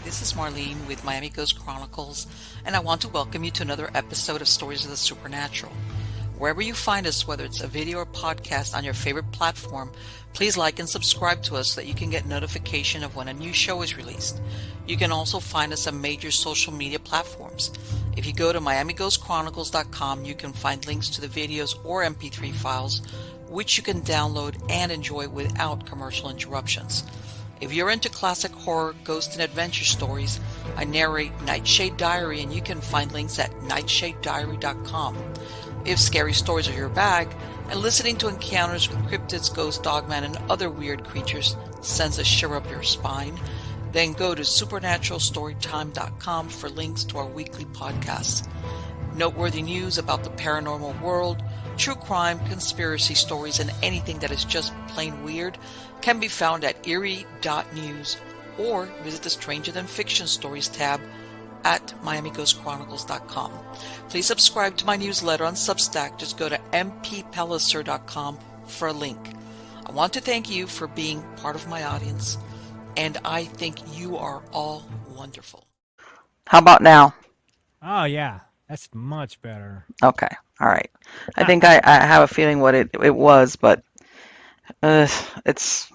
This is Marlene with Miami Ghost Chronicles, and I want to welcome you to another episode of Stories of the Supernatural. Wherever you find us, whether it's a video or podcast on your favorite platform, please like and subscribe to us so that you can get notification of when a new show is released. You can also find us on major social media platforms. If you go to MiamiGhostChronicles.com, you can find links to the videos or MP3 files, which you can download and enjoy without commercial interruptions. If you're into classic horror, ghost, and adventure stories, I narrate Nightshade Diary, and you can find links at nightshadediary.com. If scary stories are your bag, and listening to encounters with cryptids, ghosts, dogman, and other weird creatures sends a shiver up your spine, then go to supernaturalstorytime.com for links to our weekly podcasts. Noteworthy news about the paranormal world, true crime, conspiracy stories, and anything that is just plain weird can be found at eerie.news or visit the Stranger Than Fiction Stories tab at miamighostchronicles.com. Please subscribe to my newsletter on Substack. Just go to mppellicer.com for a link. I want to thank you for being part of my audience, and I think you are all wonderful. How about now? Oh yeah, that's much better. Okay. All right. I think I have a feeling what it was, but uh, it's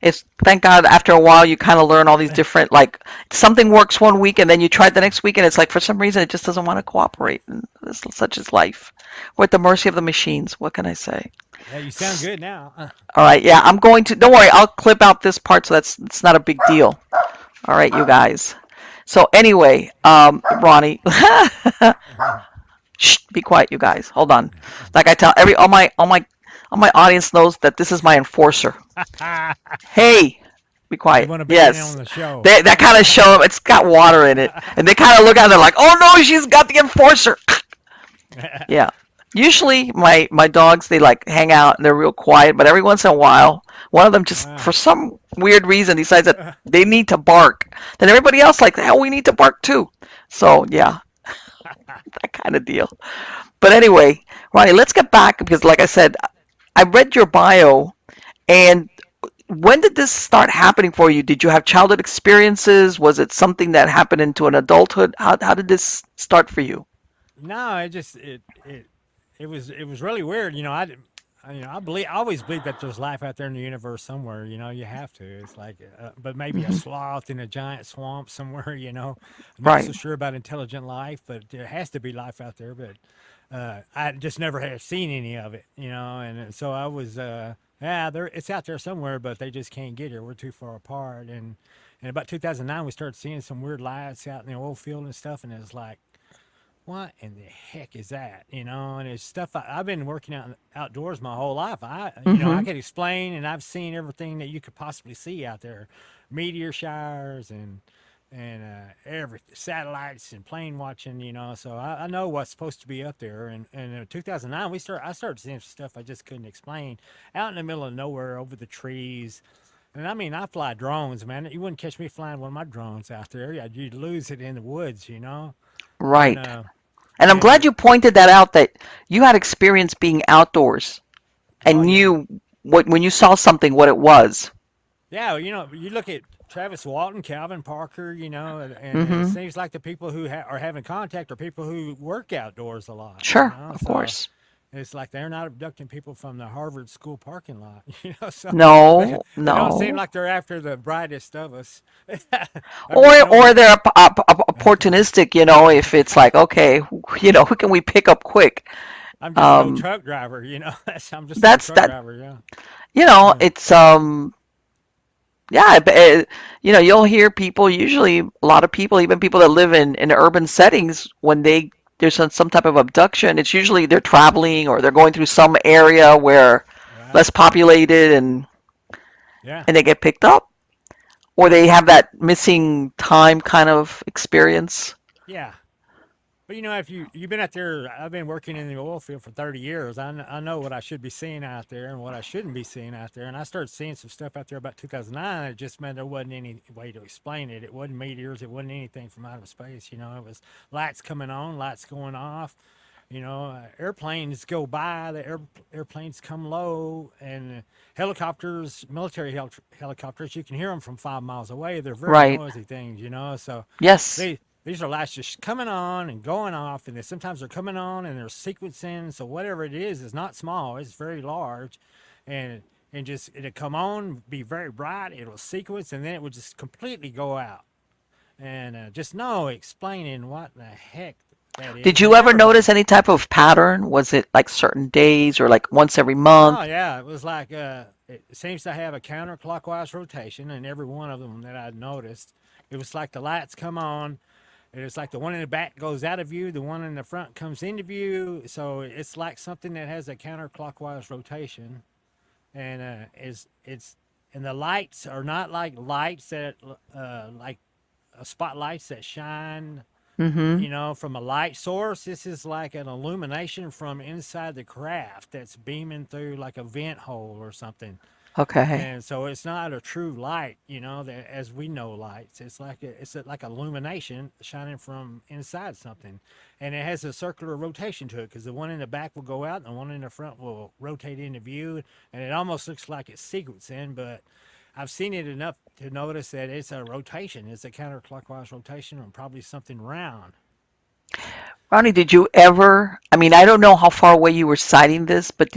it's thank God after a while you kind of learn all these different, like something works one week and then you try it the next week and it's like for some reason it just doesn't want to cooperate. And such is life. We're at the mercy of the machines. What can I say? Yeah, you sound good now. All right. Yeah, I'm going to. Don't worry. I'll clip out this part so it's not a big deal. All right, you guys. So anyway, Ronnie, shh, be quiet, you guys. Hold on. Like I tell all my audience knows that this is my enforcer. Hey, be They quiet. want to be in Yes, on the show. that kind of show. It's got water in it, and they kind of look at it they're like, oh no, she's got the enforcer. Yeah. Usually my dogs they like hang out and they're real quiet, but every once in a while one of them just Wow. for some weird reason decides that they need to bark. Then everybody else like, hell, we need to bark too. So yeah, that kind of deal. But anyway, Ronnie, let's get back because like I said, I read your bio and when did this start happening for you? Did you have childhood experiences? Was it something that happened into an adulthood? How did this start for you? No, it was really weird. I believe I always believe that there's life out there in the universe somewhere. You have to. It's like, but maybe a Hmm. sloth in a giant swamp somewhere. I'm not Right. so sure about intelligent life, but there has to be life out there. But I just never had seen any of it. And so I was, yeah, there it's out there somewhere, but they just can't get here. We're too far apart. And about 2009, we started seeing some weird lights out in the oil field and stuff, and it was like, what in the heck is that? And it's stuff I've been working outdoors my whole life. I Hmm. could explain, and I've seen everything that you could possibly see out there, meteor showers and every satellites and plane watching. So I know what's supposed to be up there. And in 2009, I started seeing stuff I just couldn't explain out in the middle of nowhere over the trees. And I mean, I fly drones, man. You wouldn't catch me flying one of my drones out there. You'd lose it in the woods. And Right. And I'm and glad you pointed that out that you had experience being outdoors oh and yeah, knew what when you saw something what it was. yeah. You look at Travis Walton, Calvin Parker, and it Hmm. seems like the people who are having contact are people who work outdoors a lot. Sure, of So course. it's like they're not abducting people from the Harvard school parking lot. So they, No, they don't seem no. like they're after the brightest of us. I'm Or just or knowing. they're opportunistic, if it's like, okay, who can we pick up quick? I'm just an old Um, truck driver. I'm just an old that's truck that, driver. Yeah. Yeah. it's yeah, you'll hear people, usually a lot of people, even people that live in urban settings, when there's some type of abduction, it's usually they're traveling or they're going through some area where Right. less populated Yeah. and they get picked up or Yeah. they have that missing time kind of experience. Yeah. But if you've been out there, I've been working in the oil field for 30 years. I know what I should be seeing out there and what I shouldn't be seeing out there. And I started seeing some stuff out there about 2009. It just meant there wasn't any way to explain it. It wasn't meteors. It wasn't anything from outer space. It was lights coming on, lights going off. Airplanes go by, airplanes come low, and helicopters, helicopters, you can hear them from 5 miles away. They're very Right. noisy things, so Yes. these are lights just coming on and going off, and sometimes they're coming on and they're sequencing. So whatever it is not small; it's very large, and just it'll come on, be very bright, it'll sequence, and then it will just completely go out. And just no explaining what the heck that Did is. you And ever notice everybody, any type of pattern? Was it like certain days or like once every oh month? yeah, it was like it seems to have a counterclockwise rotation, and every one of them that I noticed, it was like the lights come on. It's like the one in the back goes out of view, the one in the front comes into view. So it's like something that has a counterclockwise rotation, and it's and the lights are not like lights that like spotlights that shine, Mm-hmm. from a light source. This is like an illumination from inside the craft that's beaming through like a vent hole or something. Okay. And so it's not a true light, that as we know lights. It's like illumination shining from inside something, and it has a circular rotation to it because the one in the back will go out and the one in the front will rotate into view, and it almost looks like it's sequencing. But I've seen it enough to notice that it's a rotation. It's a counterclockwise rotation on probably something round. Ronnie, did you ever, I mean, I don't know how far away you were sighting this, but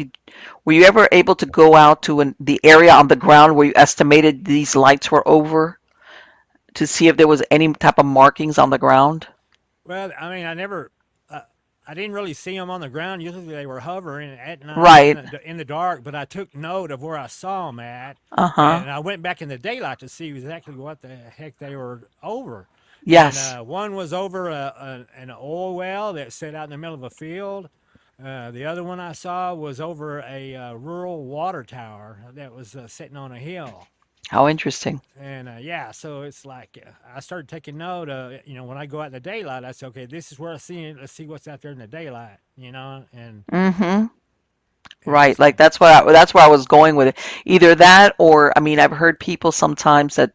were you ever able to go out to the area on the ground where you estimated these lights were over to see if there was any type of markings on the ground? Well, I mean, I didn't really see them on the ground. Usually they were hovering at night Right. in the dark. But I took note of where I saw them at, Uh-huh. and I went back in the daylight to see exactly what the heck they were over. And Yes. one was over an oil well that set out in the middle of a field. The other one I saw was over a rural water tower that was sitting on a hill. How interesting. And yeah, so it's like I started taking note. When I go out in the daylight, I say, okay, this is where I see it. Let's see what's out there in the daylight. Mm-hmm. And Right. it's Like that's where I was going with it. Either that or I mean, I've heard people sometimes that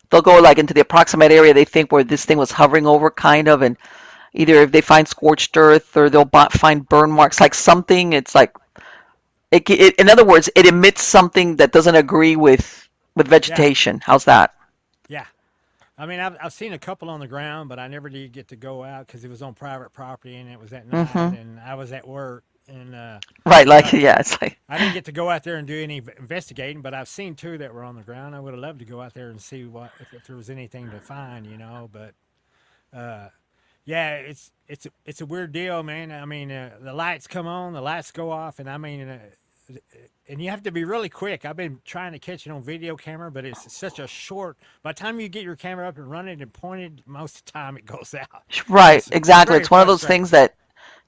they'll go like into the approximate area they think where this thing was hovering over kind of, and either if they find scorched earth or they'll find burn marks like something, it's like in other words, it emits something that doesn't agree with yeah, vegetation. How's that? yeah. I mean, I've seen a couple on the ground, but I never did get to go out because it was on private property and it was at night Mm-hmm. and I was at work. And Right, so like yeah, it's like I didn't get to go out there and do any investigating, but I've seen two that were on the ground. I would have loved to go out there and see if there was anything to find, But uh, yeah, it's a weird deal, man. I mean, the lights come on, the lights go off, and I mean, and you have to be really quick. I've been trying to catch it on video camera, but it's such a short. By the time you get your camera up and running and pointed, most of the time it goes out. right, It's exactly. very It's one of those frustrating. things that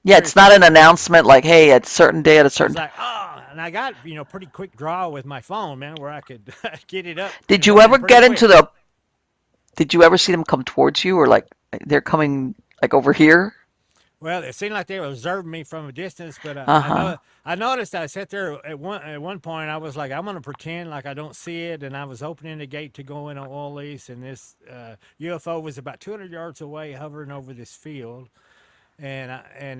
yeah, Very it's not an frustrating. announcement like, hey, at a certain day at a It's certain time. like, oh, and I got pretty quick draw with my phone, man, where I could get it up Did and you running ever pretty get into quick. the did you ever see them come towards you or like they're coming like over here? Well, it seemed like they were observing me from a distance, but I Uh-huh. know I noticed I sat there at one point. I was like, I'm gonna pretend like I don't see it, and I was opening the gate to go in on oil lease, and this UFO was about 200 yards away, hovering over this field, and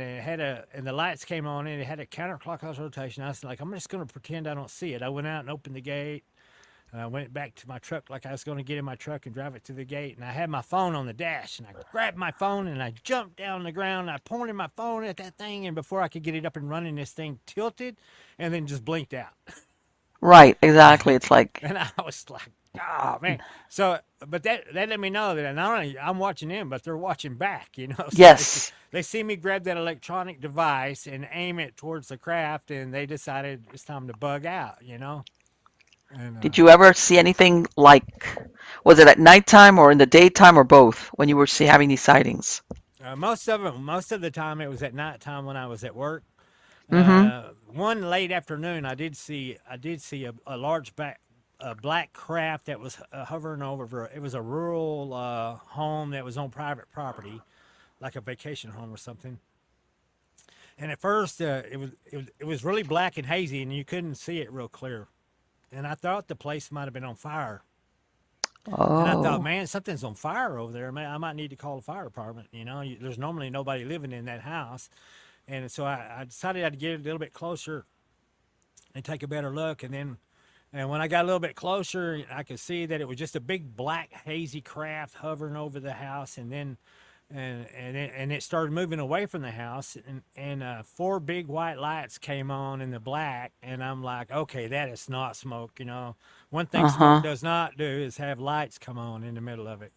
it had and the lights came on, and it had a counterclockwise rotation. I was like, I'm just gonna pretend I don't see it. I went out and opened the gate, and I went back to my truck like I was going to get in my truck and drive it to the gate. And I had my phone on the dash. And I grabbed my phone and I jumped down the ground. And I pointed my phone at that thing. And before I could get it up and running, this thing tilted and then just blinked out. Right, exactly. It's like And I was like, oh, man. So, but that let me know that not only I'm watching them, but they're watching back. So yes. they see me grab that electronic device and aim it towards the craft. And they decided it's time to bug out. And Did you ever see anything like was it at nighttime or in the daytime or both when you were having these sightings? most of the time, it was at nighttime when I was at work. Mm-hmm. One late afternoon, I did see a large a black craft that was hovering over. It was a rural home that was on private property, like a vacation home or something. And at first, it was really black and hazy, and you couldn't see it real clear. And I thought the place might have been on fire. And I thought, Oh. man, something's on fire over there. Man, I might need to call the fire department. There's normally nobody living in that house. And so I decided I'd get a little bit closer and take a better look. And when I got a little bit closer, I could see that it was just a big black hazy craft hovering over the house, and it started moving away from the house, and four big white lights came on in the black, and I'm like, okay, that is not smoke. One thing smoke Uh-huh. does not do is have lights come on in the middle of it.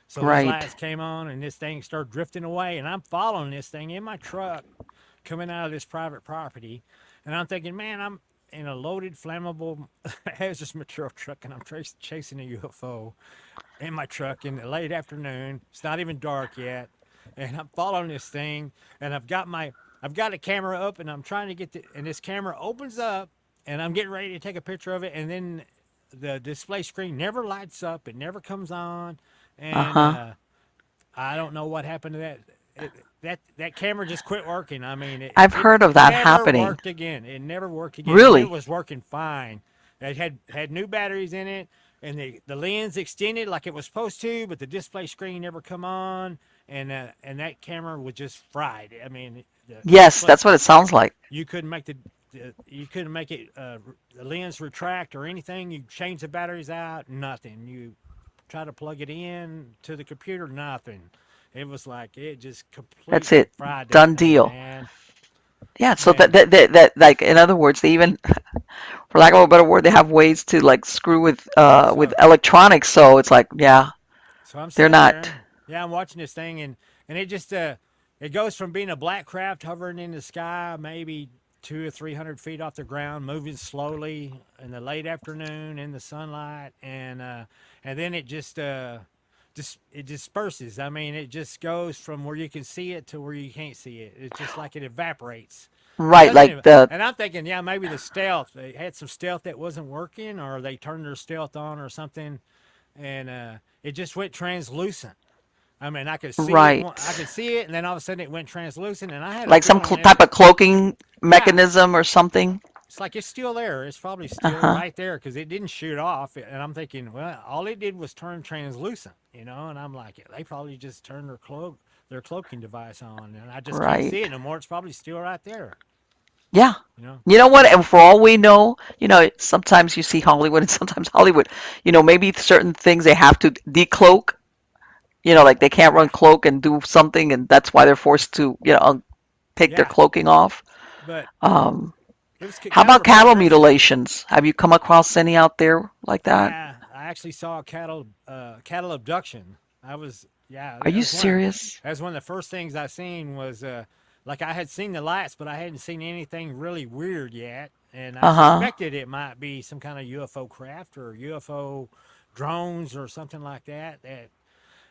So those Right. lights came on, and this thing started drifting away, and I'm following this thing in my truck coming out of this private property, and I'm thinking, man, I'm in a loaded, flammable, hazardous material truck, and I'm chasing a UFO in my truck in the late afternoon. It's not even dark yet, and I'm following this thing, and I've got a camera up, and I'm trying to and this camera opens up, and I'm getting ready to take a picture of it, and then the display screen never lights up, it never comes on, and Uh-huh. I don't know what happened to that. That camera just quit working. I mean, I've heard of it that never happening. worked again. It never worked again, and it Really? was working fine. It had new batteries in it, and the lens extended like it was supposed to, but the display screen never come on, and that camera was just fried. I mean, the Yes, display that's what it sounds like. you couldn't make you couldn't make it the lens retract or anything. You change the batteries out, nothing. You try to plug it in to the computer, nothing. It was like it just That's completely it. fried that Done thing, deal. man. Yeah, so Man, like in other words, they even for lack of a better word, they have ways to like screw with so electronics, so it's like, yeah, so I'm they're sitting not there, yeah, I'm watching this thing, and it just it goes from being a black craft hovering in the sky, maybe 200 or 300 feet off the ground, moving slowly in the late afternoon in the sunlight, and then it just it disperses. I mean, it just goes from where you can see it to where you can't see it. It's just like it evaporates. It right, doesn't like even. the And I'm thinking, yeah, maybe the stealth. They had some stealth that wasn't working, or they turned their stealth on, or something, and it just went translucent. I mean, I could see it. I right. could see it, and then all of a sudden it went translucent, and I had a Like some feeling type of cloaking yeah, mechanism or something. it's like it's still there. It's probably still Uh-huh. right there because it didn't shoot off. And I'm thinking, well, all it did was turn translucent. And I'm like, they probably just turned their cloaking device on, and I just can't Right. see it no more. It's probably still right there. Yeah. You know, You know what? so And for all we know, sometimes you see Hollywood and sometimes Hollywood, maybe certain things they have to decloak, like they can't run yeah, cloak and do something, and that's why they're forced to, take their yeah. cloaking off. But Um, it was how kind about of a cattle progression. mutilations? Have you come across any out there like that? I actually saw a cattle abduction. I was yeah, Are you serious? that was one of the first things I seen was like I had seen the lights, but I hadn't seen anything really weird yet, and I Uh-huh. suspected it might be some kind of UFO craft or UFO drones or something like that.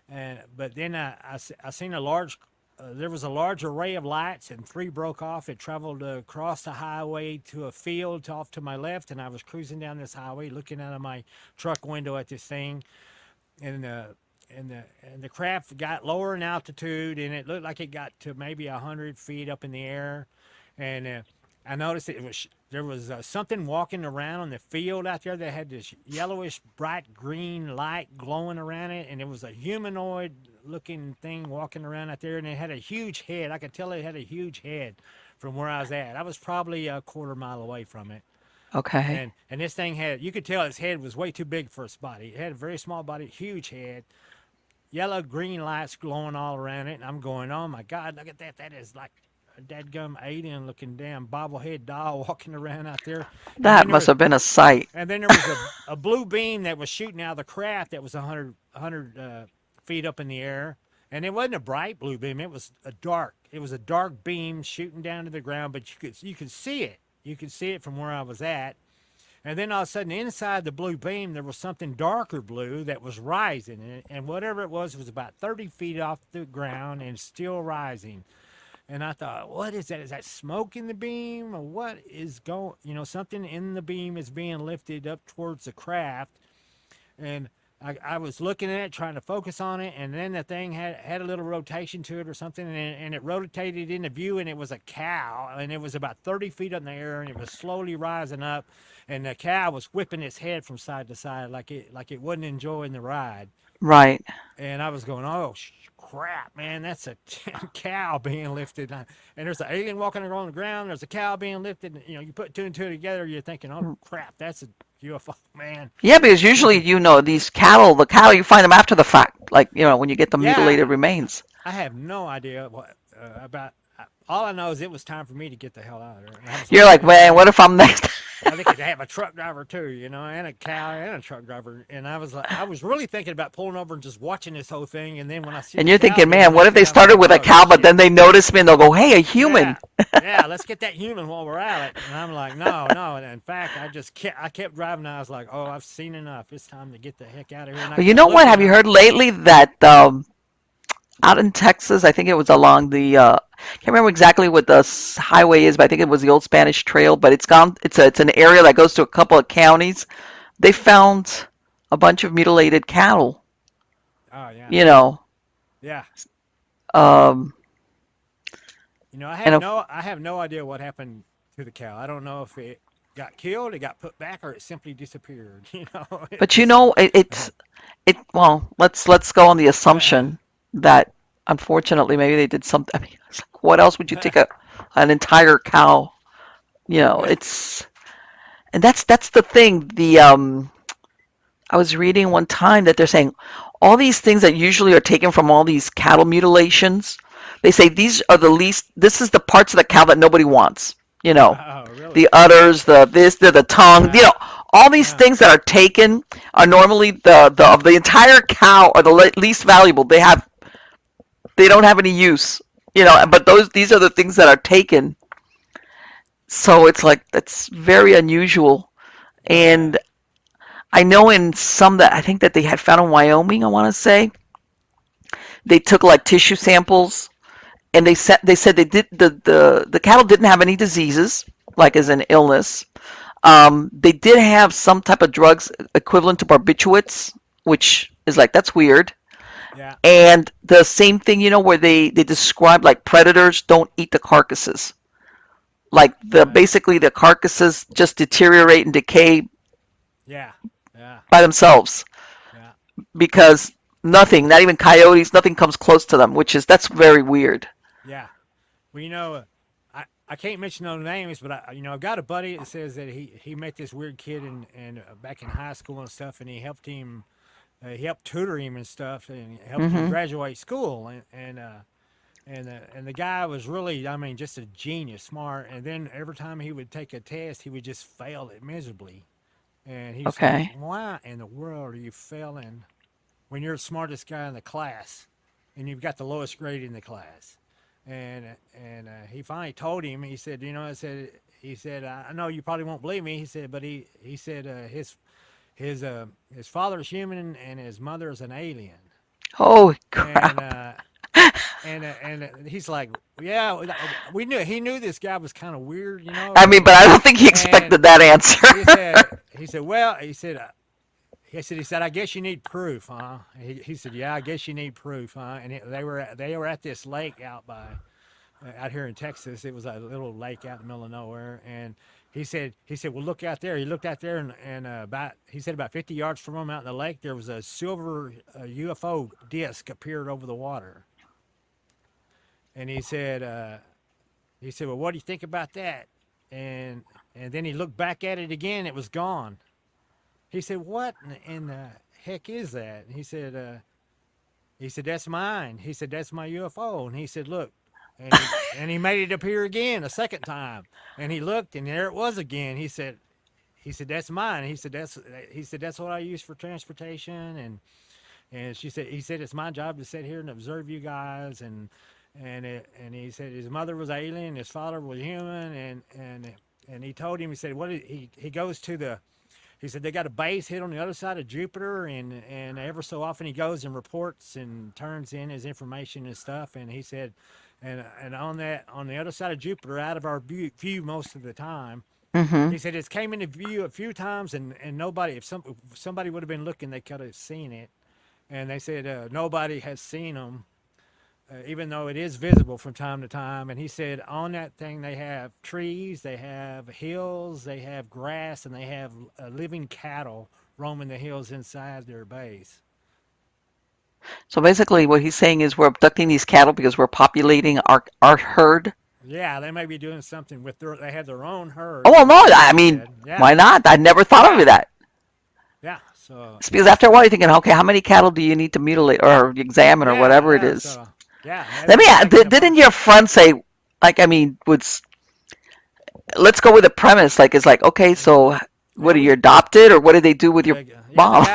And but then I seen a large. There was a large array of lights, and three broke off. It traveled across the highway to a field off to my left, and I was cruising down this highway, looking out of my truck window at this thing, and the craft got lower in altitude, and it looked like it got to maybe 100 feet up in the air, and I noticed there was something walking around on the field out there that had this yellowish bright green light glowing around it, and it was a humanoid looking thing walking around out there, and it had a huge head. I could tell it had a huge head from where I was at. I was probably a quarter mile away from it, Okay. and this thing had, you could tell its head was way too big for its body. It had a very small body, huge head, yellow green lights glowing all around it, and I'm going, oh my God, look at that. That is like a dadgum alien looking damn bobblehead doll walking around out there. And That then there must was have been a sight. and then there was a blue beam that was shooting out of the craft that was 100 feet up in the air. And it wasn't a bright blue beam. It was a dark beam shooting down to the ground, but you could see it. You could see it from where I was at. And then all of a sudden, inside the blue beam, there was something darker blue that was rising. And whatever it was about 30 feet off the ground and still rising. And I thought, what is that? Is that smoke in the beam? Or what is going, something in the beam is being lifted up towards the craft. And I was looking at it, trying to focus on it, and then the thing had a little rotation to it or something, and it rotated into view, and it was a cow, and it was about 30 feet in the air, and it was slowly rising up, and the cow was whipping its head from side to side like it wasn't enjoying the ride. Right. And I was going, oh crap, man, that's a cow being lifted, and there's an alien walking around the ground. There's a cow being lifted. And, you put two and two together, you're thinking, oh crap, that's a UFO, man. Yeah, because usually, these cattle, the cattle, you find them after the fact, like, when you get the Yeah, mutilated remains. I have no idea what about. All I know is it was time for me to get the hell out of there, and I was You're like, like, man, man, what if I'm next? they could have a truck driver too, and a cow and a truck driver. And I was really thinking about pulling over and just watching this whole thing. And then when I see And the you're cow thinking, being man, what if lifted, they I was started like, with a oh cow, but shit, then they notice me and they'll go, hey, a human. yeah, yeah, let's get that human while we're at it. And I'm like, no, no. And in fact, I kept driving. And I was like, oh, I've seen enough. It's time to get the heck out of here. And I Well, you kept know what? looking. Have you heard lately that out in Texas, I think it was along the, can't remember exactly what the highway is, but I think it was the old Spanish Trail. But it's an area that goes to a couple of counties. They found a bunch of mutilated cattle. Oh yeah, You know, yeah. um, and I have no idea what happened to the cow. I don't know if it got killed, it got put back, or it simply disappeared. but It's well, let's go on the uh, assumption that unfortunately maybe they did something. I mean, it's like, what else would you take an entire cow? It's and that's the thing. I was reading one time that they're saying all these things that usually are taken from all these cattle mutilations. They say these are the least. This is the parts of the cow that nobody wants. oh really? The udders, the tongue. Uh, All these uh, things that are taken are normally the of the entire cow are the least valuable. They don't have any use. yeah, But these are the things that are taken. So it's like that's very unusual. yeah, And I know in some that I think that they had found in Wyoming, I want to say, they took like tissue samples and they said they did the cattle didn't have any diseases, like as yeah, an illness. They did have some type of drugs equivalent to barbiturates, which is like that's weird. yeah, And the same thing, where they describe like predators don't eat the carcasses. Like right, basically the carcasses just deteriorate and decay yeah, yeah, by themselves yeah, because nothing, not even coyotes, nothing comes close to them, that's very weird. yeah. Well, I can't mention no names, but I've got a buddy that says that he met this weird kid back in high school and stuff, and he helped tutor him and stuff, and helped him Hmm. graduate school, and the guy was really, I mean, just a genius, smart. And then every time he would take a test, he would just fail it miserably. And he was like, Okay. "Why in the world are you failing when you're the smartest guy in the class, and you've got the lowest grade in the class?" And he finally told him. He said, he said, "I know you probably won't believe me." He said, but he said his father's human and his mother is an alien. Oh And crap. he's like, yeah, we knew he knew this guy was kind of weird, I mean, but I don't think he and expected that answer. he said, well, he said, I guess you need proof, huh? He said, yeah, I guess you need proof, huh? And they were at this lake out here in Texas. It was a little lake out in the middle of nowhere, and he said, well, look out there. He looked out there, and he said about 50 yards from him out in the lake, there was a silver UFO disc appeared over the water, and he said, well, what do you think about that? And then he looked back at it again. It was gone. He said, what in the heck is that? And he said, that's mine. He said, that's my UFO. And he said, look, and he made it appear again a second time. And he looked, and there it was again. He said, that's mine. He said, that's what I use for transportation. And he said, it's my job to sit here and observe you guys. And he said his mother was alien, his father was human, and he told him, he said, he goes to he said they got a base hit on the other side of Jupiter, and ever so often he goes and reports and turns in his information and stuff. And he said, and on the other side of Jupiter, out of our view most of the time, Hmm. he said it's came into view a few times, and nobody, if somebody would have been looking, they could have seen it. And they said nobody has seen them, even though it is visible from time to time. And he said on that thing they have trees, they have hills, they have grass, and they have living cattle roaming the hills inside their base. So basically, what he's saying is we're abducting these cattle because we're populating our herd. Yeah, they may be doing something with their. They have their own Oh herd, well, like no, like I you mean, said. Yeah, why not? I never thought of yeah, that. yeah. So It's because after a while, you're thinking, okay, how many cattle do you need to mutilate or examine or yeah, whatever it yeah. is? So yeah, Let me. they're taking a Didn't bunch. your friend say, like, I mean, would let's go with the premise. Like, it's like, okay, so Yeah, what are you adopted or what did they do with your yeah, mom?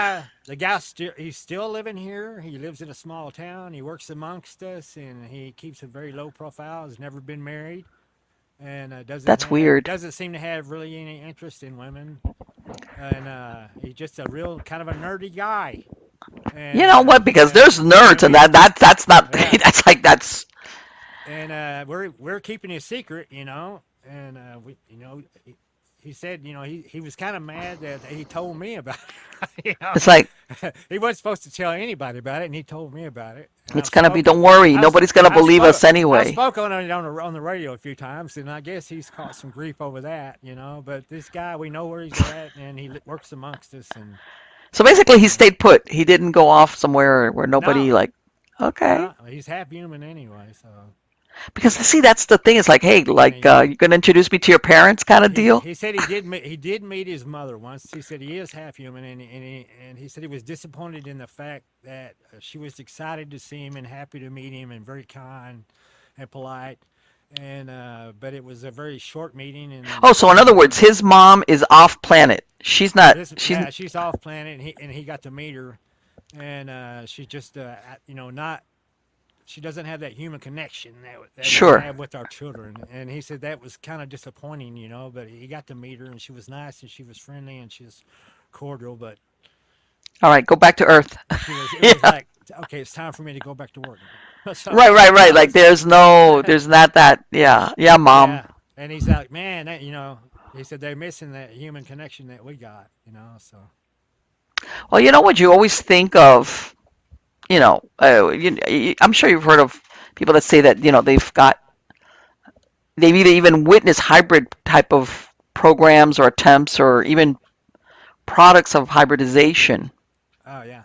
the guy still he's still living here. He lives in a small town. He works amongst us, and he keeps a very low profile. Has never been married, and That's weird. doesn't seem to have really any interest in women. And he's just a real kind of a nerdy guy. You And know what? Because there's nerds, and we that's not. yeah, That's like that's. and we're keeping his secret, you know. And we, you know, he said, you know, he was kind of mad that he told me about it. You know, It's like he wasn't supposed to tell anybody about it, and he told me about it. And it's gonna be. Don't worry, nobody's gonna believe us I've anyway. spoken on it on the radio a few times, and I guess he's caught some grief over that, you know. But this guy, we know where he's at, and he works amongst us, and So basically, he stayed put. He didn't go off somewhere where no, nobody like. Okay. no, he's half human anyway. So, Because see, that's the thing. It's like, hey, and like you're gonna introduce me to your parents, kind of deal. he said he did meet his mother once. He said he is half human, and he said he was disappointed in the fact that she was excited to see him and happy to meet him and very kind and polite. And but it was a very short meeting, Oh, so in and other words, his mom is off planet. She's not. this She's yeah, she's off planet, and he got to meet her, and she's just you know, not, she doesn't have that human connection that we sure. have with our children. And he said that was kind of disappointing, you know. But he got to meet her, and she was nice, and she was friendly, and she was cordial. But All right, go back to Earth. it was Yeah. like, okay, it's time for me to go back to work now. So Right, right, you right. know, Like there's not that. Yeah, yeah, mom. yeah. And he's like, man, that, you know, he said they're missing that human connection that we got, you know. So Well, you know what you always think of. I'm sure you've heard of people that say that they've even witnessed hybrid type of programs or attempts or even products of hybridization. oh yeah,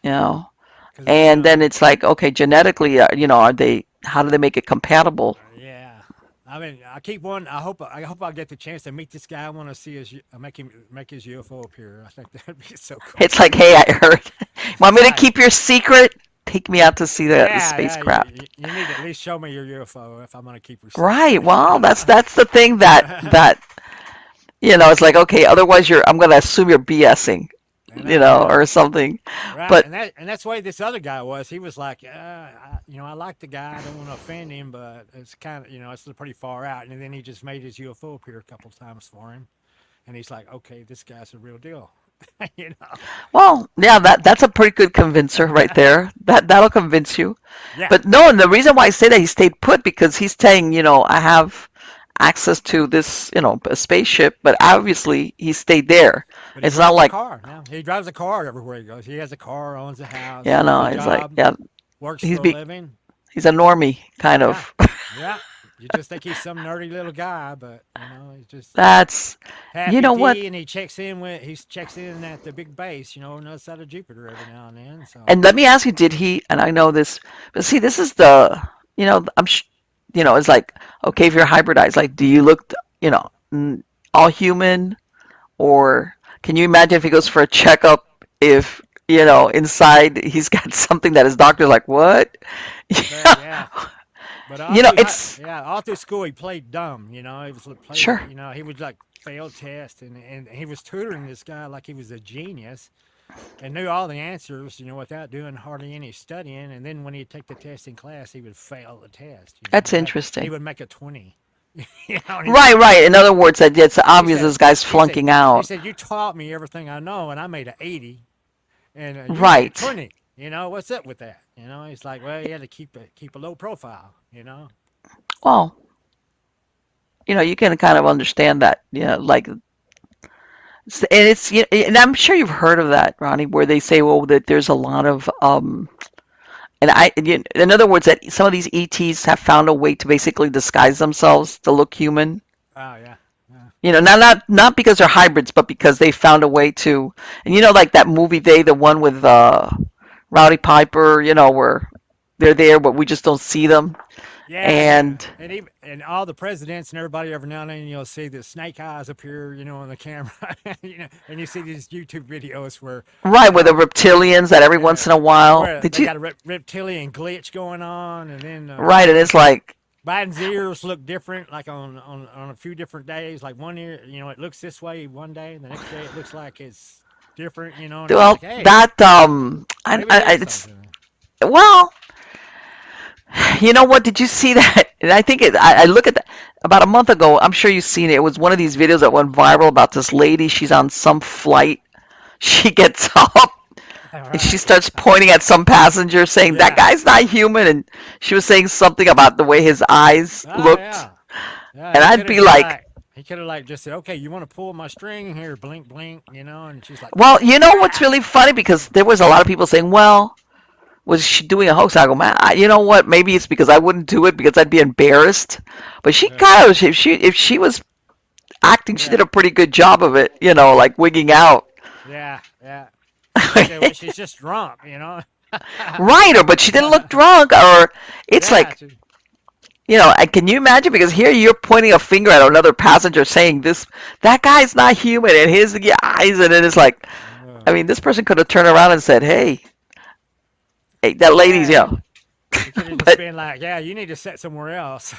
You know, because you and know, then it's like, okay, genetically, are they? How do they make it compatible? yeah. I mean, I keep one. I hope I get the chance to meet this guy. I want to see his make his UFO appear. I think that'd be so cool. It's like, hey, I heard. Want me to Right. keep your secret? Take me out to see the Yeah, yeah. spacecraft. You need to at least show me your UFO if I'm gonna keep your secret. Right. Well, that's the thing that it's like, okay. Otherwise, I'm gonna assume you're BSing, And yeah, or something. right. But And that's the way this other guy was. He was like, you know, I like the guy. I don't want to offend him, but it's kind of, you know, it's pretty far out. And then he just made his UFO appear a couple of times for him, and he's like, okay, this guy's a real deal. You know. well, yeah, that's a pretty good convincer right there. That'll convince you. Yeah. But no, and the reason why I say that he stayed put because he's saying, I have access to this, a spaceship, but obviously he stayed there. But he It's not drives a like, car now. He drives a car everywhere he goes. He has a car, owns a house, yeah, has no, a it's like, job, yeah, works he's for a be living. he's a normie kind Yeah, of. yeah. You just think he's some nerdy little guy, but you know, he's just That's, half you know what? ET, and he checks in at the big base, you know, on the other side of Jupiter every now and then. So And let me ask you, did he, and I know this, but see, this is it's like, okay, if you're hybridized, like, do you look, all human, or can you imagine if he goes for a checkup, if, inside he's got something that his doctor's like, what? but yeah. But It's, all through school he played dumb, you know. He was sure, you know, he would like fail tests, and he was tutoring this guy like he was a genius, and knew all the answers, you know, without doing hardly any studying. And then when he'd take the test in class, he would fail the test. You know, that's he interesting. would make a 20. You know, and Right, right. In other words, that it's he obvious said, this guy's flunking he out. said, you taught me everything I know, and I made an 80, and you made a Right. 20. You know, what's up with that? You know, he's like, well, you had to keep a low profile. You know. Well, you can kind of understand that, like, and and I'm sure you've heard of that, Ronnie, where they say, well, that there's a lot of, in other words, that some of these ETs have found a way to basically disguise themselves to look human. Oh yeah. Yeah. Not because they're hybrids, but because they found a way to, and like that movie, the one with Rowdy Piper, where they're there, but we just don't see them. Yeah, And and even and all the presidents and everybody every now and then you'll see the snake eyes appear, on the camera, and you see these YouTube videos where, right, with the reptilians that every yeah, once in a while. where Did they you? got a reptilian glitch going on, and then Right, and it's like, Biden's ears look different, like on a few different days. Like one ear, it looks this way one day, and the next day it looks like it's different, and it's well, like, hey, that maybe there's it's something. well, you know what? Did you see that? And I think I look at that about a month ago. I'm sure you've seen it. It was one of these videos that went viral about this lady. She's on some flight. She gets up All and she right. starts pointing at some passenger, saying that Yeah. guy's not human. And she was saying something about the way his eyes Oh looked. yeah. Yeah. And He I'd could have be just like, like he could have like just said, okay, you want to pull my string here, blink, blink, and she's like, well, you know what's really funny? Because there was a lot of people saying, well, was she doing a hoax? I go, man, you know what? Maybe it's because I wouldn't do it because I'd be embarrassed. But she yeah, kind of, if she was acting, she did yeah, a pretty good job of it, like wigging out. yeah, yeah. And they say, well, she's just drunk. Right, or but she didn't look drunk, or it's Yeah. like, and can you imagine? Because here you're pointing a finger at another passenger saying that guy's not human, and his eyes, and then it's like, Uh, I mean, this person could have turned around and said, hey, that lady's, yeah. He could have just but been like, yeah, you need to sit somewhere else.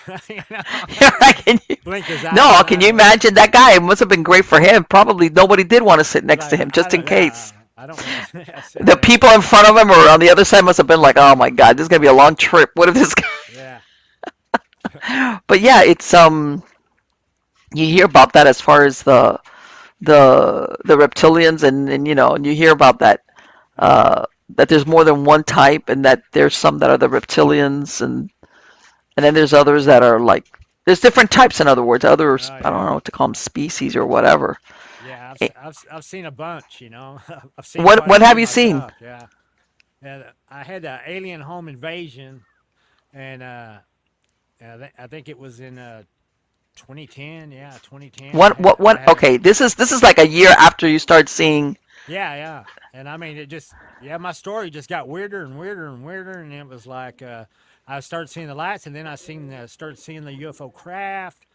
can you, Blink his eyes no, can you sideways. imagine that guy? It must have been great for him. Probably nobody did want to sit He's next to like, him, I just in don't, yeah, case. I don't want to sit The there. people in front of him or on the other side must have been like, "Oh my God, this is gonna be a long trip. What if this guy?" Yeah. But yeah, it's you hear about that as far as the reptilians, and you hear about that that there's more than one type, and that there's some that are the reptilians, and then there's others that are like there's different types. In other words, others Oh I don't yeah. know what to call them, species or whatever. Yeah. Eh, I've seen a bunch. I've seen What quite a what few have you seen? myself. Yeah. And I had an alien home invasion, and I think it was in 2010. Yeah, 2010. I What had what I what? had a Okay, this is like a year after you start seeing. Yeah, yeah. And I mean, my story just got weirder and weirder and weirder. And it was like, I started seeing the lights, and then started seeing the UFO craft.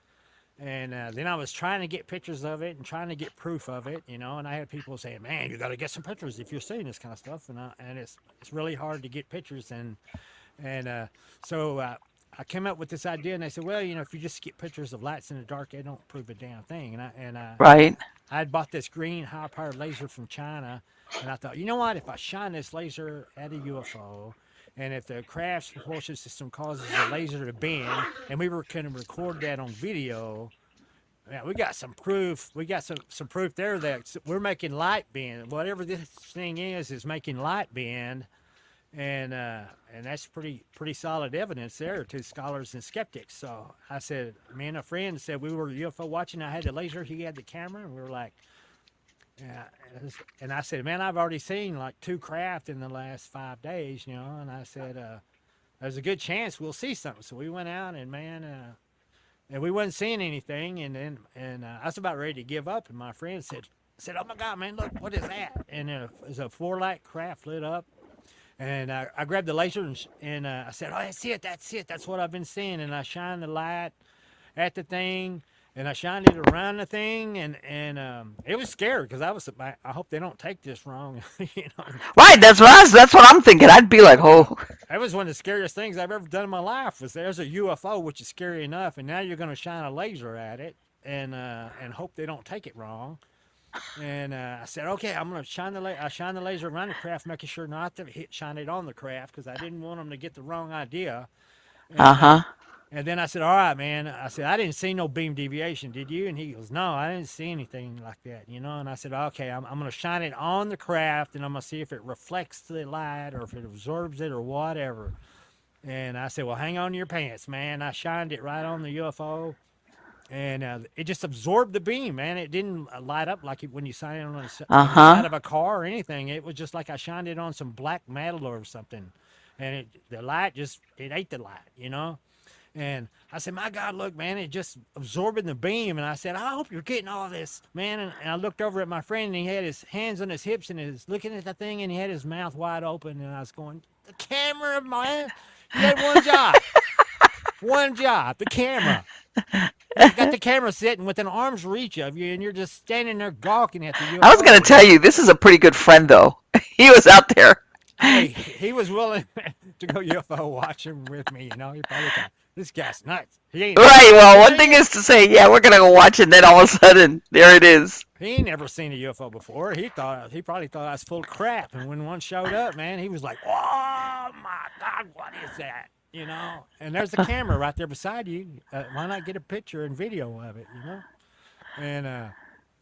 And then I was trying to get pictures of it and trying to get proof of it, And I had people saying, man, you got to get some pictures if you're seeing this kind of stuff. And it's really hard to get pictures. And so I came up with this idea, and they said, well, if you just get pictures of lights in the dark, they don't prove a damn thing. Right. I had bought this green high-powered laser from China, and I thought, you know what? If I shine this laser at a UFO, and if the craft's propulsion system causes the laser to bend, and we were going to record that on video, yeah, we got some proof. We got some proof there that we're making light bend. Whatever this thing is making light bend, and that's pretty solid evidence there to scholars and skeptics. So I said, me and a friend said we were UFO watching. I had the laser, he had the camera, and we were like, yeah. And I said, man, I've already seen like 2 craft in the last 5 days, And I said, there's a good chance we'll see something. So we went out, and man, and we wasn't seeing anything. And I was about ready to give up, and my friend said, oh my God, man, look, what is that? And it was a 4-light craft lit up. And I grabbed the laser, and I said, oh, that's it, that's it. That's what I've been seeing. And I shined the light at the thing, and I shined it around the thing, and it was scary because I hope they don't take this wrong, Right. That's what I'm thinking. I'd be like, Yeah. oh, That was one of the scariest things I've ever done in my life. Was there's a UFO, which is scary enough, and now you're going to shine a laser at it, and hope they don't take it wrong. And I said, okay, I'm going to I shine the laser around the craft, making sure not to shine it on the craft because I didn't want them to get the wrong idea. uh And huh. and then I said, all right, man. I said, I didn't see no beam deviation, did you? And he goes, no, I didn't see anything like that. And I said, okay, I'm going to shine it on the craft, and I'm going to see if it reflects the light or if it absorbs it or whatever. And I said, well, hang on to your pants, man. I shined it right on the UFO, and it just absorbed the beam, man. It didn't light up like when you shine it Uh on the side huh. of a car or anything. It was just like I shined it on some black metal or something, and the light just it ate the light. And I said, my God, look, man, it just absorbing the beam. And I said, I hope you're getting all this, man. And I looked over at my friend, and he had his hands on his hips, and he was looking at the thing, and he had his mouth wide open. And I was going, the camera, man. You had one job. One job, the camera. You got the camera sitting within arm's reach of you, and you're just standing there gawking at the I was going UFO. to tell you, this is a pretty good friend, though. He was out there. Hey, he was willing to go UFO watching with me. He probably thought, this guy's nuts. He ain't Right. Well, one thing is to say, yeah, we're going to go watch it, and then all of a sudden, there it is. He ain't never seen a UFO before. He probably thought I was full of crap. And when one showed up, man, he was like, "Oh my God, what is that?" And there's a camera right there beside you. Why not get a picture and video of it? And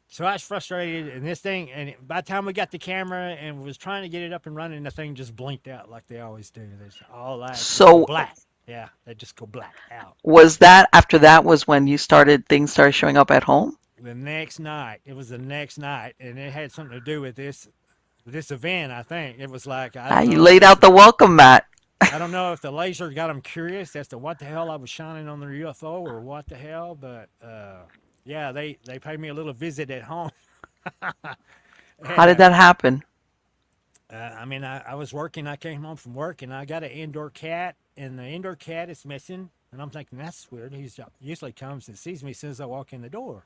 so I was frustrated, and this thing. And by the time we got the camera and was trying to get it up and running, the thing just blinked out like they always do. There's all that just go So, black. Yeah, they just go black out. was that after that was when things started showing up at home? The next night, it was the next night, and it had something to do with this event. I think it was like I don't You know. laid out the welcome mat. I don't know if the laser got them curious as to what the hell I was shining on their UFO or what the hell, but yeah, they paid me a little visit at home. How And did that happen? I mean, I was working. I came home from work, and I got an indoor cat, and the indoor cat is missing. And I'm thinking that's weird. He usually comes and sees me as soon as I walk in the door.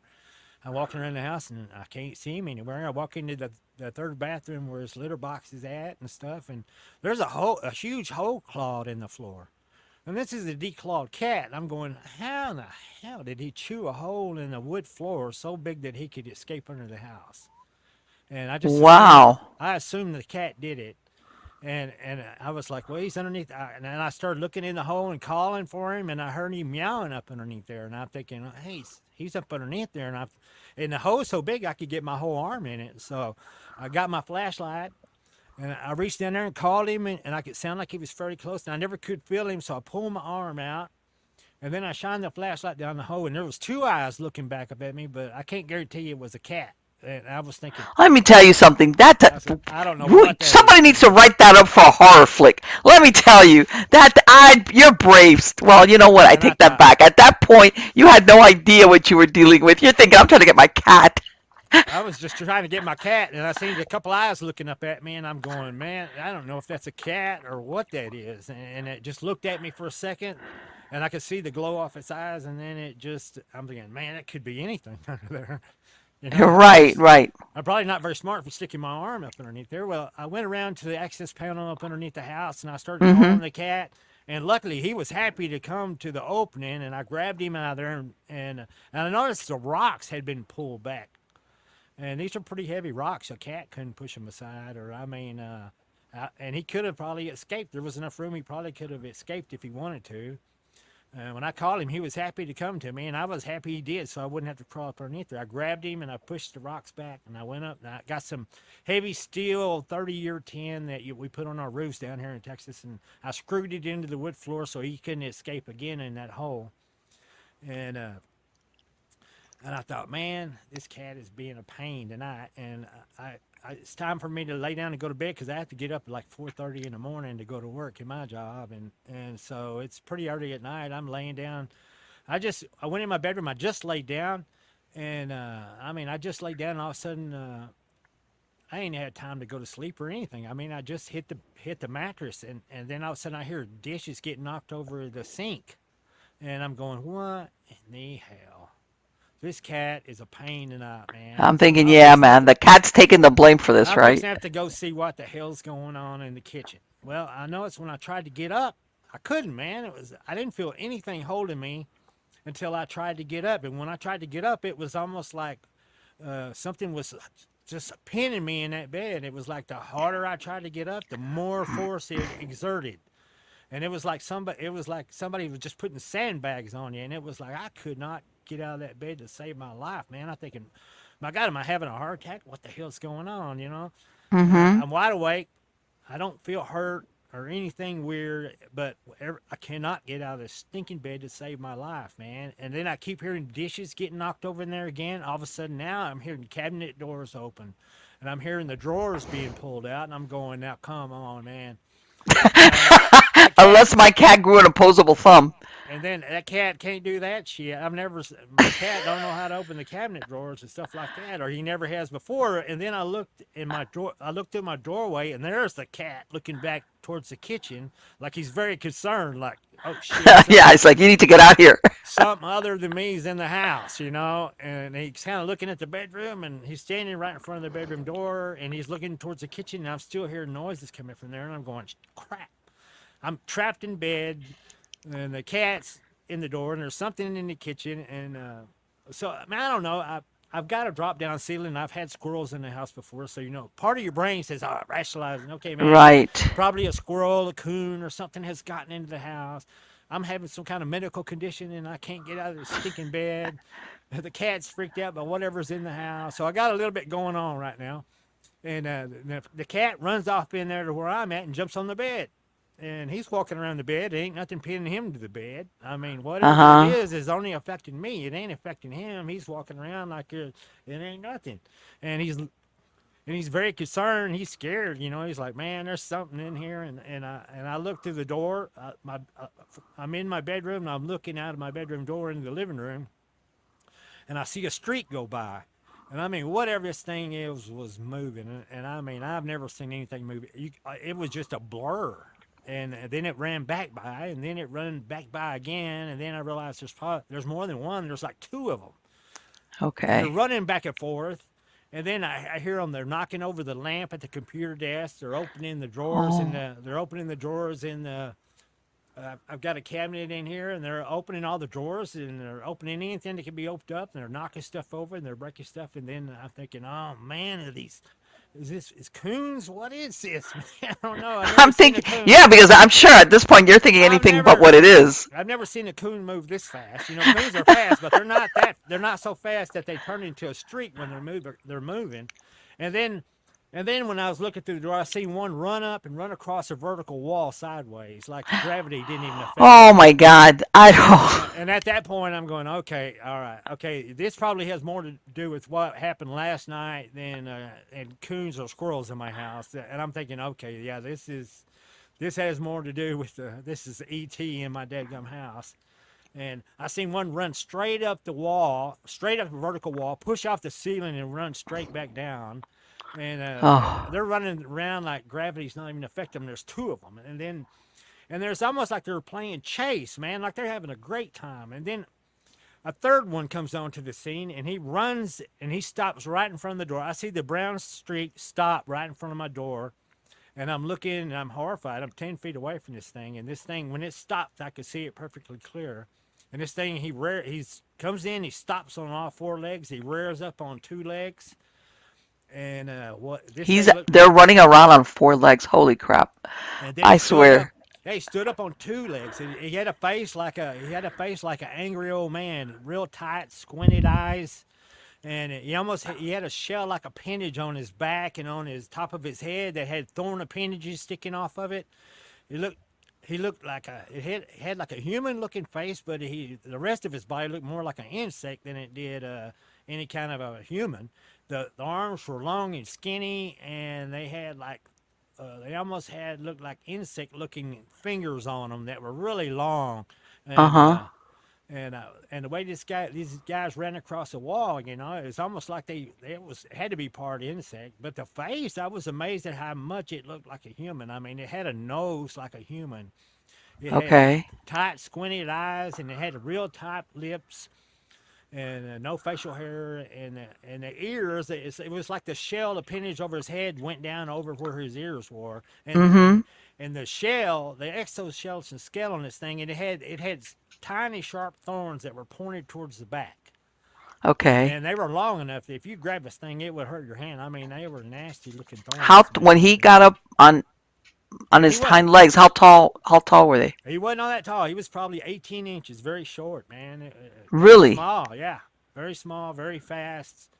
I'm walking around the house and I can't see him anywhere. I walk into the third bathroom where his litter box is at and stuff, and there's a huge hole clawed in the floor. And this is a declawed cat. And I'm going, how in the hell did he chew a hole in the wood floor so big that he could escape under the house? And Wow. I assumed the cat did it. And I was like, well, he's underneath. And then I started looking in the hole and calling for him, and I heard him meowing up underneath there. And I'm thinking, oh, hey, he's up underneath there. And the hole's so big I could get my whole arm in it. So I got my flashlight, and I reached in there and called him, and I could sound like he was fairly close. And I never could feel him, so I pulled my arm out. And then I shined the flashlight down the hole, and there was two eyes looking back up at me, but I can't guarantee you it was a cat. And I was thinking, Let me tell you something. I said, I don't know what that Somebody is. needs to write that up for a horror flick. Let me tell you you're brave. Well, you know what? I And I take that thought, back. At that point, you had no idea what you were dealing with. You're thinking, I'm trying to get my cat. I was just trying to get my cat, and I seen a couple eyes looking up at me, and I'm going, man, I don't know if that's a cat or what that is. And it just looked at me for a second, and I could see the glow off its eyes, and then I'm thinking, man, it could be anything under there. Right, right. I'm probably not very smart for sticking my arm up underneath there. Well, I went around to the access panel up underneath the house, and I started Mm-hmm. calling the cat. And luckily, he was happy to come to the opening, and I grabbed him out of there, and I noticed the rocks had been pulled back. And these are pretty heavy rocks. A cat couldn't push them aside, and he could have probably escaped. There was enough room. He probably could have escaped if he wanted to. When I called him, he was happy to come to me, and I was happy he did, so I wouldn't have to crawl up underneath there. I grabbed him, and I pushed the rocks back, and I went up, and I got some heavy steel 30-year tin that we put on our roofs down here in Texas, and I screwed it into the wood floor so he couldn't escape again in that hole. And I thought, man, this cat is being a pain tonight, and it's time for me to lay down and go to bed because I have to get up at like 4:30 in the morning to go to work in my job, and so it's pretty early at night. I'm laying down. I went in my bedroom. I just laid down, and I just laid down, and all of a sudden I ain't had time to go to sleep or anything. I mean, I just hit the mattress, and then all of a sudden I hear dishes getting knocked over the sink, and I'm going, what in the hell? This cat is a pain tonight, man. I'm So thinking, yeah, man, the cat's taking the blame for this, I'm right? fixing to have to go see what the hell's going on in the kitchen. Well, I know it's when I tried to get up. I couldn't, man. I didn't feel anything holding me until I tried to get up. And when I tried to get up, it was almost like something was just pinning me in that bed. It was like the harder I tried to get up, the more force it exerted. And it was like somebody was just putting sandbags on you, and it was like I could not get out of that bed to save my life, man. I'm thinking, my God, am I having a heart attack? What the hell's going on? Mm-hmm. I'm wide awake. I don't feel hurt or anything weird, but I cannot get out of this stinking bed to save my life, man. And then I keep hearing dishes getting knocked over in there again. All of a sudden now I'm hearing cabinet doors open, and I'm hearing the drawers being pulled out, and I'm going, now come on, man. Uh, that cat, Unless my cat grew an opposable thumb. and then that cat can't do that shit. My cat don't know how to open the cabinet drawers and stuff like that, or he never has before. And then I looked through my doorway, and there's the cat looking back towards the kitchen, like he's very concerned, like, oh shit, Yeah, it's like you need to get out here. something other than me is in the house, And he's kind of looking at the bedroom, and he's standing right in front of the bedroom door, and he's looking towards the kitchen, and I'm still hearing noises coming from there, and I'm going, crap. I'm trapped in bed, and the cat's in the door, and there's something in the kitchen, and so I, mean, I don't know. I've got a drop down ceiling. I've had squirrels in the house before, so part of your brain says, "Oh, rationalizing. Okay, man, Right. probably a squirrel, a coon, or something has gotten into the house. I'm having some kind of medical condition, and I can't get out of the stinking bed. The cat's freaked out by whatever's in the house, so I got a little bit going on right now." And the cat runs off in there to where I'm at and jumps on the bed. And he's walking around the bed. There ain't nothing pinning him to the bed. I mean, Uh whatever it huh. is only affecting me. It ain't affecting him. He's walking around like it ain't nothing. And he's very concerned. He's scared. He's like, man, there's something in here. And I look through the door. I'm in my bedroom, and I'm looking out of my bedroom door into the living room, and I see a streak go by. And I mean, whatever this thing is was moving. And I mean, I've never seen anything move. It was just a blur. And then it ran back by, and then it ran back by again. And then I realized there's more than one. There's like two of them. And they're Okay. running back and forth. And then I hear them. They're knocking over the lamp at the computer desk. They're opening the drawers Oh. in the. I've got a cabinet in here, and they're opening all the drawers, and they're opening anything that can be opened up, and they're knocking stuff over, and they're breaking stuff. And then I'm thinking, oh man, is coons? What is this? I don't know. I've never I'm seen a thinking, coon. yeah, because I'm sure at this point you're thinking I've anything but never what it is. I've never seen a coon move this fast. Coons are fast, but they're not so fast that they turn into a streak when they're moving. And then when I was looking through the door, I seen one run up and run across a vertical wall sideways, like gravity didn't even affect Oh them. my God. I don't. And at that point, I'm going, okay, all right, okay. This probably has more to do with what happened last night than and coons or squirrels in my house. And I'm thinking, okay, yeah, this has more to do with this is ET in my dadgum house. And I seen one run straight up the wall, straight up the vertical wall, push off the ceiling and run straight back down. And Oh. they're running around like gravity's not even affecting them. There's two of them, and there's almost like they're playing chase, man, like they're having a great time. And then a third one comes onto the scene, and he runs and he stops right in front of the door. I see the brown streak stop right in front of my door, and I'm looking and I'm horrified. I'm 10 feet away from this thing, and this thing, when it stopped, I could see it perfectly clear. And this thing, he's comes in, he stops on all four legs, he rears up on two legs, and what this He's thing looked. they're running around on four legs. Holy crap. And then he I stood up. swear. Yeah, he stood up on two legs. And he had a face like an angry old man, real tight, squinted eyes, and he had a shell like appendage on his back and on his top of his head that had thorn appendages sticking off of it. He looked he looked like had like a human looking face, but the rest of his body looked more like an insect than it did any kind of a human. The arms were long and skinny, and they had like they almost had looked like insect looking fingers on them that were really long, and Uh-huh. and the way these guys ran across the wall, it's almost like had to be part insect. But the face, I was amazed at how much it looked like a human. I mean, it had a nose like a human. It had Okay. tight, squinted eyes, and it had real tight lips, and no facial hair, and the ears. It was like the shell appendage over his head went down over where his ears were, Mm-hmm. and the shell, the exoskeleton scale on this thing, and it had tiny sharp thorns that were pointed towards the back, Okay. and they were long enough that if you grab this thing, it would hurt your hand. I mean, they were nasty looking How thorns, when man. he got up on And he his wasn't hind legs, how tall were they? he wasn't all that tall. He was probably 18 inches, very short, man. Very Really? small, yeah, very small, very fast,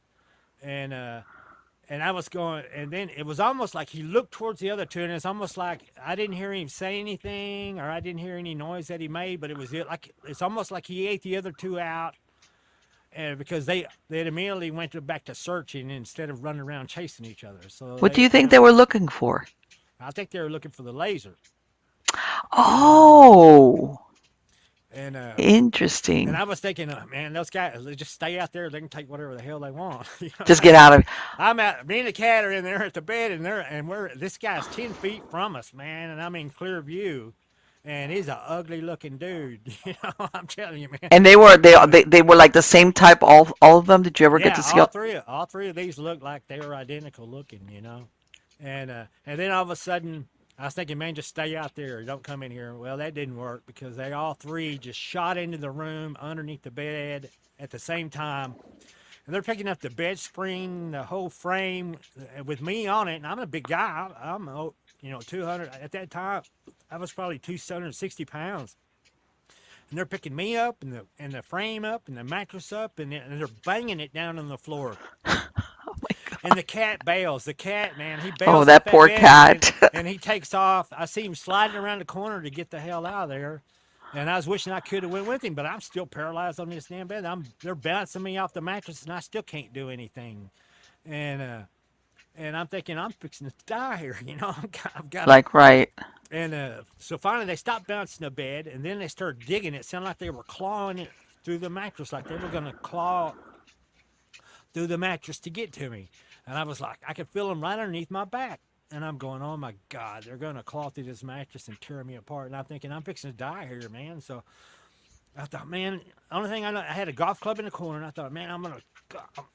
and I was going, and then it was almost like he looked towards the other two, and it's almost like I didn't hear him say anything, or I didn't hear any noise that he made, but it's almost like he ate the other two out, and because they immediately back to searching instead of running around chasing each other. So What do you think they were looking for? I think they were looking for the laser, and Oh. And Interesting. I was thinking, man, those guys, they just stay out there. They can take whatever the hell they want. Just get out of. I'm out. Me and the cat are in there at the bed, and we're this guy's 10 feet from us, man, and I'm in clear view, and he's a ugly looking dude. I'm telling you, man. And they were like the same type, all of them. Did you ever get Yeah, to see all? all three of these looked like they were identical looking. And then all of a sudden, I was thinking, man, just stay out there. Don't come in here. Well, that didn't work because they all three just shot into the room underneath the bed at the same time. And they're picking up the bed spring, the whole frame with me on it. And I'm a big guy. I'm 200. At that time, I was probably 260 pounds. And they're picking me up and the frame up and the mattress up and they're banging it down on the floor. Oh my And God. the cat bails. The cat, man, he Oh, bails off that that poor bed cat. and he takes off. I see him sliding around the corner to get the hell out of there. And I was wishing I could have went with him, but I'm still paralyzed on this damn bed. They're bouncing me off the mattress and I still can't do anything. And and I'm thinking I'm fixing to die here. I've got to. Like, right. And so finally they stopped bouncing the bed and then they started digging. It sounded like they were clawing it through the mattress, like they were going to claw through the mattress to get to me. And I was like, I could feel them right underneath my back. And I'm going, oh my God, they're going to claw through this mattress and tear me apart. And I'm thinking, I'm fixing to die here, man. So I thought, man, only thing I know, I had a golf club in the corner. And I thought, man,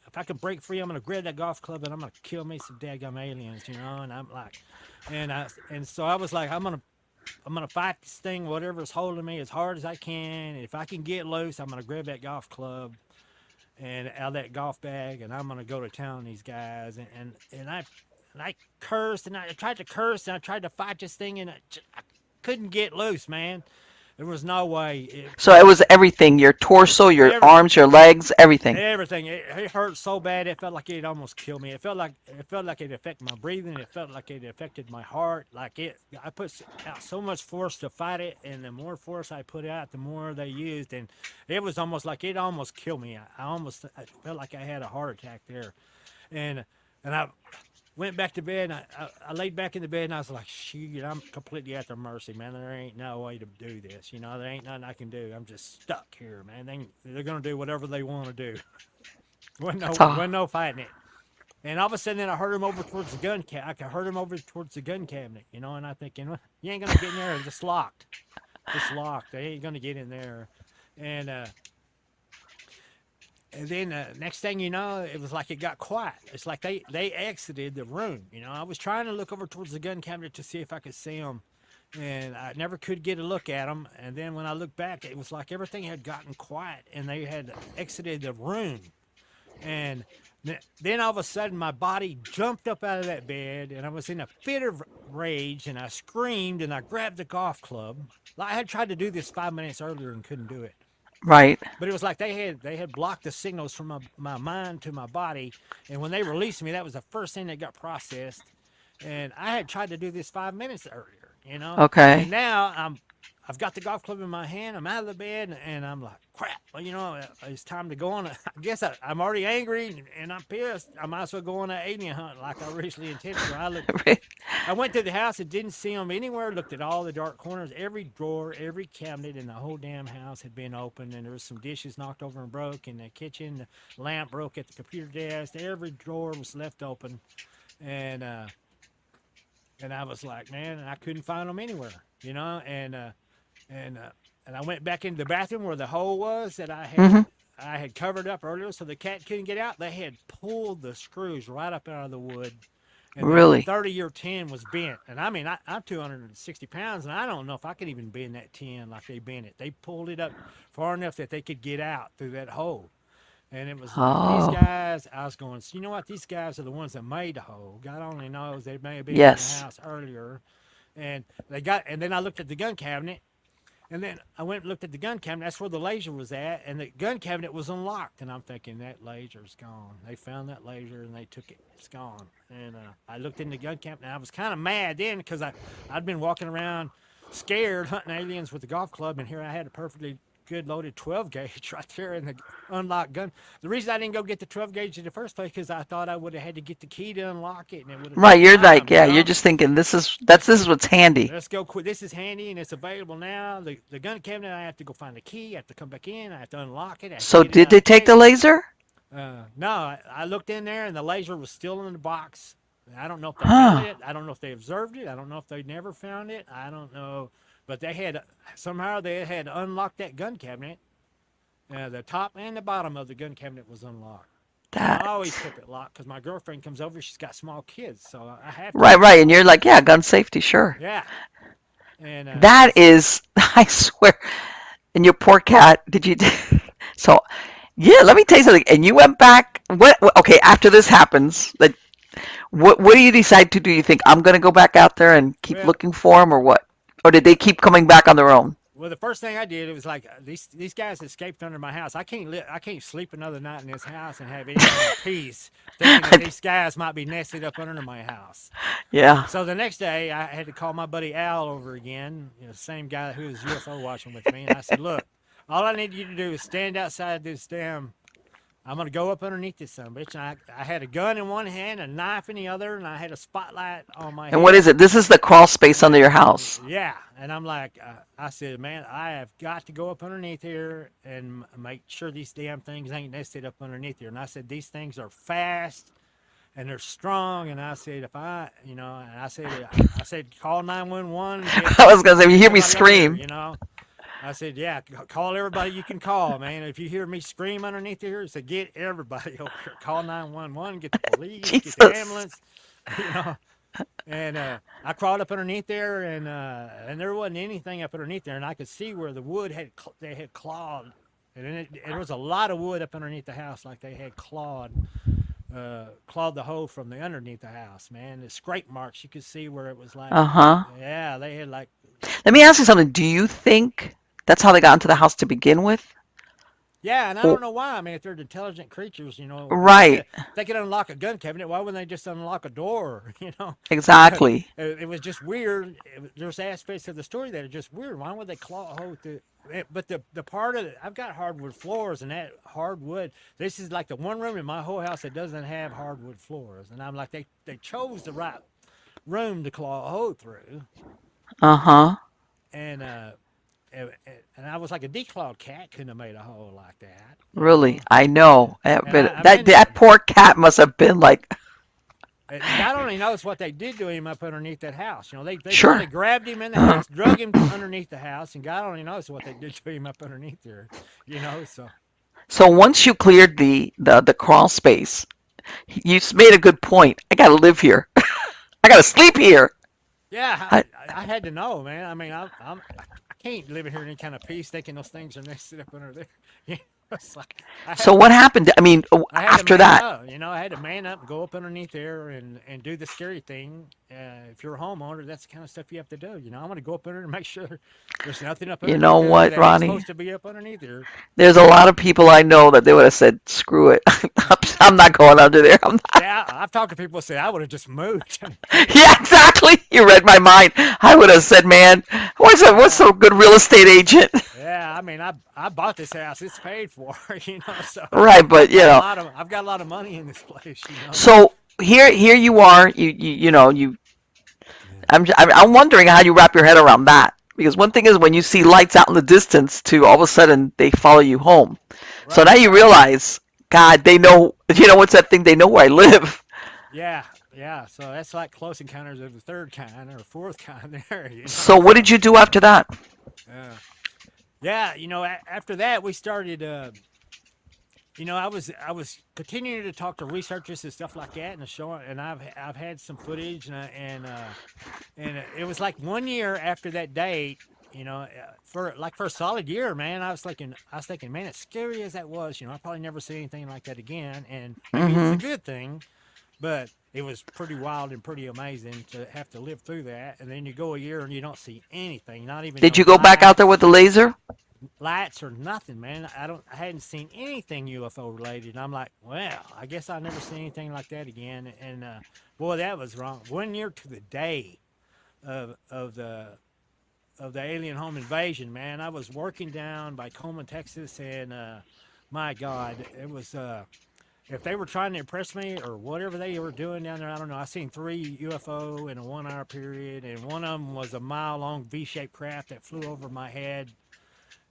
if I can break free, I'm going to grab that golf club and I'm going to kill me some daggum aliens. And I'm like, and so I was like, I'm gonna fight this thing, whatever's holding me, as hard as I can. If I can get loose, I'm gonna grab that golf club and out of that golf bag, and I'm gonna go to town on these guys. And I cursed, and I tried to curse, and I tried to fight this thing, and I couldn't get loose, man. There was no way. So it was everything, your torso, your Every arms, your legs, everything. Everything. It hurt so bad. It felt like it almost killed me. It felt like it affected my breathing. It felt like it affected my heart. I put out so much force to fight it, and the more force I put out, the more they used, and it was almost like it almost killed me. I felt like I had a heart attack there, and I went back to bed. And I laid back in the bed and I was like, shoot, I'm completely at their mercy, man. There ain't no way to do this. There ain't nothing I can do. I'm just stuck here, man. They're going to do whatever they want to do. That's all. Wasn't no fighting it. And all of a sudden, then I heard him over towards the gun cabinet. I could heard him over towards the gun cabinet, and I thinking, well, you ain't going to get in there. It's just locked. It's locked. They ain't going to get in there. And, and then next thing you know, it was like it got quiet. It's like they exited the room. I was trying to look over towards the gun cabinet to see if I could see them, and I never could get a look at them. And then when I looked back, it was like everything had gotten quiet, and they had exited the room. And then all of a sudden, my body jumped up out of that bed, and I was in a fit of rage, and I screamed, and I grabbed the golf club. I had tried to do this 5 minutes earlier and couldn't do it. Right. But it was like they had blocked the signals from my mind to my body, and when they released me, that was the first thing that got processed. And I had tried to do this 5 minutes earlier. And Okay. now I've got the golf club in my hand. I'm out of the bed, and I'm like, crap. Well, it's time to go on. I guess I'm already angry and I'm pissed. I might as well go on an alien hunt like I originally intended. So I went to the house and didn't see them anywhere. Looked at all the dark corners, every drawer, every cabinet in the whole damn house had been opened, and there was some dishes knocked over and broke in the kitchen. The lamp broke at the computer desk. Every drawer was left open, and I was like, man, I couldn't find them anywhere, and I went back into the bathroom where the hole was that Hmm. I had covered up earlier, so the cat couldn't get out. They had pulled the screws right up out of the wood, and the Really? 30-year tin was bent. And I mean, I'm 260 pounds, and I don't know if I could even bend that tin like they bent it. They pulled it up far enough that they could get out through that hole. And it was like these Oh, guys. I was going, you know what? These guys are the ones that made the hole. God only knows they may have been in the yes. house earlier, and And then I looked at the gun cabinet. And then I went and looked at the gun cabinet. That's where the laser was at. And the gun cabinet was unlocked. And I'm thinking, that laser's gone. They found that laser and they took it. It's gone. And I looked in the gun cabinet. And I was kind of mad then because I'd been walking around scared hunting aliens with the golf club. And here I had a perfectly good loaded 12 gauge right there in the unlocked gun. The reason I didn't go get the 12 gauge in the first place because I thought I would have had to get the key to unlock it, and it would have Right, took you're like, time. You yeah, you're know, just thinking this let's is what's handy. let's go quick. This is handy and it's available now. The gun cabinet, I have to go find the key. I have to come back in. I have to unlock it. I have to So get it did out they of the take the case. laser? No, I looked in there and the laser was still in the box. I don't know if they found Huh. it. I don't know if they observed it. I don't know if they never found it. I don't know. But they had somehow they had unlocked that gun cabinet. The top and the bottom of the gun cabinet was unlocked. And I always That kept it locked because my girlfriend comes over. She's got small kids, so I have to right, keep it right. And locked. you're like, yeah, gun safety, sure. Yeah, and That is, I swear. And your poor cat, did you? So, yeah, let me tell you something. And you went back. Okay, after this happens, like, what do you decide to do? You think I'm gonna go back out there and keep well, looking for them, or what? Or did they keep coming back on their own? well, the first thing I did, it was like these guys escaped under my house. I can't sleep another night in this house and have any kind of peace, thinking that these guys might be nested up under my house. Yeah. So the next day, I had to call my buddy Al over again, the same guy who was UFO watching with me, and I said, "Look, all I need you to do is stand outside this damn. I'm gonna go up underneath this son of a bitch." And I had a gun in one hand, a knife in the other, and I had a spotlight on my And what is head. it? This is the crawl space under your house. Yeah, and I'm like, I said, man, I have got to go up underneath here and make sure these damn things ain't nested up underneath here. And I said, these things are fast and they're strong. And I said, if I, and I said, call 911. I was gonna say, you Get hear me somebody over here, scream. I said, yeah, call everybody you can call, man. If you hear me scream underneath here, I said, get everybody over here. Call 911, get the police, get the Jesus. ambulance, you know. And I crawled up underneath there, and there wasn't anything up underneath there, and I could see where the wood they had clawed, and there was a lot of wood up underneath the house, like they had clawed the hole from the underneath the house, man. The scrape marks you could see where it was like, Uh-huh. yeah, they had like, Let me ask you something. Do you think that's how they got into the house to begin with? yeah, and I Oh, don't know why. I mean, if they're intelligent creatures, right. if they could unlock a gun cabinet, why wouldn't they just unlock a door? Exactly. It was just weird. There's aspects of the story that are just weird. Why would they claw a hole through? But the part of it, I've got hardwood floors, and that hardwood. This is like the one room in my whole house that doesn't have hardwood floors, and I'm like, they chose the right room to claw a hole through, Uh-huh. and and I was like a declawed cat couldn't have made a hole like that, Really. I and know. and But I've that been that poor cat must have been like, God only knows what they did to him up underneath that house. They probably sure. grabbed him in the house, drug him underneath the house, and God only knows what they did to him up underneath there. So So once you cleared the crawl space, you made a good point. I gotta live here. I gotta sleep here. yeah, I, I had to know, man. I mean, I can't live in here in any kind of peace thinking those things are nested up under there. It's like I so have what to happened? I mean, I had to after man that, up. I had to man up and go up underneath there and do the scary thing. If you're a homeowner, that's the kind of stuff you have to do. I'm going to go up under and make sure there's nothing up you know underneath there what, that ain't Ronnie? supposed to be up underneath there. There's a lot of people I know that they would have said, "Screw it. I'm not going under there. I'm not." Yeah, I've talked to people who say I would have just moved. Yeah, exactly. You read my mind. I would have said, "Man, what's Yeah, a good real estate agent?" yeah. I mean, I bought this house; it's paid for. So Right, but I've got a lot of money in this place. So so here you are. You. I'm wondering how you wrap your head around that, because one thing is when you see lights out in the distance, to all of a sudden they follow you home. So now right, you realize, God, they know. What's that thing? They know where I live. yeah, yeah. So that's like close encounters of the third kind or fourth kind there. So what So did you do after that? uh, yeah, after that we started. I was continuing to talk to researchers and stuff like that, and showing, and I've had some footage, and it was like 1 year after that date. For a solid year, man, I was thinking, man, as scary as that was, I probably never see anything like that again, and maybe it's a Hmm. good thing, but it was pretty wild and pretty amazing to have to live through that, and then you go a year and you don't see anything, not even Did no you go back out there with lights the laser? or nothing, man. I hadn't seen anything UFO related. And I'm like, well, I guess I'll never see anything like that again. And boy, that was wrong. 1 year to the day of the alien home invasion, man. I was working down by Coleman, Texas, and my God, it was. If they were trying to impress me or whatever they were doing down there, I don't know. I seen 3 UFO in a 1 hour period, and one of them was a mile-long V-shaped craft that flew over my head.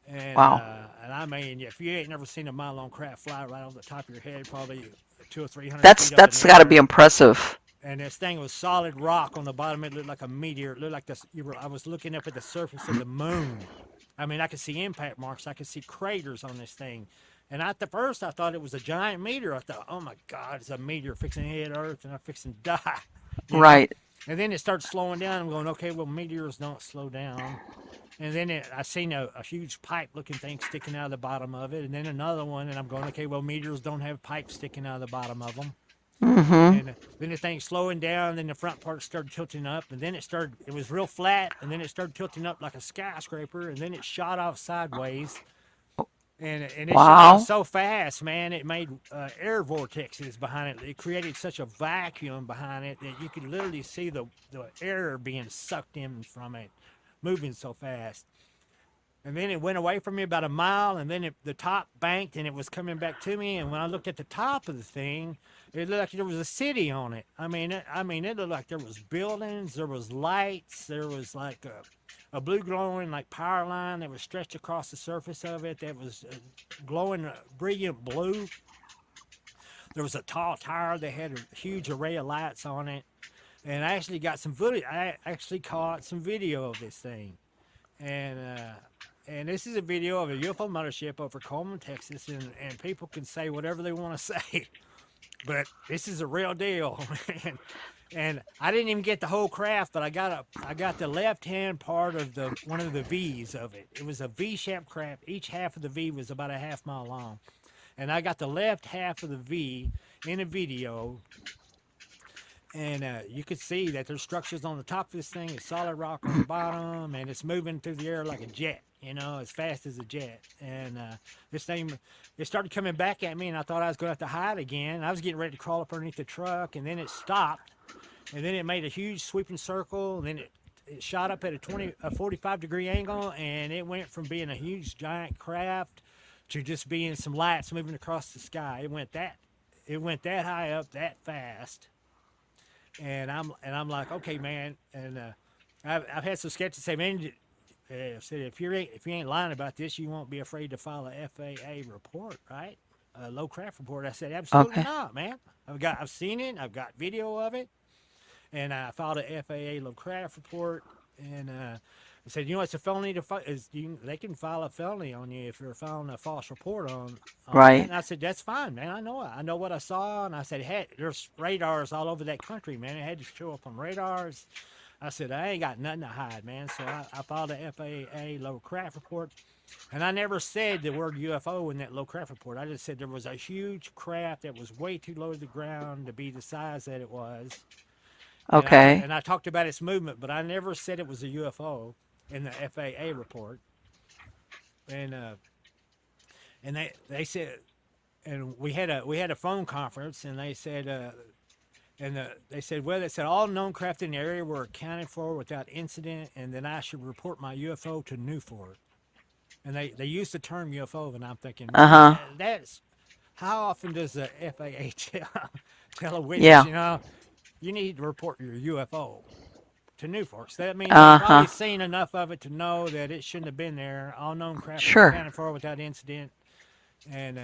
Wow. And I mean, if you ain't never seen a mile-long craft fly right over the top of your head, probably 200 or 300 feet up in That's the got to be air, impressive. and this thing was solid rock on the bottom. It looked like a meteor. It looked like this. I was looking up at the surface of the moon. I mean, I could see impact marks. I could see craters on this thing. And at the first, I thought it was a giant meteor. I thought, oh my God, it's a meteor fixing to hit Earth, and I'm fixing to die, you know. Right. And then it starts slowing down. I'm going, okay, well, meteors don't slow down. And then I seen a huge pipe-looking thing sticking out of the bottom of it, and then another one, and I'm going, okay, well, meteors don't have pipes sticking out of the bottom of them. Mm-hmm. And then the thing slowing down, then the front part started tilting up, and then it was real flat, and then it started tilting up like a skyscraper, and then it shot off sideways. And it shot off Wow. so fast, man, it made air vortexes behind it. It created such a vacuum behind it that you could literally see the air being sucked in from it, moving so fast. And then it went away from me about a mile, and then the top banked, and it was coming back to me. And when I looked at the top of the thing, it looked like there was a city on it. It looked like there was buildings, there was lights, there was like a blue glowing like power line that was stretched across the surface of it that was glowing brilliant blue. There was a tall tower that had a huge array of lights on it, and I actually got some footage. I actually caught some video of this thing, and. And this is a video of a UFO mothership over Coleman, Texas, and people can say whatever they want to say, but this is a real deal, man. And I didn't even get the whole craft, but I got the left hand part of one of the V's of it. It was a V-shaped craft. Each half of the V was about a half mile long, and I got the left half of the V in a video. And you could see that there's structures on the top of this thing. It's solid rock on the bottom, and it's moving through the air like a jet, as fast as a jet. And this thing, it started coming back at me, and I thought I was going to have to hide again. I was getting ready to crawl up underneath the truck, and then it stopped. And then it made a huge sweeping circle, and then it shot up at a 45-degree angle, and it went from being a huge giant craft to just being some lights moving across the sky. It went that high up that fast. And I'm like, okay, man. And I've had some skeptics say, man, said if you ain't lying about this, you won't be afraid to file a FAA report, right? A low craft report. I said, absolutely Okay. not, man. I've seen it. I've got video of it, and I filed a FAA low craft report. And I said, it's a felony they can file a felony on you if you're filing a false report on that. Right. And I said, that's fine, man. I know it. I know what I saw. And I said, hey, there's radars all over that country, man. It had to show up on radars. I said, I ain't got nothing to hide, man. So I filed a FAA low craft report. And I never said the word UFO in that low craft report. I just said there was a huge craft that was way too low to the ground to be the size that it was. Okay. And I talked about its movement, but I never said it was a UFO in the FAA report. And they said, and we had a phone conference, and they said all known craft in the area were accounted for without incident, and then I should report my UFO to Newport. And they used the term UFO, and I'm thinking, Uh-huh. man, that's how often does the FAA tell a witness, Yeah. you need to report your UFO to Newport. So that means they've Uh-huh. probably seen enough of it to know that it shouldn't have been there. All known craft were Sure. accounted for without incident, and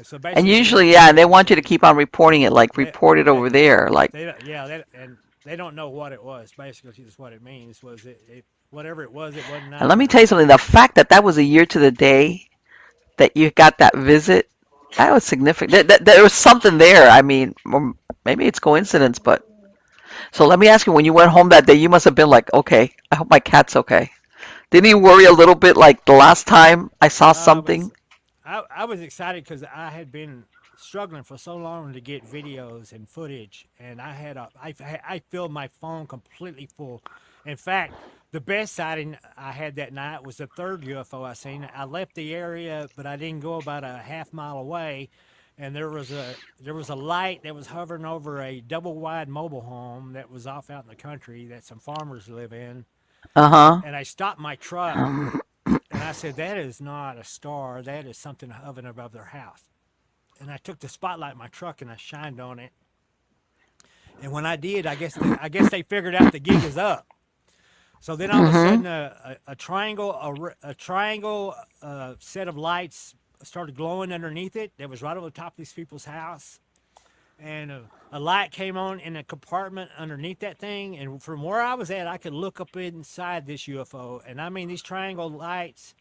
so And basically, usually, yeah, they want you to keep on reporting it, like they, report it they, over there. Like, and they don't know what it was. Basically, is what it means. Was it whatever it was? It wasn't and let me not. tell you something, the fact that that was a year to the day that you got that visit, that was significant. There was something there. I mean, maybe it's coincidence, but so let me ask you, when you went home that day, you must have been like, okay, I hope my cat's okay. Didn't you worry a little bit like the last time I saw But something? I was excited because I had been struggling for so long to get videos and footage, and I filled my phone completely full. In fact, the best sighting I had that night was the third UFO I seen. I left the area, but I didn't go about a half mile away, and there was a light that was hovering over a double wide mobile home that was off out in the country that some farmers live in. Uh-huh. And I stopped my truck and I said, "That is not a star. That is something hovering above their house." And I took the spotlight in my truck and I shined on it. And when I did, I guess they figured out the gig is up. So then all of a Mm-hmm. sudden, a triangle, a triangle set of lights started glowing underneath it. That was right over the top of these people's house, and a light came on in a compartment underneath that thing. And from where I was at, I could look up inside this UFO. And I mean, these triangle lights.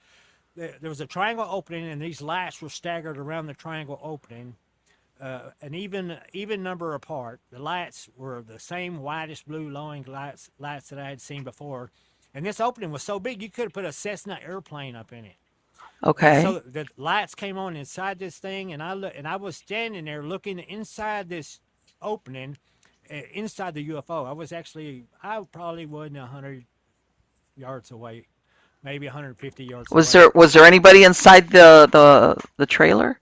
There was a triangle opening, and these lights were staggered around the triangle opening. An even number apart. The lights were the same whitish blue glowing lights that I had seen before, and this opening was so big you could have put a Cessna airplane up in it. And Okay. so the lights came on inside this thing, and I was standing there looking inside this opening, inside the UFO. I probably wasn't 100 yards away, maybe 150 yards away. Was there anybody inside the trailer?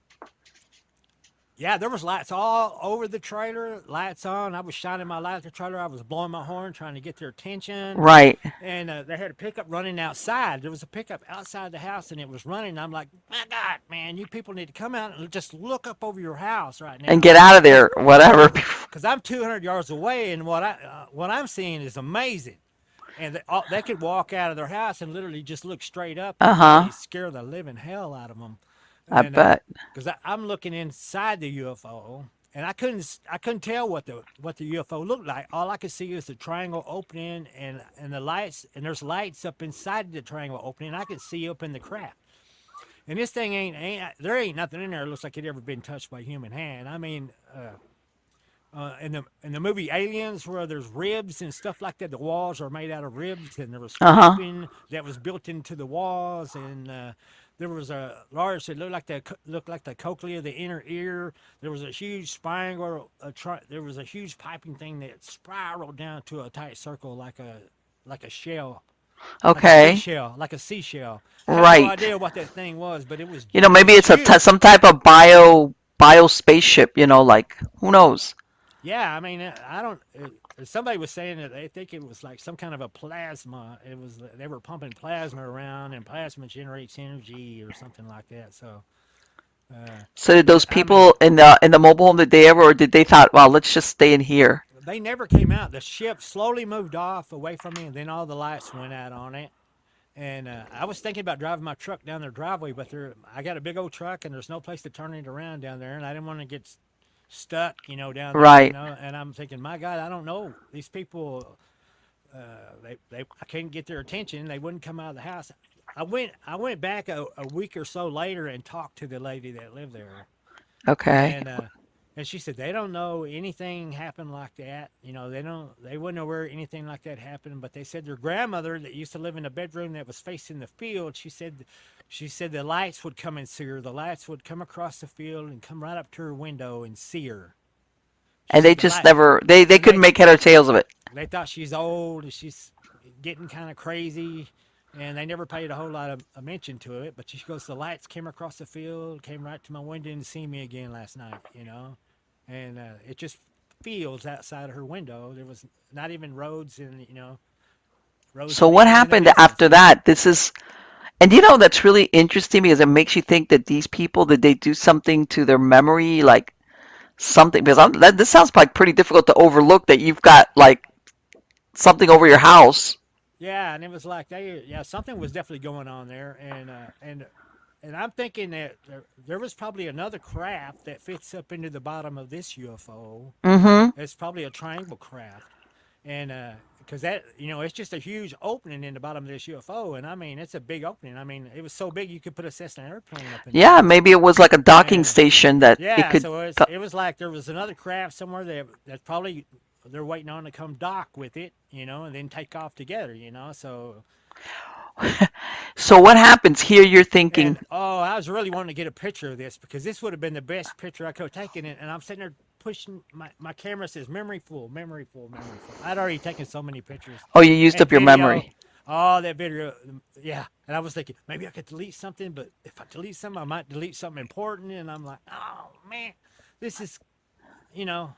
Yeah, there was lights all over the trailer, lights on. I was shining my light at the trailer. I was blowing my horn, trying to get their attention. Right. And they had a pickup running outside. There was a pickup outside the house, and it was running. I'm like, my God, man, you people need to come out and just look up over your house right And now, get out of because there, whatever. because I'm 200 yards away, and what I'm seeing is amazing. And they could walk out of their house and literally just look straight up and Uh-huh. probably scare the living hell out of them. I And bet. because I'm looking inside the UFO, and I couldn't tell what the UFO looked like. All I could see is the triangle opening and the lights, and there's lights up inside the triangle opening. I could see up in the craft. And this thing ain't there ain't nothing in there that looks like it ever been touched by a human hand. I mean, in the movie Aliens, where there's ribs and stuff like that, the walls are made out of ribs, and there was Uh-huh. piping that was built into the walls, and there was a large that looked like the cochlea of the inner ear. There was a huge spiral. There was a huge piping thing that spiraled down to a tight circle like a shell, Okay. like a seashell. I have no Right. idea what that thing was, but it Maybe was it's huge. some type of bio spaceship, like who knows? Yeah, I mean, I don't. Somebody was saying that they think it was like some kind of a plasma. It was they were pumping plasma around, and plasma generates energy or something like that. So, So did those I mean, people in the mobile home, did they ever, or did they thought, well, let's just stay in here? they never came out. The ship slowly moved off away from me, and then all the lights went out on it. And I was thinking about driving my truck down their driveway, but I got a big old truck, and there's no place to turn it around down there, and I didn't want to get stuck, down there, Right. And I'm thinking, my God, I don't know these people. I couldn't get their attention. They wouldn't come out of the house. I went back a week or so later and talked to the lady that lived there, Okay. and she said they don't know anything happened like that. They wouldn't know where anything like that happened. But they said their grandmother that used to live in a bedroom that was facing the field. She said the lights would come and see her. The lights would come across the field and come right up to her window and see her. She And they said the just light, never, they and couldn't make head or tails of it. they thought she's old and she's getting kind of crazy, and they never paid a whole lot of a mention to it. But she goes, the lights came across the field, came right to my window and see me again last night, and it just fields outside of her window. There was not even roads and roads So or what anything in the happened distance. after that? And that's really interesting because it makes you think that these people, did they do something to their memory, like something, because this sounds like pretty difficult to overlook that you've got like something over your house. Yeah, and it was like something was definitely going on there, and I'm thinking that there was probably another craft that fits up into the bottom of this UFO. Mm-hmm. It's probably a triangle craft, and because that it's just a huge opening in the bottom of this UFO, and I mean it's a big opening. I mean it was so big you could put a Cessna airplane up in Yeah, there, maybe it was like a docking and station that it yeah, could. so it was like there was another craft somewhere that probably they're waiting on to come dock with it, and then take off together, so. So what happens here? You're thinking, And oh, I was really wanting to get a picture of this because this would have been the best picture I could have taken. And I'm sitting there pushing my camera says memory full, memory full, memory full. I'd already taken so many pictures oh, you used and up your video. memory. Oh, that video, yeah. And I was thinking maybe I could delete something, but if I delete something, I might delete something important. And I'm like, oh man, this is, you know,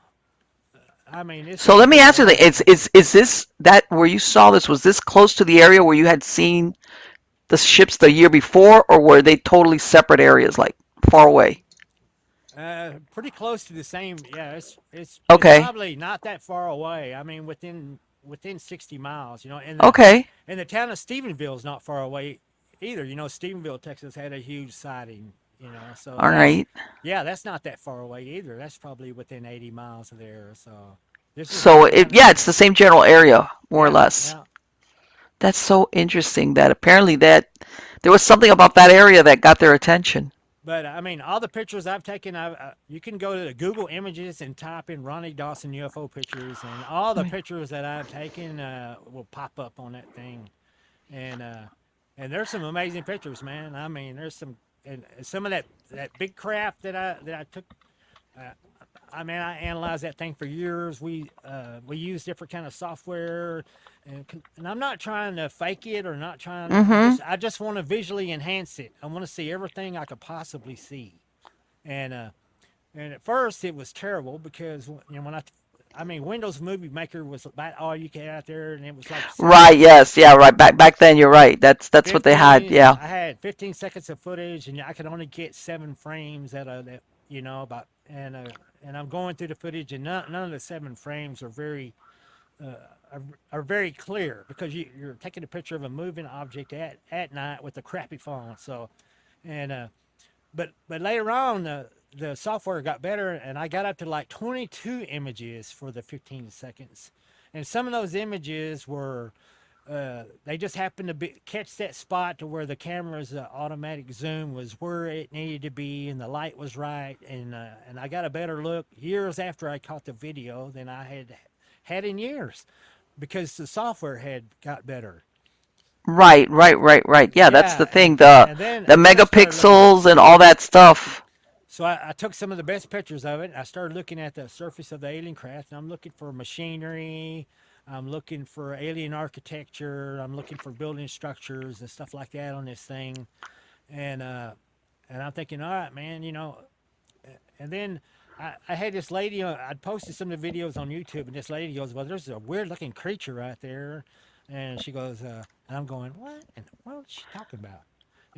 I mean, this So has let me been a ask you, long time. is this that where you saw this? Was this close to the area where you had seen the ships the year before, or were they totally separate areas, like far away? Pretty close to the same. Yeah, it's Okay, probably not that far away. I mean, within 60 miles. You know, okay, and the town of Stephenville is not far away either. You know, Stephenville, Texas, had a huge sighting. You know, so all that's right. yeah, that's not that far away either. That's probably within 80 miles of there. So this is So right it, down. yeah, it's the same general area, more or Yeah, less. yeah. That's so interesting that apparently that there was something about that area that got their attention. But I mean, all the pictures I've taken, you can go to the Google Images and type in Ronny Dawson UFO pictures, and all the pictures that I've taken will pop up on that thing. And there's some amazing pictures, man. I mean, there's some of that big craft that I took. Uh, I mean, I analyzed that thing for years. We use different kind of software, and I'm not trying to fake it or not trying. Mm-hmm. I just want to visually enhance it. I want to see everything I could possibly see. And and at first it was terrible because when I mean Windows Movie Maker was about all you could out there, and it was like Right. Yes. Yeah. Right. Back then, you're right. That's what they had. 15. Yeah. I had 15 seconds of footage, and I could only get 7 frames out of that. You know about and I'm going through the footage, and none of the 7 frames are uh, are very clear because you're taking a picture of a moving object at night with a crappy phone. So, and but later on the software got better, and I got up to like 22 images for the 15 seconds, and some of those images were they just happened to catch that spot to where the camera's automatic zoom was where it needed to be, and the light was right, and I got a better look years after I caught the video than I had in years, because the software had got better. Right. Right. Right. Right. Yeah. That's the Yeah, thing. The and the then I started looking. megapixels and all that stuff. So I took some of the best pictures of it. I started looking at the surface of the alien craft, and I'm looking for machinery. I'm looking for alien architecture. I'm looking for building structures and stuff like that on this thing. And I'm thinking, all right, man, you know. And then I had this lady. I'd posted some of the videos on YouTube, and this lady goes, "Well, there's a weird looking creature right there," and she goes, and I'm going, "What? And what is she talking about?"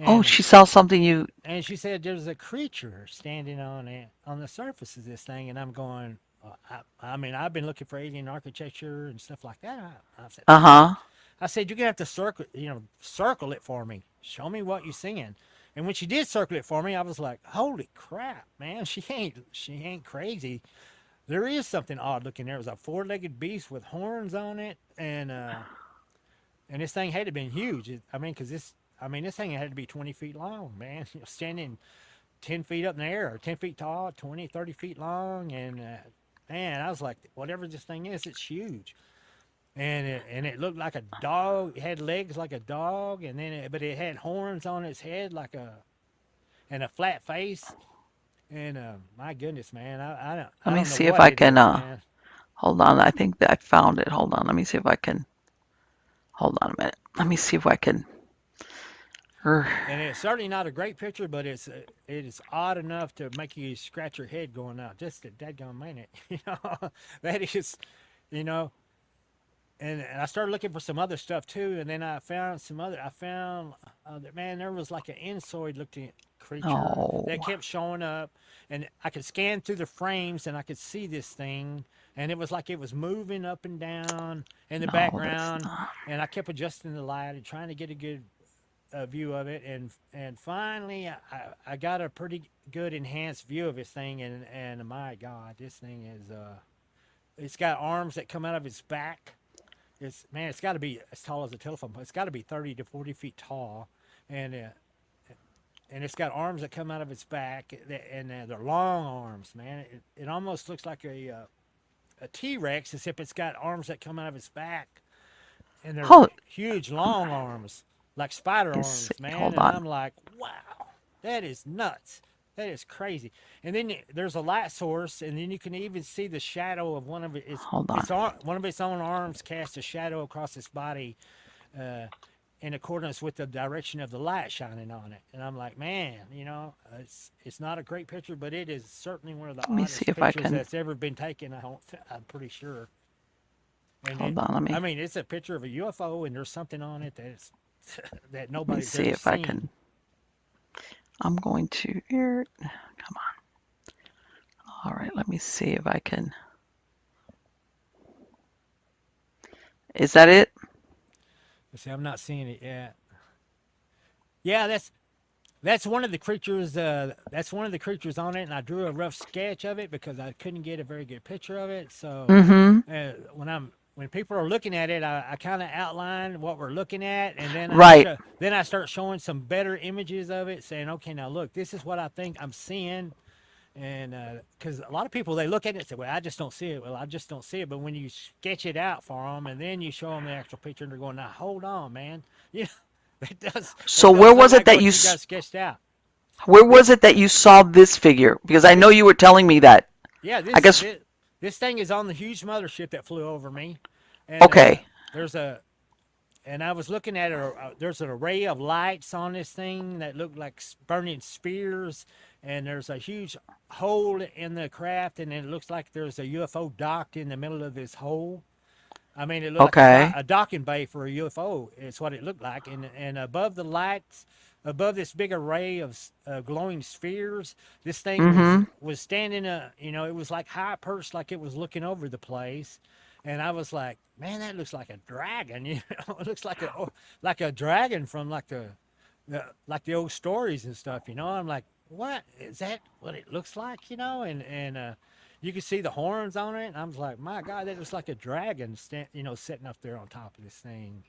Oh, And she saw something you. and she said there's a creature standing on the surface of this thing, and I'm going. I mean, I've been looking for alien architecture and stuff like that. I said, Uh man, huh. I said you're gonna have to circle it for me. Show me what you're seeing. And when she did circle it for me, I was like, holy crap, man, she ain't crazy. There is something odd looking there. It was a four-legged beast with horns on it, and this thing had to been huge. I mean, this thing had to be 20 feet long, man. Standing 10 feet up in the air, 10 feet tall, 20, 30 feet long. And man, I was like, whatever this thing is, it's huge. And it looked like a dog. It had legs like a dog, but it had horns on its head and a flat face. And my goodness, man, Let I me don't know see if what I it can. is, man. Hold on. I think that I found it. Hold on. Let me see if I can. Hold on a minute. Let me see if I can. er, And it's certainly not a great picture, but it is odd enough to make you scratch your head going out just a dadgum minute. That is, you know. And I started looking for some other stuff too, and then I found some other. I found that, man, there was like an insect looking creature Oh, that kept showing up, and I could scan through the frames and I could see this thing, and it was like it was moving up and down in the no, that's background, not. and I kept adjusting the light and trying to get a good view of it, and finally I got a pretty good enhanced view of this thing, and my God, this thing is it's got arms that come out of its back. It's got to be as tall as a telephone pole. It's got to be 30 to 40 feet tall, and it's got arms that come out of its back, and they're long arms, man. It almost looks like a T-Rex, except it's got arms that come out of its back, and they're Hold. huge, long arms, like spider Let's see. arms, man. Hold And on. I'm like, wow, that is nuts. That is crazy. And then there's a light source, and then you can even see the shadow of one of Hold on. one of its own arms cast a shadow across its body, uh, in accordance with the direction of the light shining on it. And I'm like, man, it's not a great picture, but it is certainly one of the Let me see oddest if I pictures can. that's ever been taken. I'm pretty sure. And Hold on. Let I me. mean, it's a picture of a UFO, and there's something on it that's that Let me nobody's see ever if I seen. can. I'm going to here. Come on. All right. Let me see if I can. Is that it? See, I'm not seeing it yet. Yeah, that's one of the creatures. That's one of the creatures on it, and I drew a rough sketch of it because I couldn't get a very good picture of it. So Mm-hmm. when people are looking at it, I kind of outline what we're looking at, and Right. then I start showing some better images of it, saying, okay, now look, this is what I think I'm seeing. And because a lot of people, they look at it and say, well, I just don't see it. Well, I just don't see it. But when you sketch it out for them and then you show them the actual picture, and they're going, now hold on, man. You know, So that where does look was it like that what you you got sketched out. where was This it that you saw this figure? Because I know this you were telling me that. yeah, I guess. this thing is on the huge mothership that flew over me. And Okay. there's a and I was looking at it. There's an array of lights on this thing that look like burning spears, and there's a huge hole in the craft, and it looks like there's a UFO docked in the middle of this hole. I mean, it looked like Okay. a docking bay for a UFO. It's what it looked like, and above the lights, above this big array of glowing spheres, this thing Mm-hmm. was standing. It was like high perched, like it was looking over the place. And I was like, man, that looks like a dragon. It looks like a dragon from like the old stories and stuff. I'm like, what is that? What it looks like? And you could see the horns on it, and I was like, my God, that looks like a dragon, sitting up there on top of this thing.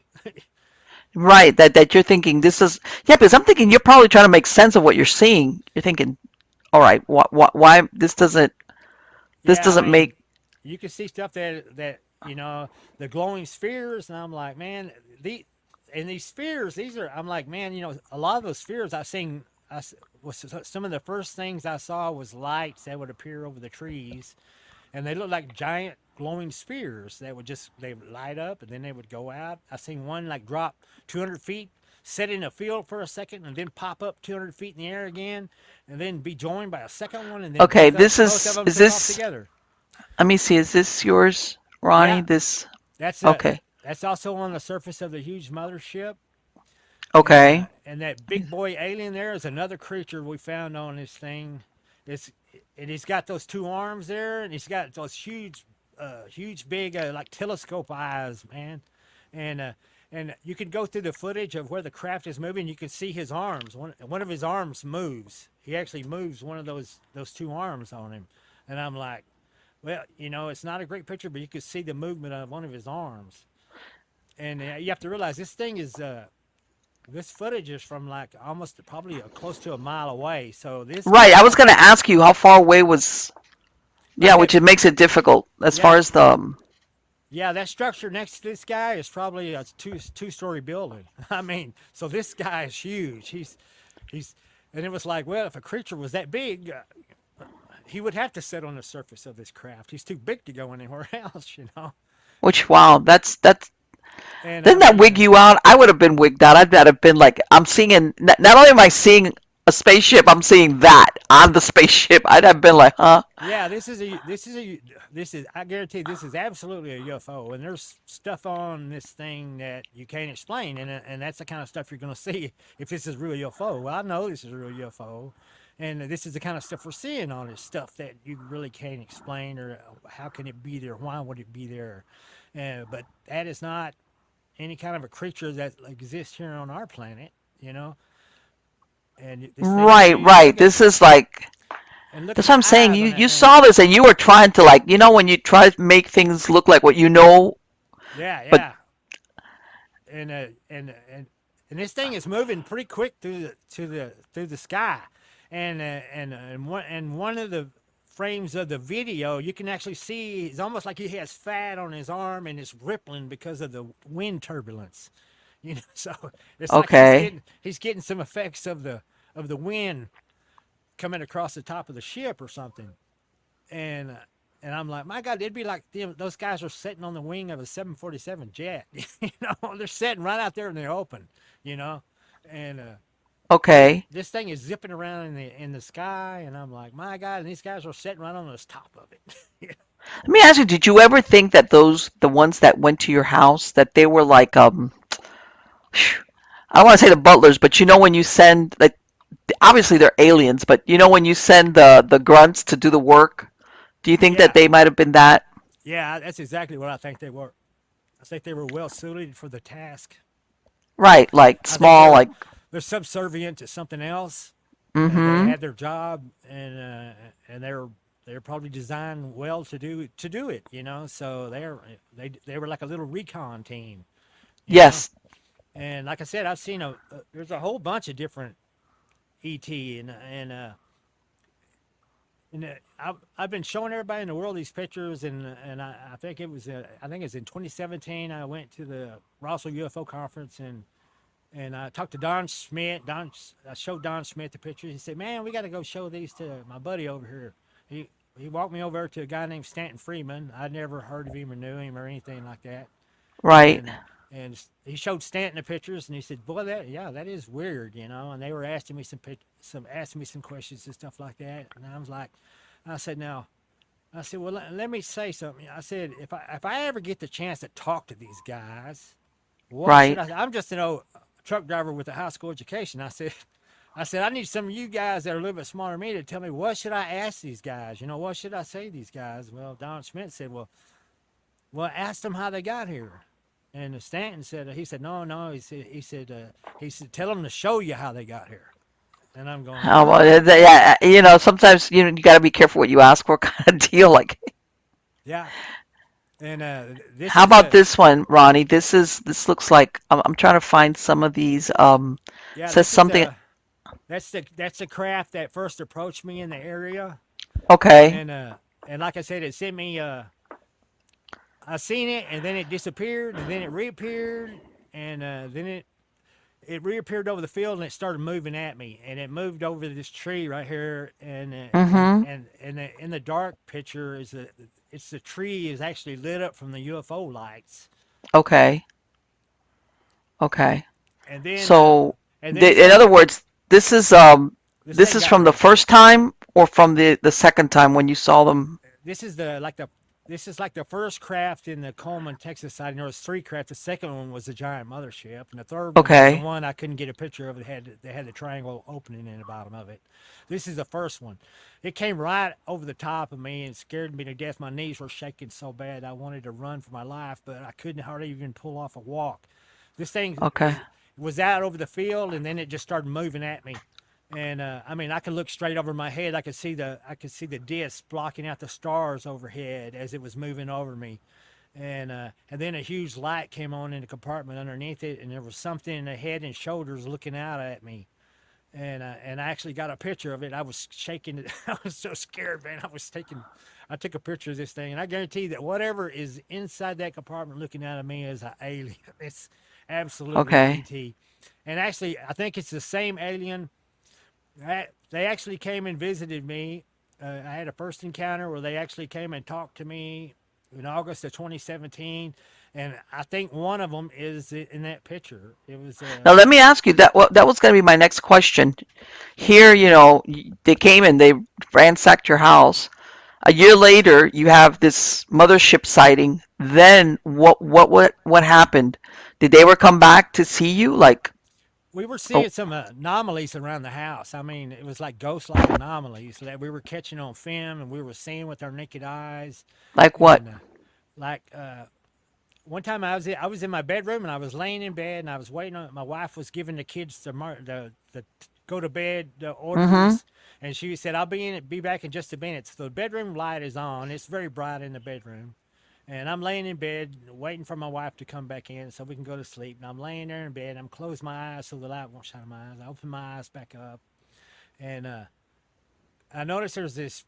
Right. That you're thinking this is yeah. Because I'm thinking you're probably trying to make sense of what you're seeing. You're thinking, all right, why this Yeah, I doesn't mean, make you can see stuff that the glowing spheres, and I'm like, man, these spheres, these are. I'm like, man, a lot of those spheres I've seen. Was some of the first things I saw was lights that would appear over the trees, and they look like giant glowing spheres that they would light up and then they would go out. I seen one like drop 200 feet, sit in a field for a second, and then pop up 200 feet in the air again, and then be joined by a second one, and then okay. both of them Is took off this? together. Let me see. Is this yours, Ronnie? Yeah, This. that's Okay. that's also on the surface of the huge mothership. Okay. And that big boy alien there is another creature we found on this thing. It's and he's got those two arms there, and he's got those huge big like telescope eyes, man. And you can go through the footage of where the craft is moving. You can see his arms. One of his arms moves. He actually moves one of those two arms on him, and I'm like, well, it's not a great picture, but you can see the movement of one of his arms. And you have to realize this footage is from like almost probably close to a mile away. So this Right. I was guy, going to ask you how far away was. Yeah, like that, which it makes it difficult as yeah, far as the. yeah, that structure next to this guy is probably a two-story building. I mean, so this guy is huge. He's, and it was like, well, if a creature was that big, he would have to sit on the surface of this craft. He's too big to go anywhere else. Which wow, that's And I didn't that mean, wig you out? I would have been wigged out. I'd have been like, I'm seeing, not only am I seeing a spaceship, I'm seeing that on the spaceship. I'd have been like, huh? yeah, this is I guarantee this is absolutely a UFO, and there's stuff on this thing that you can't explain, and that's the kind of stuff you're going to see if this is real UFO. Well, I know this is a real UFO, and this is the kind of stuff we're seeing on it, stuff that you really can't explain, or how can it be there? Why would it be there? But that is not any kind of a creature that exists here on our planet, you know. And this thing is Right, huge. right. This is like, And look at that's what the I'm saying. eyes You on that you thing. saw this and you were trying to like, when you try to make things look like what you know, Yeah, but yeah. And and this thing is moving pretty quick through the sky, and one of the frames of the video, you can actually see it's almost like he has fat on his arm and it's rippling because of the wind turbulence. So it's like okay. he's getting some effects of the wind coming across the top of the ship or something. And And I'm like, my God, it'd be like those guys are sitting on the wing of a 747 jet. They're sitting right out there in the open, you know, and Okay. this thing is zipping around in the sky, and I'm like, my God, and these guys are sitting right on the top of it. Let me ask you, did you ever think that the ones that went to your house, that they were like, I don't want to say the butlers, but when you send, like, obviously they're aliens, but when you send the grunts to do the work, do you think that Yeah, they might have been that? yeah, that's exactly what I think they were. I think they were well suited for the task. Right, like I think small, like, they're subservient to something else, and they mm-hmm. had their job, and they're probably designed well to do it. So they were like a little recon team. You know, Yes, and like I said, I've seen there's a whole bunch of different ET, and I've been showing everybody in the world these pictures, and I think I think it's in 2017. I went to the Russell UFO conference, and I talked to Don Schmidt. I showed Don Schmidt the pictures. He said, "Man, we got to go show these to my buddy over here." He walked me over to a guy named Stanton Freeman. I'd never heard of him or knew him or anything like that. right. And he showed Stanton the pictures, and he said, "Boy, that is weird, you know." And they were asking me asking me some questions and stuff like that. And I was like, I said, "Now," I said, "Well, let me say something." I said, if I ever get the chance to talk to these guys, what should Right. I? I'm just an old truck driver with a high school education. I said, I need some of you guys that are a little bit smarter than me to tell me what should I ask these guys. What should I say to these guys? Well, Don Schmidt said, well, ask them how they got here. And Stanton said, he said, no. He said, tell them to show you how they got here. And I'm going, Oh, well, okay, yeah, sometimes you got to be careful what you ask for, kind of deal. Like, yeah. And this how is about a this one, Ronnie? This looks like I'm trying to find some of these. yeah, Says this is something. a that's the craft that first approached me in the area, Okay. and uh, and like I said, it sent me. I seen it, and then it disappeared, and then it reappeared, and then it reappeared over the field, and it started moving at me, and it moved over this tree right here, Mm-hmm. in the dark picture it's the tree is actually lit up from the UFO lights, Okay. Okay. and then So, it in other started. words, this is This this thing is got from the real first quick. time or from the second time when you saw them. This is the first craft in the Coleman, Texas side. And there was three crafts. The second one was the giant mothership, and the third one was the Okay. one I couldn't get a picture of. They had the triangle opening in the bottom of it. This is the first one. It came right over the top of me and scared me to death. My knees were shaking so bad I wanted to run for my life, but I couldn't hardly even pull off a walk. This thing Okay. was out over the field, and then it just started moving at me. And I mean, I could look straight over my head. I could see the disc blocking out the stars overhead as it was moving over me. And then a huge light came on in the compartment underneath it, and there was something in the head and shoulders looking out at me. And I actually got a picture of it. I was shaking. I was so scared, man. I took a picture of this thing, and I guarantee that whatever is inside that compartment looking out at me is an alien. It's absolutely Okay. ET. And actually, I think it's the same alien. They actually came and visited me. I had a first encounter where they actually came and talked to me in August of 2017, and I think one of them is in that picture. It was Now let me ask you that. Well, that was going to be my next question. Here, they came and they ransacked your house. A year later, you have this mothership sighting. Then what happened? Did they ever come back to see you? Like, we were oh, seeing some anomalies around the house. I mean, it was like ghost-like anomalies that we were catching on film and we were seeing with our naked eyes. like what? And like one time I was in my bedroom and I was laying in bed and I was waiting on my wife was giving the kids the go to bed Mm-hmm. orders, and she said I'll be back in just a minute. So the bedroom light is on. It's very bright in the bedroom. And I'm laying in bed waiting for my wife to come back in so we can go to sleep. And I'm laying there in bed. I'm closing my eyes so the light won't shine in my eyes. I open my eyes back up, and I noticed there's this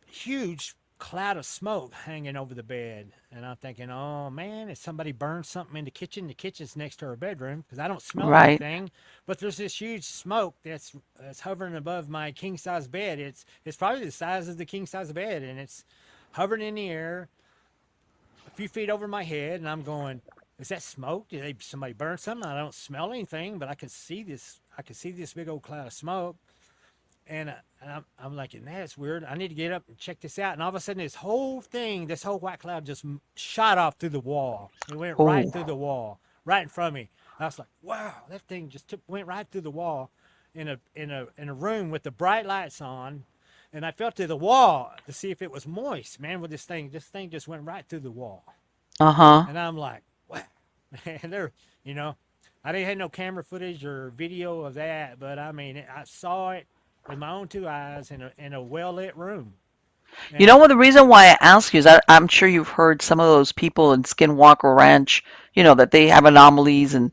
huge cloud of smoke hanging over the bed. And I'm thinking, oh man, if somebody burned something in the kitchen, the kitchen's next to our bedroom because I don't smell Right. anything. But there's this huge smoke that's hovering above my king size bed. It's probably the size of the king size bed, and hovering in the air, a few feet over my head, and I'm going, "Is that smoke? Somebody burn something? I don't smell anything, but I could see this. I could see this big old cloud of smoke." And I'm like, that's weird. I need to get up and check this out. And all of a sudden, this whole white cloud just shot off through the wall. It went right Oh, through the wall, right in front of me. I was like, wow, that thing went right through the wall in a room with the bright lights on. And I felt through the wall to see if it was moist, man, with this thing. This thing just went right through the wall. uh-huh. And I'm like, wow. And you know, I didn't have no camera footage or video of that, but I mean, I saw it with my own two eyes in a well lit room. You know And what? The reason why I ask you is I'm sure you've heard some of those people in Skinwalker Ranch, that they have anomalies, and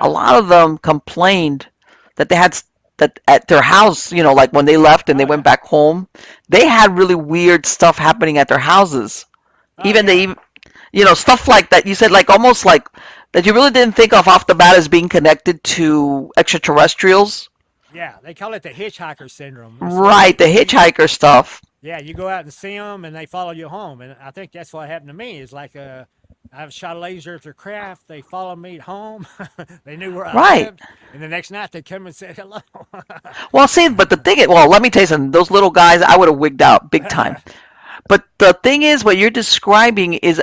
a uh, lot of them complained that they had that at their house, like when they left and they oh went yeah, back home, they had really weird stuff happening at their houses. oh Even yeah, they, stuff like that. You said like almost like that you really didn't think of off the bat as being connected to extraterrestrials. yeah. They call it the hitchhiker syndrome. It's where Right, the hitchhiker stuff. yeah, you go out and see them, and they follow you home. And I think that's what happened to me. Is like I shot a laser at their craft. They followed me home. They knew where I Right. lived, and the next night they come and said hello. Well, see, but the thing is, well, let me tell you something. Those little guys, I would have wigged out big time. But the thing is, what you're describing is,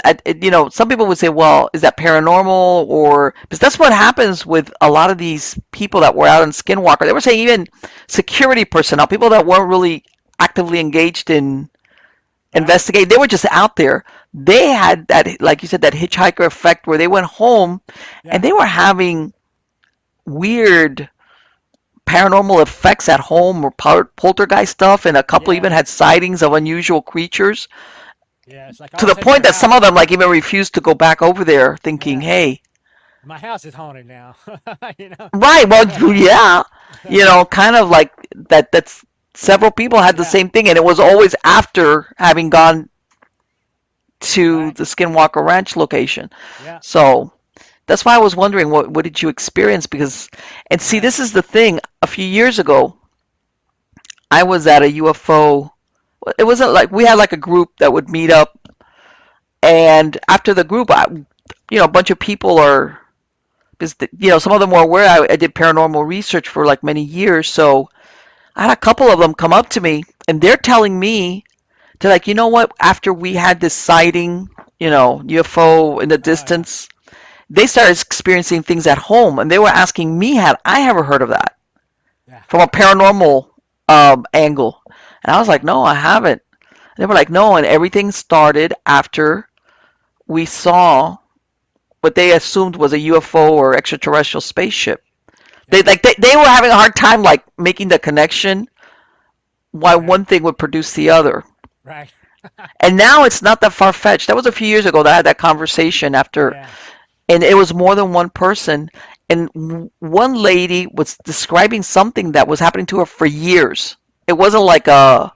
some people would say, well, is that paranormal? Or, because that's what happens with a lot of these people that were out in Skinwalker. They were saying even security personnel, people that weren't really actively engaged in Right? investigating, they were just out there. They had that, like you said, that hitchhiker effect where they went home and Yeah, they were having weird paranormal effects at home or poltergeist stuff, and a couple even yeah, had sightings of unusual creatures yeah. It's like all to of a the sudden point your that some of house. them like even refused to go back over there thinking, Yeah, hey, my house is haunted now. you know. right, well, yeah, kind of like that's several people had the Yeah. same thing, and it was always after having gone to Right. the Skinwalker Ranch location. Yeah. So that's why I was wondering what did you experience, because and see, Well. this is the thing, a few years ago I was at a UFO. It wasn't like we had like a group that would meet up, and after the group, a bunch of people are, because some of them were aware I did paranormal research for like many years, so I had a couple of them come up to me, and they're telling me, they're like, you know what? After we had this sighting, UFO in the Oh yeah. distance, they started experiencing things at home, and they were asking me, had I ever heard of that Yeah. from a paranormal angle? And I was like, Right. no, I haven't. They were like, no, and everything started after we saw what they assumed was a UFO or extraterrestrial spaceship. They Yeah. like they were having a hard time like making the connection why Right. one thing would produce the other. Right. And now it's not that far fetched. That was a few years ago that I had that conversation after, Yeah. and it was more than one person. And one lady was describing something that was happening to her for years. It wasn't like a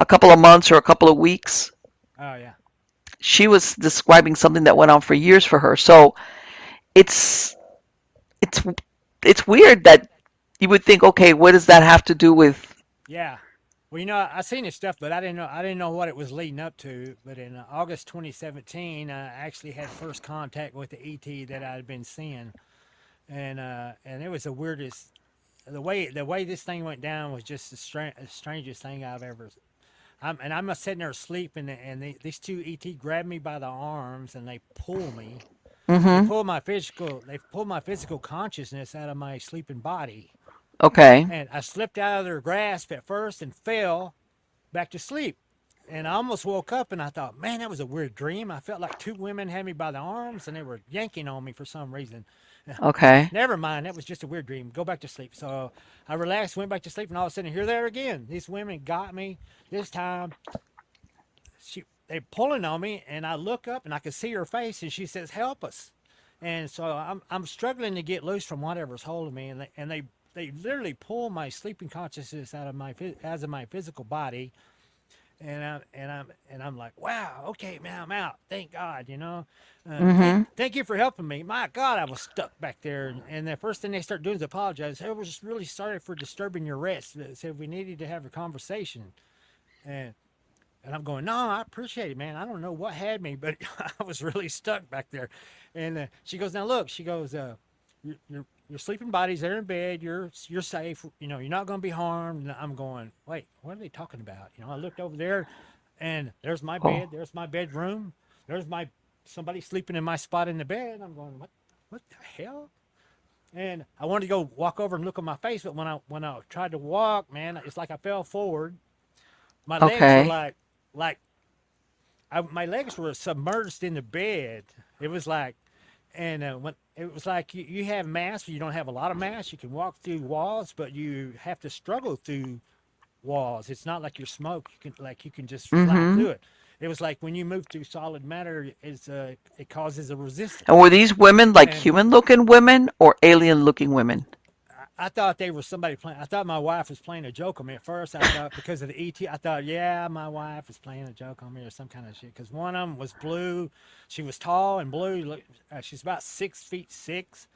couple of months or a couple of weeks. Oh yeah. She was describing something that went on for years for her. So it's it's it's weird that you would think, okay, what does that have to do with? Yeah. Well, I seen this stuff, but I didn't know what it was leading up to. But in August 2017, I actually had first contact with the ET that I had been seeing, and it was the weirdest. The way this thing went down was just the strangest thing I've ever. I'm sitting there asleep, these two ET grab me by the arms and they pull me. Mm-hmm. They pull my physical consciousness out of my sleeping body, Okay. and I slipped out of their grasp at first and fell back to sleep. And I almost woke up and I thought, man, that was a weird dream. I felt like two women had me by the arms and they were yanking on me for some reason. Okay. Never mind, that was just a weird dream. Go back to sleep. So I relaxed, went back to sleep, and all of a sudden, here they are again. These women got me. This time, they pulling on me, and I look up and I can see her face, and she says, "Help us!" And so I'm struggling to get loose from whatever's holding me, and they literally pull my sleeping consciousness out of my physical body, and I'm like, wow, okay, man, I'm out. Thank God, Mm-hmm. thank you for helping me. My God, I was stuck back there, and the first thing they start doing is apologize. Hey, we're just really sorry for disturbing your rest. They said we needed to have a conversation, and And I'm going, no, I appreciate it, man. I don't know what had me, but I was really stuck back there. And she goes, now look, she goes, your sleeping body's there in bed. You're safe. You know, you're not going to be harmed. And I'm going, wait, what are they talking about? You know, I looked over there, and there's my Oh, bed. There's my bedroom. There's my somebody sleeping in my spot in the bed. I'm going, what the hell? And I wanted to go walk over and look at my face, but when I tried to walk, man, it's like I fell forward. My legs were okay. like my legs were submerged in the bed. It was like, and when it was like you have mass, you don't have a lot of mass. You can walk through walls, but you have to struggle through walls. It's not like you're smoke. You can just fly Mm-hmm. through it. It was like when you move through solid matter, it causes a And resistance. were these women like And human-looking women or alien-looking women? I thought they were somebody playing. I thought my wife was playing a joke on me at first. I thought because of the ET, I thought, yeah, my wife is playing a joke on me or some kind of shit. Because one of them was blue. She was tall and blue. She's about 6'6",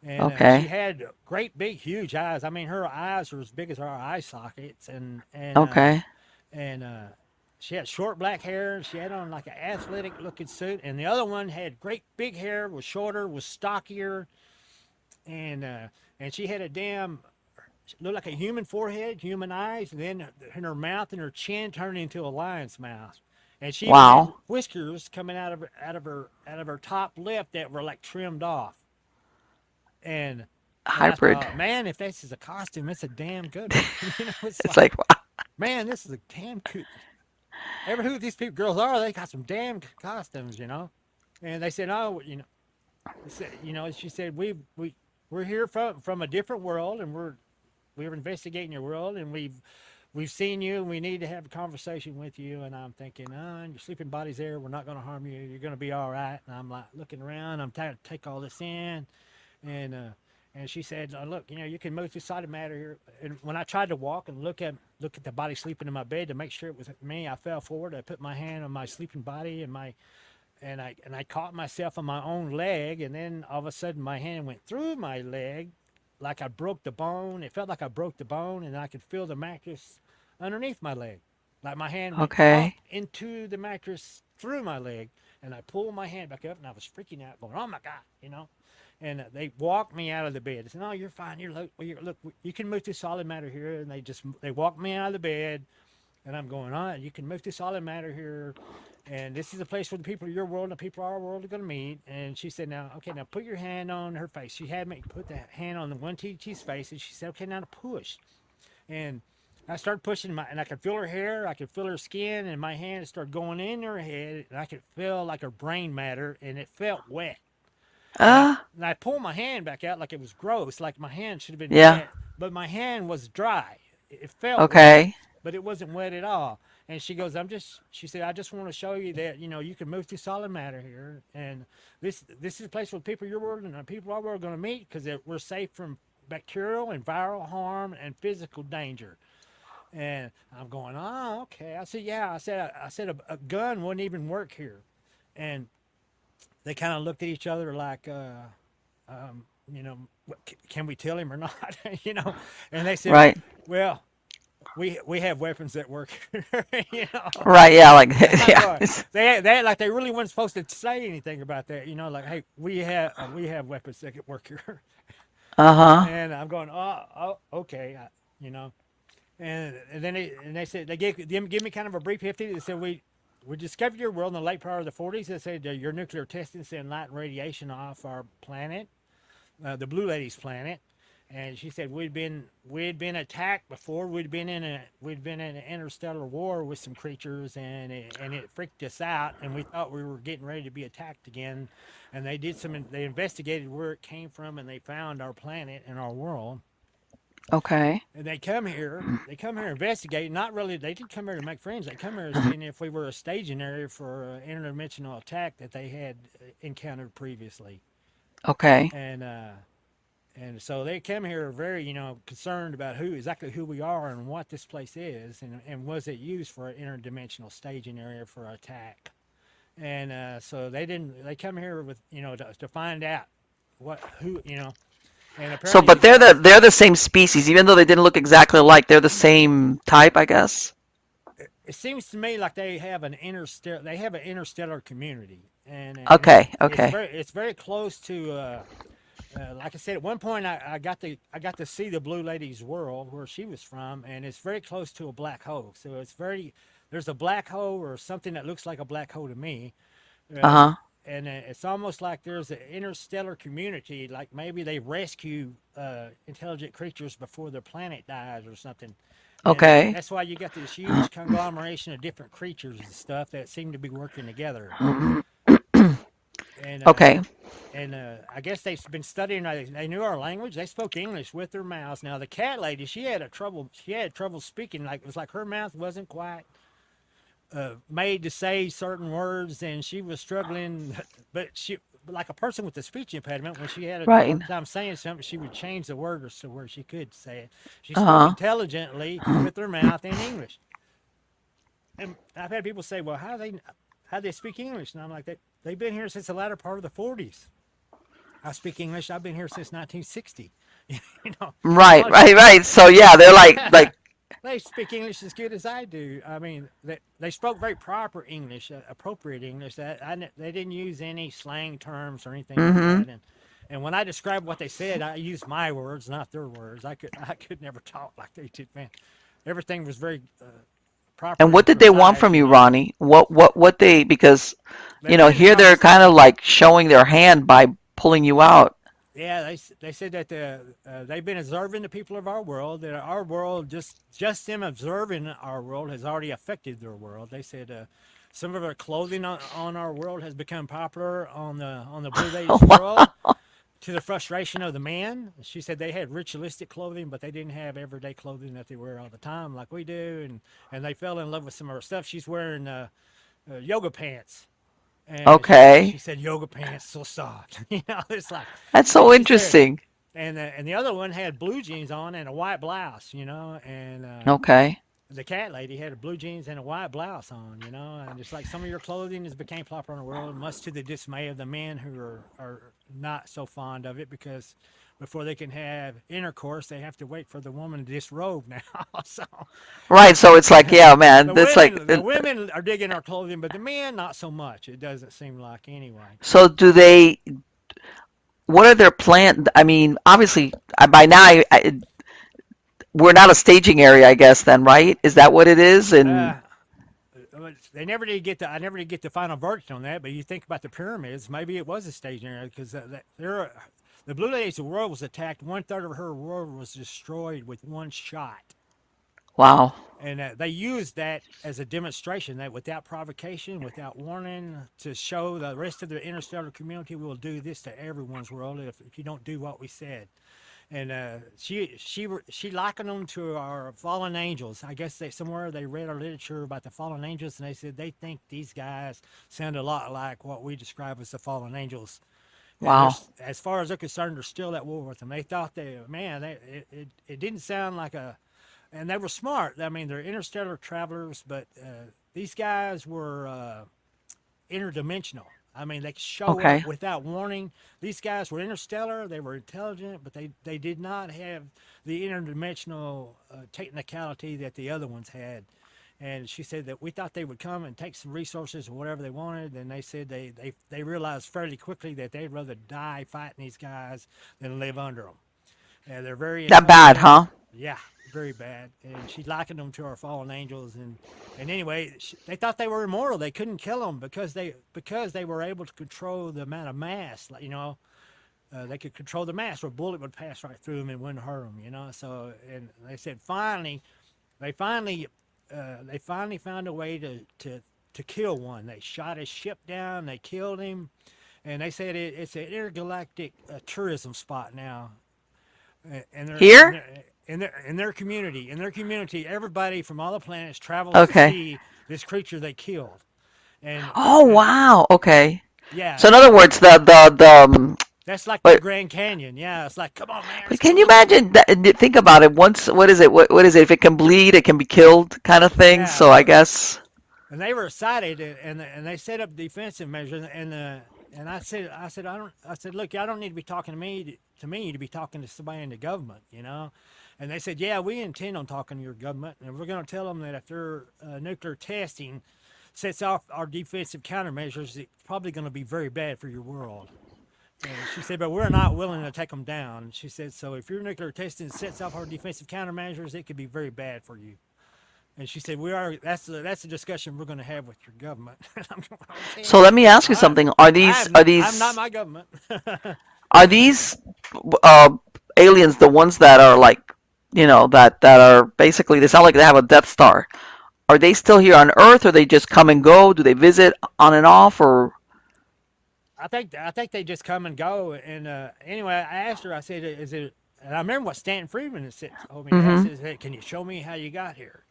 and she Okay. had great, big, huge eyes. I mean, her eyes were as big as our eye sockets, Okay. and she had short black hair. She had on like an athletic looking suit, and the other one had great big hair, was shorter, was stockier, and uh, and she had a damn looked like a human forehead, human eyes, and then in her mouth and her chin turned into a lion's mouth. And she even had Wow. whiskers coming out of her top lip that were like trimmed off. And and I Hybrid. thought, man, if this is a costume, it's a damn good one. You know, it's It's like, like, wow. man, this is a damn cool. Ever who these people girls are, they got some damn costumes, you know. And they said, oh, she said we're here from a different world, and we're investigating your world, and we've seen you, and we need to have a conversation with you. And I'm thinking, oh, your sleeping body's there. We're not going to harm you. You're going to be all right. And I'm like looking around. I'm trying to take all this in, and uh, and she said, look, you can move through solid matter here. And when I tried to walk and look at the body sleeping in my bed to make sure it was me, I fell forward. I put my hand on my sleeping body and I caught myself on my own leg, and then all of a sudden my hand went through my leg, like I broke the bone. It felt like I broke the bone, and I could feel the mattress underneath my leg, like my hand went up Okay. into the mattress through my leg, and I pulled my hand back up, and I was freaking out, going, "Oh my god!" And they walked me out of the bed. They said, "No, you're fine. Look, you can move to solid matter here." And they walked me out of the bed, and I'm going, all right, you can move to solid matter here. And this is a place where the people of your world and the people of our world are going to meet. And she said, now, okay, now put your hand on her face. She had me put the hand on the one TT's face. And she said, okay, now to push. And I started pushing and I could feel her hair. I could feel her skin. And my hand started going in her head. And I could feel like her brain matter. And it felt wet. And I, Uh, and I pulled my hand back out like it was gross, like my hand should have been yeah. wet, but my hand was dry. It felt wet, Okay. but it wasn't wet at all. And she goes, she said, I just want to show you that, you can move through solid matter here. And this is a place where people of your world and the people of our world are going to meet because we're safe from bacterial and viral harm and physical danger. And I'm going, oh, okay. I said, yeah. I said a gun wouldn't even work here. And they kind of looked at each other like, um, you know, can we tell him or not? And they said, Right. well, we have weapons that work. Right. Yeah. Like, And I'm yeah. going, they act like they really weren't supposed to say anything about that. Like, hey, we have weapons that can work here. Uh-huh. And I'm going, oh okay, you know. And then they said they give me kind of a brief history. They said we discovered your world in the late part of the 40s. They said your nuclear testing sent light and radiation off our planet, the Blue Lady's planet. And she said we'd been attacked before. We'd been in an interstellar war with some creatures, and it freaked us out. And we thought we were getting ready to be attacked again. And they investigated where it came from, and they found our planet and our world. Okay. And they come here investigate. Not really, they didn't come here to make friends. They come here seeing if we were a staging area for an interdimensional attack that they had encountered previously. Okay. And so they come here very, concerned about exactly who we are and what this place is, and was it used for an interdimensional staging area for attack. And so they come here with, to find out and So, apparently but these guys. they're the same species, even though they didn't look exactly alike. They're the same type, I guess. it seems to me like they have an interstellar community, and Okay, okay. it's very close to like I said, at one point I got to see the Blue Lady's world where she was from, and it's very close to a black hole. So there's a black hole or something that looks like a black hole to me, uh, Uh-huh. and it's almost like there's an interstellar community. Like maybe they rescue intelligent creatures before their planet dies or something. And Okay. that's why you got this huge conglomeration of different creatures and stuff that seem to be working together. And Okay. I guess they've been studying. They knew our language. They spoke English with their mouths. Now the cat lady, she had trouble speaking. Like it was like her mouth wasn't quite made to say certain words, and she was struggling. But she, like a person with a speech impediment, when she had a Right. hard time saying something, she would change the word to where she could say it. She spoke Uh-huh. intelligently with her mouth in English. And I've had people say, "Well, how they speak English?" And I'm like, they've been here since the latter part of the '40s. I speak English. I've been here since 1960. You know, Right, all, right, right. So yeah, they're like they speak English as good as I do. I mean, they spoke very proper English, appropriate English. They didn't use any slang terms or anything like mm-hmm. that. And when I described what they said, I used my words, not their words. I could never talk like they did, man. Everything was very And proper what and did they want precise, from you you, know. Ronnie? What they because They wanted to here come. they're kind of like showing their hand by pulling you out. Yeah, they said that they've been observing the people of our world. That our world, just them observing our world, has already affected their world. They said some of our clothing on our world has become popular on the Blue Lady's world, Wow. to the frustration of the man. She said they had ritualistic clothing, but they didn't have everyday clothing that they wear all the time like we do, and they fell in love with some of her stuff. She's wearing yoga pants. And she Okay. said yoga pants so soft. It's like That's so she said, interesting. and the other one had blue jeans on and a white blouse, and Okay. the cat lady had blue jeans and a white blouse on, and it's like some of your clothing has became popular in the world, much to the dismay of the men who are not so fond of it because before they can have intercourse, they have to wait for the woman to disrobe now. So Right. So it's like, yeah, man, the that's like women the women are digging our clothing, but the men not so much. It doesn't seem like anyway. so do they what are their plans? I mean, obviously by now we're not a staging area, I guess then, right? Is that what it is? And Uh, they never did get the I never did get the final verdict on that. But you think about the pyramids, maybe it was a staging area because the Blue Lady's world was attacked. One third of her world was destroyed with one shot, wow. and they used that as a demonstration that without provocation, without warning, to show the rest of the interstellar community, we will do this to everyone's world if you don't do what we said. And she likened them to our fallen angels. I guess somewhere they read our literature about the fallen angels, and they said they think these guys sound a lot like what we describe as the fallen angels. And Wow. as far as they're concerned, they're still at war with them. They thought it didn't sound like and they were smart. I mean, they're interstellar travelers, but these guys were interdimensional. I mean, they could show up Okay. without warning. These guys were interstellar. They were intelligent, but they did not have the interdimensional technicality that the other ones had. And she said that we thought they would come and take some resources or whatever they wanted. And they said they realized fairly quickly that they'd rather die fighting these guys than live under them. And they're very That bad, intelligent. huh? Yeah, very bad. And she likened them to our fallen angels. And anyway, they thought they were immortal. They couldn't kill them because they were able to control the amount of mass. They could control the mass where a bullet would pass right through them and wouldn't hurt them. So, and they said they finally, they finally found a way to kill one. They shot his ship down. They killed him, and they said it's an intergalactic tourism spot now. And they're and Here? they're in their community. In their community, everybody from all the planets travels to Okay. see this creature they killed. And Oh, wow. Okay. yeah, So in other words, that's like their what Grand Canyon. Yeah, it's like, come on, man, let's but go can you look. imagine that? Think about it. Once, what is it? What is it? If it can bleed, it can be killed, kind of thing. Yeah, So I guess. and they were excited, and they set up defensive measures. And I said, look, y'all don't need to be talking to me to be talking to somebody in the government. And they said, yeah, we intend on talking to your government, and we're going to tell them that if their nuclear testing sets off our defensive countermeasures, it's probably going to be very bad for your world. And she said, but we're not willing to take them down. She said, so if your nuclear testing sets off our defensive countermeasures, it could be very bad for you. And she said, we are. That's a discussion we're going to have with your government. And I'm going, So okay, let me ask you all right. something. Are these are I'm not these my government. are these uh, aliens the ones that are like, that are basically, they sound like they have a Death Star? Are they still here on Earth, or they just come and go? Do they visit on and off, or? I think they just come and go. And anyway, I asked her. I said, "Is it?" And I remember what Stanton Friedman had told me to ask. Mm-hmm. Is, hey, can you show me how you got here?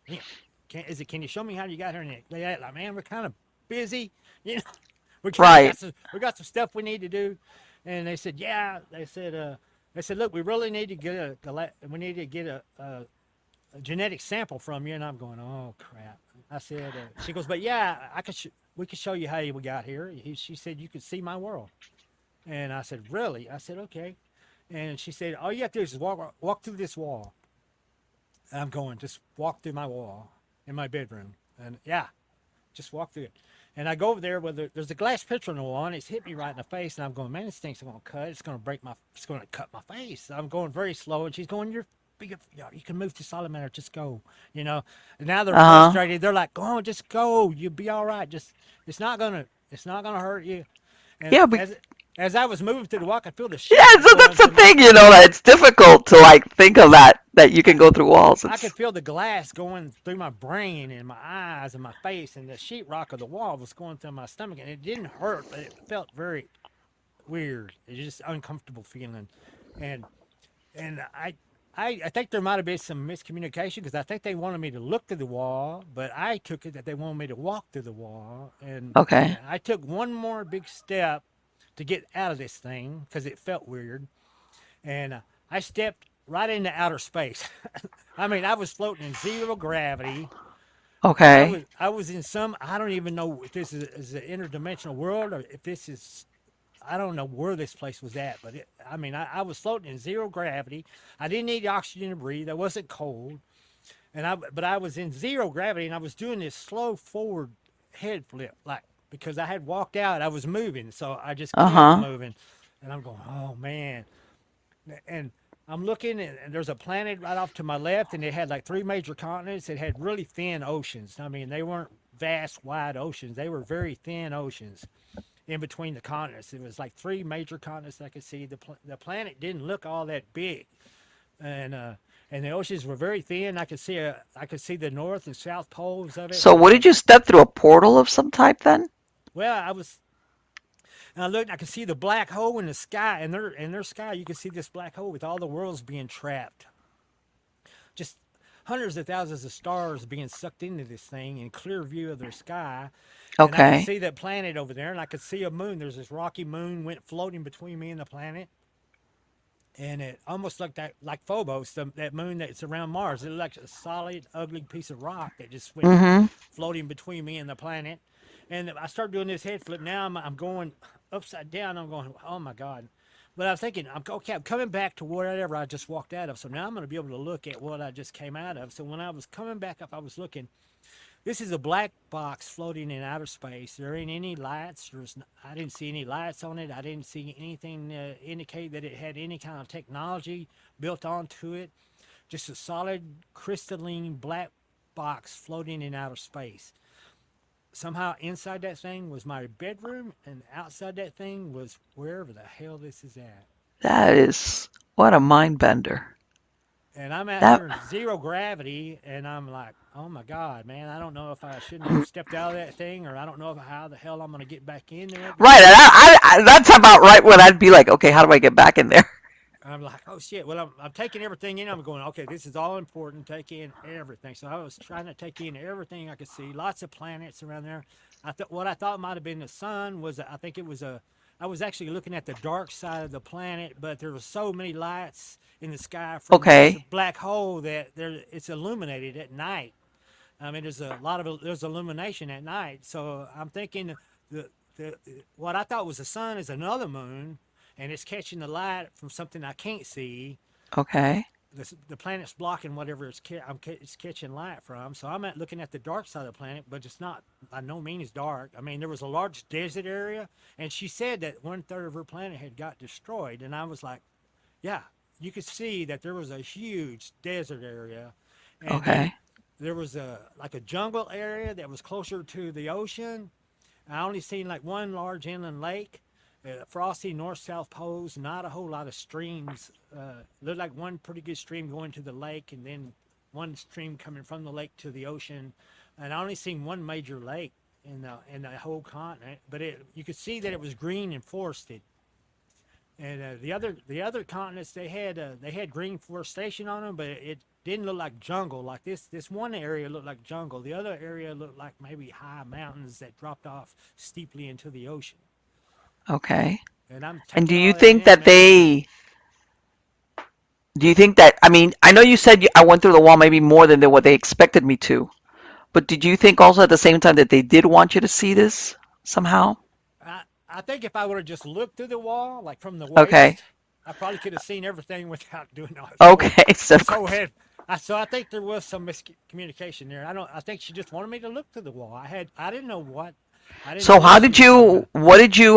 Can you show me how you got here? And they act like, man, we're kind of busy. You know, we kind of Right. got some stuff we need to do. And they said, yeah. They said, look, we really need to get a genetic sample from you. And I'm going, oh crap. I said, she goes, but yeah, we could show you how we got here. She said, you could see my world. And I said, really? I said, okay. And she said, all you have to do is walk through this wall. And I'm going, just walk through my wall in my bedroom. And yeah, just walk through it. And I go over there where there's a glass pitcher on the wall, and it's hit me right in the face. And I'm going, man, this thing's going to cut. It's going to cut my face. I'm going very slow. And she's going, you can move to solid matter. Just go, you know. And now they're Uh-huh. frustrated. They're like, go on, just go. You'll be all right. It's not gonna hurt you. And Yeah, as I was moving through the wall, I could feel the yeah, sheetrock so going that's the through my. thing, that it's difficult to like think of that you can go through walls. I could It's feel the glass going through my brain and my eyes and my face, and the sheetrock of the wall was going through my stomach, and it didn't hurt, but it felt very weird. It's just uncomfortable feeling, and and I think there might have been some miscommunication because I think they wanted me to look through the wall, but I took it that they wanted me to walk through the wall, and okay. I took one more big step to get out of this thing because it felt weird, and I stepped right into outer space. I mean, I was floating in zero gravity. Okay. I was in some. I don't even know if this is an interdimensional world or if this is. I don't know where this place was at, but I mean, I was floating in zero gravity. I didn't need oxygen to breathe. I wasn't cold, but I was in zero gravity, and I was doing this slow forward head flip, like because I had walked out. I was moving, so I just kept Uh-huh. moving, and I'm going, oh man, and I'm looking, and there's a planet right off to my left, and it had like three major continents. It had really thin oceans. I mean, they weren't vast, wide oceans. They were very thin oceans in between the continents. It was like three major continents I could see. The planet didn't look all that big, and and the oceans were very thin. I could see the north and south poles of it. So what did you step through, a portal of some type then? Well, I was. And I looked. I could see the black hole in the sky, and their sky. You could see this black hole with all the worlds being trapped. Just hundreds of thousands of stars being sucked into this thing in clear view of their sky. And I could Okay. see that planet over there, and I could see a moon. There's this rocky moon went floating between me and the planet, and it almost looked like Phobos, that moon that's around Mars. It looked like a solid, ugly piece of rock that just went Mm-hmm. floating between me and the planet. And I started doing this head flip. Now I'm going upside down. I'm going, oh my God. But I was thinking, okay, I'm coming back to whatever I just walked out of. So now I'm going to be able to look at what I just came out of. So when I was coming back up, I was looking. This is a black box floating in outer space. There ain't any lights. I didn't see any lights on it. I didn't see anything to indicate that it had any kind of technology built onto it. Just a solid crystalline black box floating in outer space. Somehow inside that thing was my bedroom, and outside that thing was wherever the hell this is at. That is, what a mind bender. And I'm out That here in zero gravity, and I'm like, oh my God, man, I don't know if I shouldn't have stepped out of that thing, or I don't know how the hell I'm going to get back in there right. because And that's about right when I'd be like, okay, how do I get back in there? I'm like, oh shit. Well, I'm taking everything in. I'm going, okay, this is all important. Take in everything. So I was trying to take in everything I could see. Lots of planets around there. I thought what I thought might have been the sun was, I think it was a, I was actually looking at the dark side of the planet, but there were so many lights in the sky from this Okay. black hole that it's illuminated at night. I mean, there's illumination at night. So I'm thinking the, the what I thought was the sun is another moon, and it's catching the light from something I can't see. Okay. the planet's blocking whatever it's catching light from. So I'm looking at the dark side of the planet, but it's not by no means dark. I mean, there was a large desert area, and she said that 1/3 of her planet had got destroyed, and I was like, yeah, you could see that there was a huge desert area, and then Okay. there was a like a jungle area that was closer to the ocean. I only seen like one large inland lake, frosty north-south poles, not a whole lot of streams. Looked like one pretty good stream going to the lake, and then one stream coming from the lake to the ocean. And I only seen one major lake in the whole continent, but you could see that it was green and forested. And the other continents they had green forestation on them, but it didn't look like jungle. Like this one area looked like jungle. The other area looked like maybe high mountains that dropped off steeply into the ocean. Okay. And I'm And taking all that in, man. do you think that, I mean, I know you said I went through the wall maybe more than what they expected me to, but did you think also at the same time that they did want you to see this somehow? I think if I would have just looked through the wall, like from the Okay. waist, I probably could have seen everything without doing all this whole Okay. So, this whole head. So I think there was some miscommunication there. I don't. I think she just wanted me to look through the wall. I didn't know what. I didn't know so what she was talking about.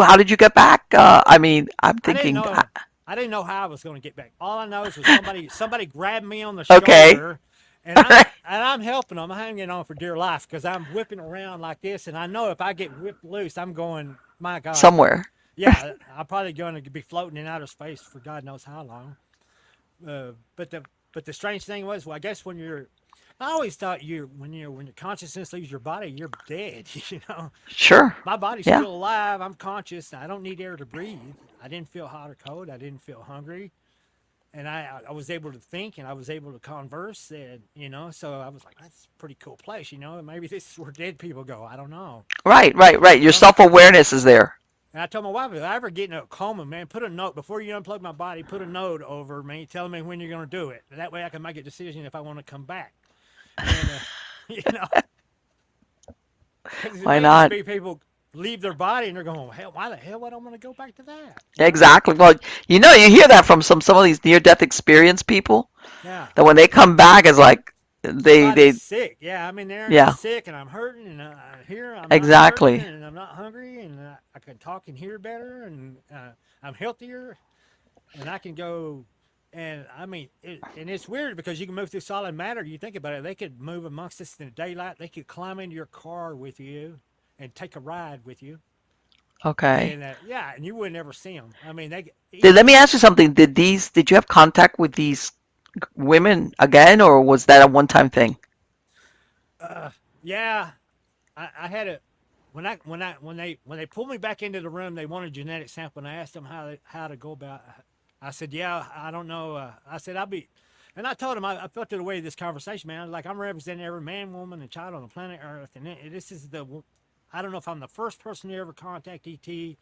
how did you get back? I mean, I'm I didn't thinking, know. I didn't know how I was going to get back. All I know is was somebody grabbed me on the okay. shoulder, and I'm helping them. I'm hanging on for dear life because I'm whipping around like this, and I know if I get whipped loose, I'm going. My God, Somewhere. yeah, I'm probably going to be floating in outer space for God knows how long. But the strange thing was, well, I guess I always thought when your consciousness leaves your body, you're dead. Sure. My body's Yeah. still alive. I'm conscious. I don't need air to breathe. I didn't feel hot or cold. I didn't feel hungry, and I was able to think and I was able to converse. And so I was like, that's a pretty cool place. Maybe this is where dead people go. I don't know. Right, right, right. You Your know. self-awareness is there. And I told my wife, if I ever get in a coma, man, put a note before you unplug my body. Put a note over me, telling me when you're going to do it. That way, I can make a decision if I want to come back. And you know, because it Why may just not? be people leave their body and they're going, hell, why the hell would I want to go back to that? Exactly. Well, you hear that from some of these near-death experience people Yeah. that when they come back, it's like My they body's sick. Yeah, I'm in there and I'm yeah, sick and I'm hurting and here I'm not hurting exactly. and I'm not hungry and I can talk and hear better and I'm healthier and I can go. And I mean, and it's weird because you can move through solid matter. You think about it, they could move amongst us in the daylight. They could climb into your car with you and take a ride with you. Okay. And yeah, and you would never see them. I mean, Let me ask you something. Did you have contact with these women again, or was that a one-time thing? uh, yeah, I had a when they pulled me back into the room, they wanted a genetic sample, and I asked them how to go about. I said, yeah, I don't know. I said I'll be, and I told them I felt the way of this conversation, man. I was like, I'm representing every man, woman, and child on the planet Earth, and this is I don't know if I'm the first person to ever contact ET,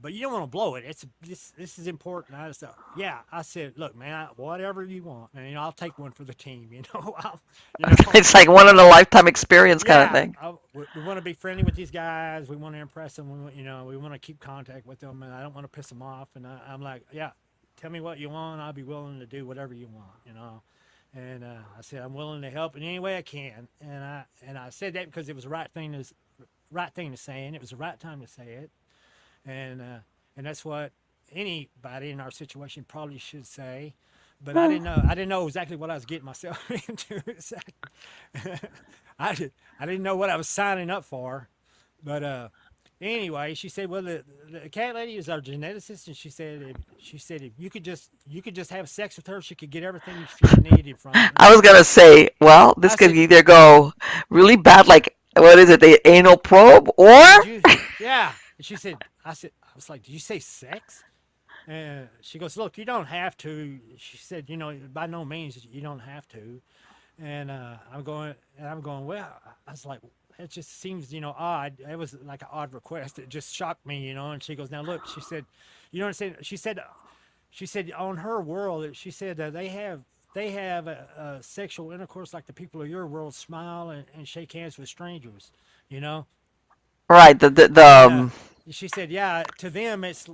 but you don't want to blow it. This is important. I just yeah. I said, look, man, whatever you want, and I'll take one for the team. You know, It's like one in a lifetime experience kind of yeah. thing. We want to be friendly with these guys. We want to impress them. We want to keep contact with them, and I don't want to piss them off. And I'm like, yeah, tell me what you want. I'll be willing to do whatever you want. And I said I'm willing to help in any way I can. And I said that because it was the right thing to say, and it was the right time to say it and uh, and that's what anybody in our situation probably should say. But I Well, didn't know. I didn't know exactly what I was getting myself into. I didn't know what I was signing up for. But anyway, she said, "Well, the cat lady is our geneticist, and she said if you could just have sex with her, she could get everything she needed from it." I was gonna say, well, this I could said, either go really bad, like what is it, the anal probe, or "Did you?" Yeah. And she said, I was like, "Did you say sex?" And she goes, "Look, you don't have to." She said, "By no means you don't have to." And I'm going. Well, I was like, it just seems, odd. It was like an odd request. It just shocked me. And she goes, "Now look," she said, "you don't understand." She said on her world, she said they have a sexual intercourse like the people of your world smile and shake hands with strangers, you know. right, And she said, yeah, to them it's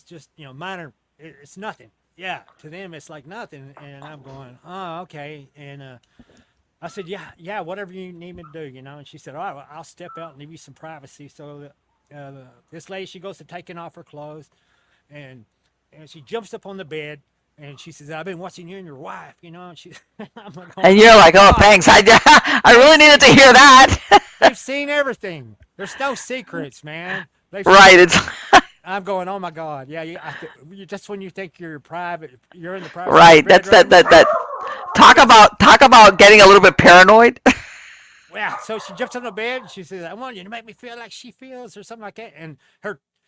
just minor. It's nothing. yeah, to them it's like nothing. And I'm going, oh, okay. And I said, yeah, yeah, whatever you need me to do, you know. And she said, all right, well, I'll step out and give you some privacy. So this lady, she goes to taking off her clothes, and and she jumps up on the bed, and she says, I've been watching you and your wife, you know. And she, I'm like, going, And oh you're my like, oh, God, thanks. I they've really needed to seen, hear that. they've seen everything. There's no secrets, man. They've Right. seen. It's I'm going, oh my God, yeah. Just when you think you're private, you're in the privacy of your right. That's bedroom. that. It's Talk about getting a little bit paranoid. yeah. So she jumps on the bed and she says, I want you to make me feel like she feels or something like that. And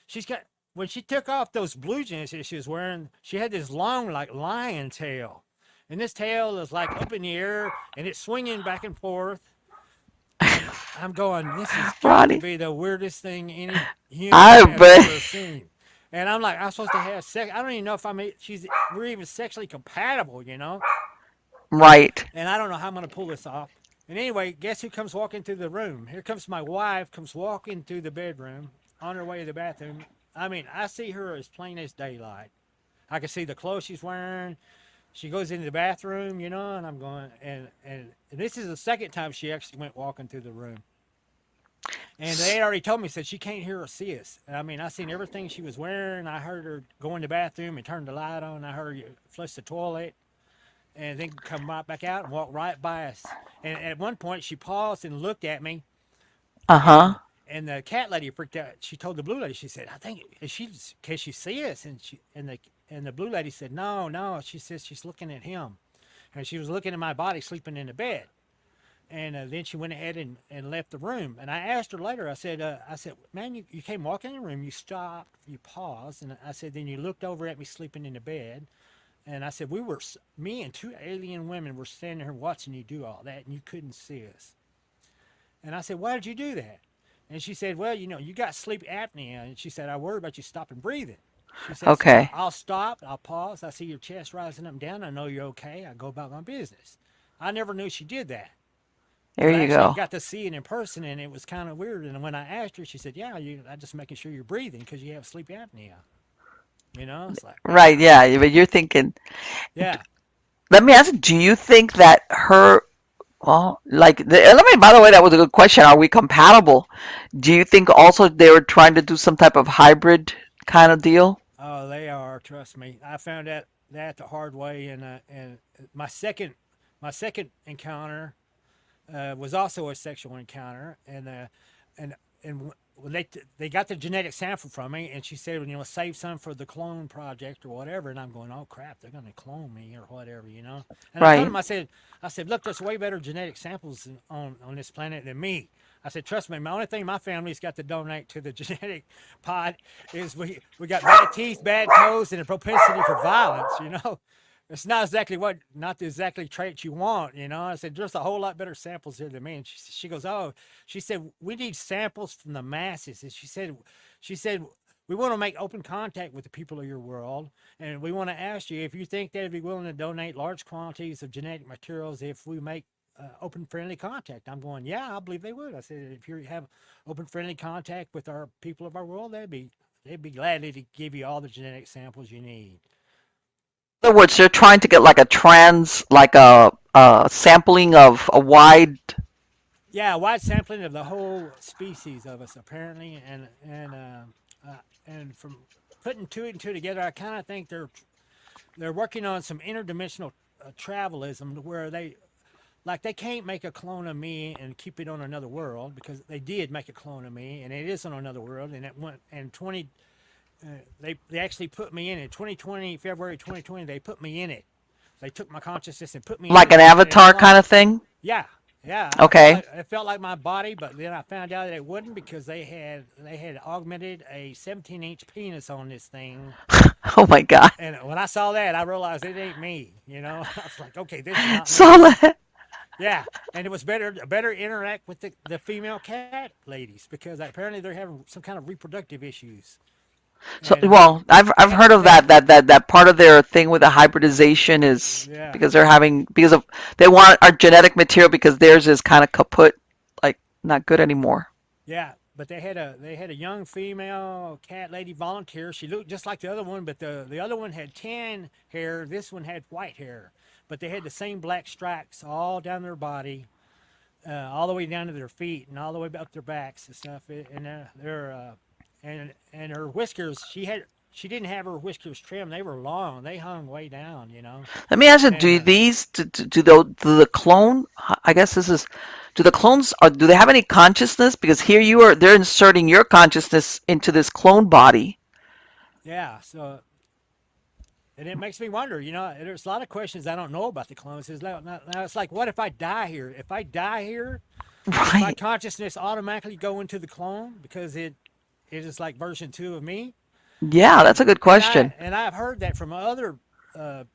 she's got, when she took off those blue jeans that she was wearing, she had this long, like lion tail. And this tail is like up in the air and it's swinging back and forth. And I'm going, this has got to Ronnie, be the weirdest thing any human I has bet. ever seen. And I'm like, I'm supposed to have sex. I don't even know if we're even sexually compatible, you know? Right. And I don't know how I'm going to pull this off. And anyway, guess who comes walking through the room? Here comes my wife, comes walking through the bedroom on her way to the bathroom. I mean, I see her as plain as daylight. I can see the clothes she's wearing. She goes into the bathroom, you know, and I'm going, and this is the second time she actually went walking through the room. And they had already told me, said she can't hear or see us. I mean, I seen everything she was wearing. I heard her go in the bathroom and turn the light on. I heard her flush the toilet and then come right back out and walk right by us. And at one point, she paused and looked at me, Uh huh. and the cat lady freaked out. She told the blue lady, she said, "I think can she see us?" And the blue lady said, "No, no." She says she's looking at him, and she was looking at my body sleeping in the bed. And then she went ahead and left the room. And I asked her later. I said, man, you came walking in the room. You stopped. You paused, and I said, then you looked over at me sleeping in the bed. And I said, me and two alien women were standing here watching you do all that, and you couldn't see us. And I said, why did you do that? And she said, well, you know, you got sleep apnea. And she said, I worry about you stopping breathing. She said, so Okay. I'll stop, I'll pause, I see your chest rising up and down, I know you're okay, I go about my business. I never knew she did that. There But I you actually go. got to see it in person, and it was kind of weird. And when I asked her, she said, yeah, I'm just making sure you're breathing because you have sleep apnea. You know, it's like, Right. wow. Yeah. But you're thinking. Yeah. Let me ask you. Do you think that her? Well, like, let me. By the way, that was a good question. Are we compatible? Do you think also they were trying to do some type of hybrid kind of deal? Oh, they are. Trust me. I found that the hard way, and my second encounter was also a sexual encounter, and when they got the genetic sample from me, and she said, you know, save some for the clone project or whatever, and I'm going, oh crap, they're going to clone me or whatever, you know. And I told Right. them, I said, look, there's way better genetic samples on this planet than me. I said, trust me, my only thing my family's got to donate to the genetic pod is we got bad teeth, bad toes, and a propensity for violence, you know. It's not the exactly traits you want, you know. I said, there's a whole lot better samples here than me. And she goes, oh, she said, we need samples from the masses. And she said, we want to make open contact with the people of your world. And we want to ask you if you think they'd be willing to donate large quantities of genetic materials if we make open friendly contact. I'm going, yeah, I believe they would. I said, if you have open friendly contact with our people of our world, they'd be glad to give you all the genetic samples you need. In other words, they're trying to get like a sampling of a wide. Yeah, wide sampling of the whole species of us apparently, and from putting two and two together, I kind of think they're working on some interdimensional travelism where they can't make a clone of me and keep it on another world because they did make a clone of me and it is on another world and it went and 20 they actually put me in 2020 February 2020 they put me in it. They took my consciousness and put me in Like it an and made it a avatar kind clone. of thing? Yeah, yeah. Okay. It felt like my body, but then I found out that it wouldn't because they had augmented a 17-inch penis on this thing. Oh my God. And when I saw that, I realized it ain't me. You know, I was like, okay, this is not me. So Yeah, and it was better interact with the female cat ladies because apparently they're having some kind of reproductive issues. And well, I've they heard of they that part of their thing with the hybridization is yeah. because they want our genetic material because theirs is kind of kaput, like not good anymore. Yeah, but they had a young female cat lady volunteer. She looked just like the other one, but the other one had tan hair. This one had white hair, but they had the same black stripes all down their body, all the way down to their feet and all the way up their backs and stuff. And and her whiskers, she didn't have her whiskers trimmed. They were long. They hung way down, Let me ask you, And do these do the clone? I guess this is. Do the clones do they have any consciousness? Because here you are, they're inserting your consciousness into this clone body. yeah, so and it makes me wonder. There's a lot of questions I don't know about the clones. Now it's like, what if I die here? If I die here, does my Right. consciousness automatically go into the clone because it is like version 2 of me? Yeah, that's And a good and I question. and I've heard that from other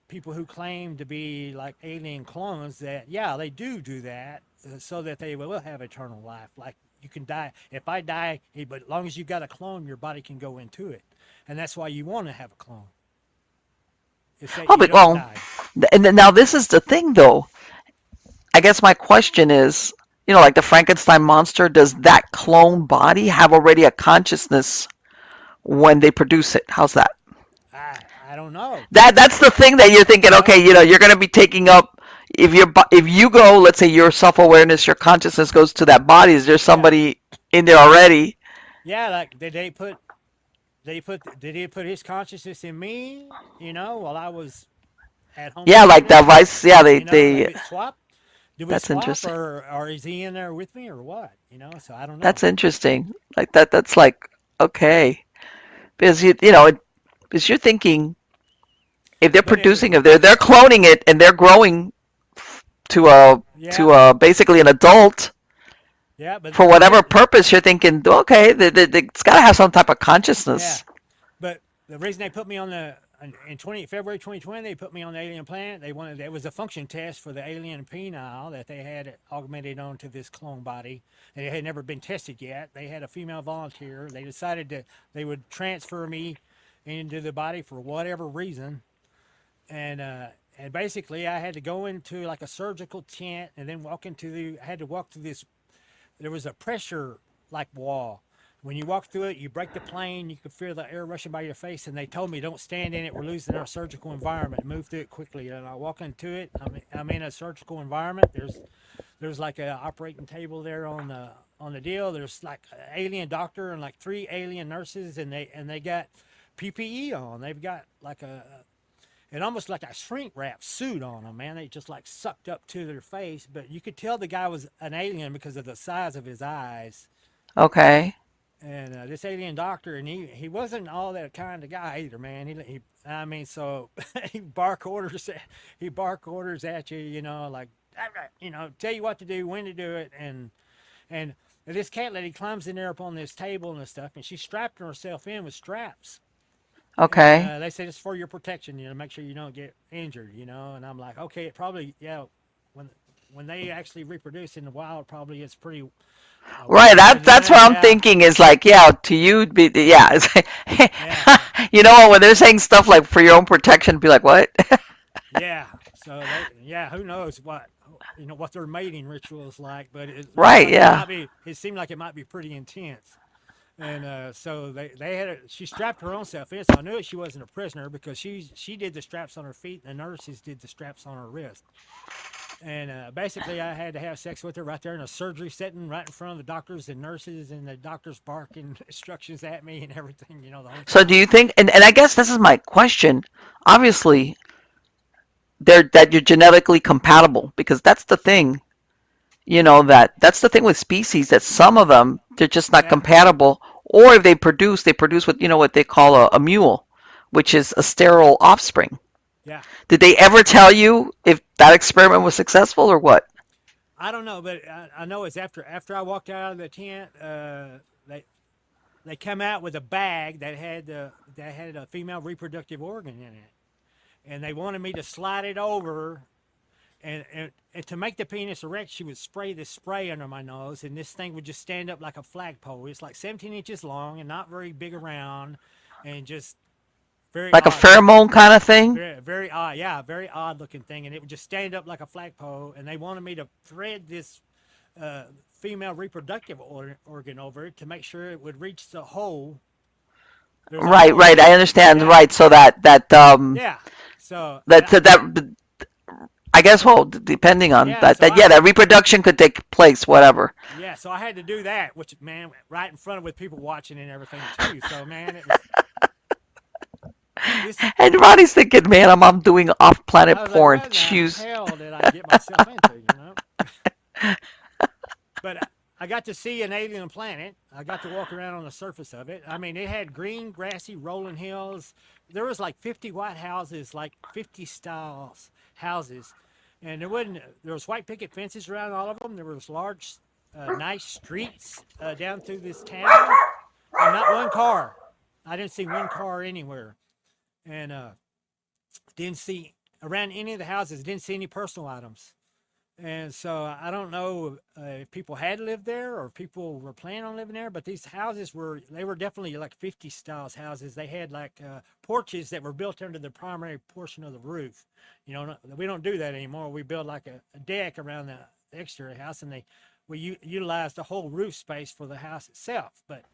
people who claim to be like alien clones, that yeah, they do that so that they will have eternal life. Like, you can die if I die, but as long as you got a clone, your body can go into it, and that's why you want to have a clone. It's that Oh, you but don't well, die. and then now this is the thing, though. I guess my question is, like the Frankenstein monster, does that clone body have already a consciousness when they produce it? How's that? I don't know. That's the thing that you're thinking. You Okay, know? you're going to be taking up if you go, let's say your self awareness, your consciousness goes to that body. Is there Yeah, somebody in there already? yeah. Like, did he put his consciousness in me? While I was at home Yeah, like sleeping. that vice. Yeah, they. Maybe it swapped. Did we That's swap, interesting. or is he in there with me, or what? So I don't know. That's interesting. Like that. That's like okay, because because you're thinking if they're But producing, if they're cloning it and they're growing to a yeah, basically an adult yeah. for whatever purpose, you're thinking okay, it's got to have some type of Yeah, consciousness. but the reason they put me on the in February 2020, they put me on the alien planet. They wanted It was a function test for the alien penile that they had augmented onto this clone body, and it had never been tested yet. They had a female volunteer. They decided that they would transfer me into the body for whatever reason, and basically I had to go into like a surgical tent and then I had to walk through this. There was a pressure like wall. When you walk through it, you break the plane, you can feel the air rushing by your face, and they told me, don't stand in it, we're losing our surgical environment, move through it quickly. And I walk into it, I'm in a surgical environment. There's like a operating table there on the deal. There's like an alien doctor and like 3 alien nurses, and they got PPE on. They've got like and almost like a shrink wrap suit on them, man. They just like sucked up to their face, but you could tell the guy was an alien because of the size of his eyes. Okay. And this alien doctor, and he wasn't all that kind of guy either, man. I mean, so he bark orders at you, like, tell you what to do, when to do it, and this cat lady climbs in there up on this table and stuff, and she's strapping herself in with straps. And Okay. they said it's for your protection, make sure you don't get injured, And I'm like, okay, it probably, yeah, when when they actually reproduce in the wild, probably it's pretty Right. way better than That's what that. I'm Yeah, thinking is like, yeah, to you, yeah. It's yeah. So you know what? When they're saying stuff like for your own protection, be like, what? yeah, yeah. Who knows what their mating ritual is like, but it looks Right. like it Yeah. might be. It seemed like it might be pretty intense. And so she strapped her own self in, so I knew she wasn't a prisoner because she did the straps on her feet, and the nurses did the straps on her wrist. And basically, I had to have sex with her right there in a surgery setting, right in front of the doctors and nurses, and the doctors barking instructions at me and everything, the whole So do time. you think? And I guess this is my question. Obviously, that you're genetically compatible because that's the thing. That's the thing with species that some of them they're just not Yeah, compatible, or if they produce what what they call a mule, which is a sterile offspring. yeah. Did they ever tell you if that experiment was successful or what? I don't know, but I know it's after I walked out of the tent. They come out with a bag that had a female reproductive organ in it, and they wanted me to slide it over. And to make the penis erect, she would spray this spray under my nose, and this thing would just stand up like a flagpole. It's like 17 inches long and not very big around, and just very Like a odd. pheromone kind of thing? Very, very odd. Yeah, very odd looking thing, and it would just stand up like a flagpole. And they wanted me to thread female reproductive organ over it to make sure it would reach the hole. There's a Right, hole right. I there. understand. Yeah, Right. So yeah. So that I guess, well, depending on yeah, that, so I yeah, that reproduction could take place, whatever. yeah, so I had to do that, which man, right in front of with people watching and everything too. So man, it was this. And Ronnie's thinking, man, I'm doing I off-planet was like, porn. what in the Choose. hell did I get myself into? But I got to see an alien planet. I got to walk around on the surface of it. I mean, it had green, grassy, rolling hills. There was like 50 white houses, like 50 styles houses, and there was white picket fences around all of them. There was large, nice streets down through this town, and not one car. I didn't see one car anywhere, and didn't see around any of the houses. Didn't see any personal items. And so I don't know if people had lived there or if people were planning on living there, but these houses they were definitely like 50 styles houses. They had like porches that were built under the primary portion of the roof. We don't do that anymore. We build like a deck around the exterior house, and we utilize the whole roof space for the house itself. But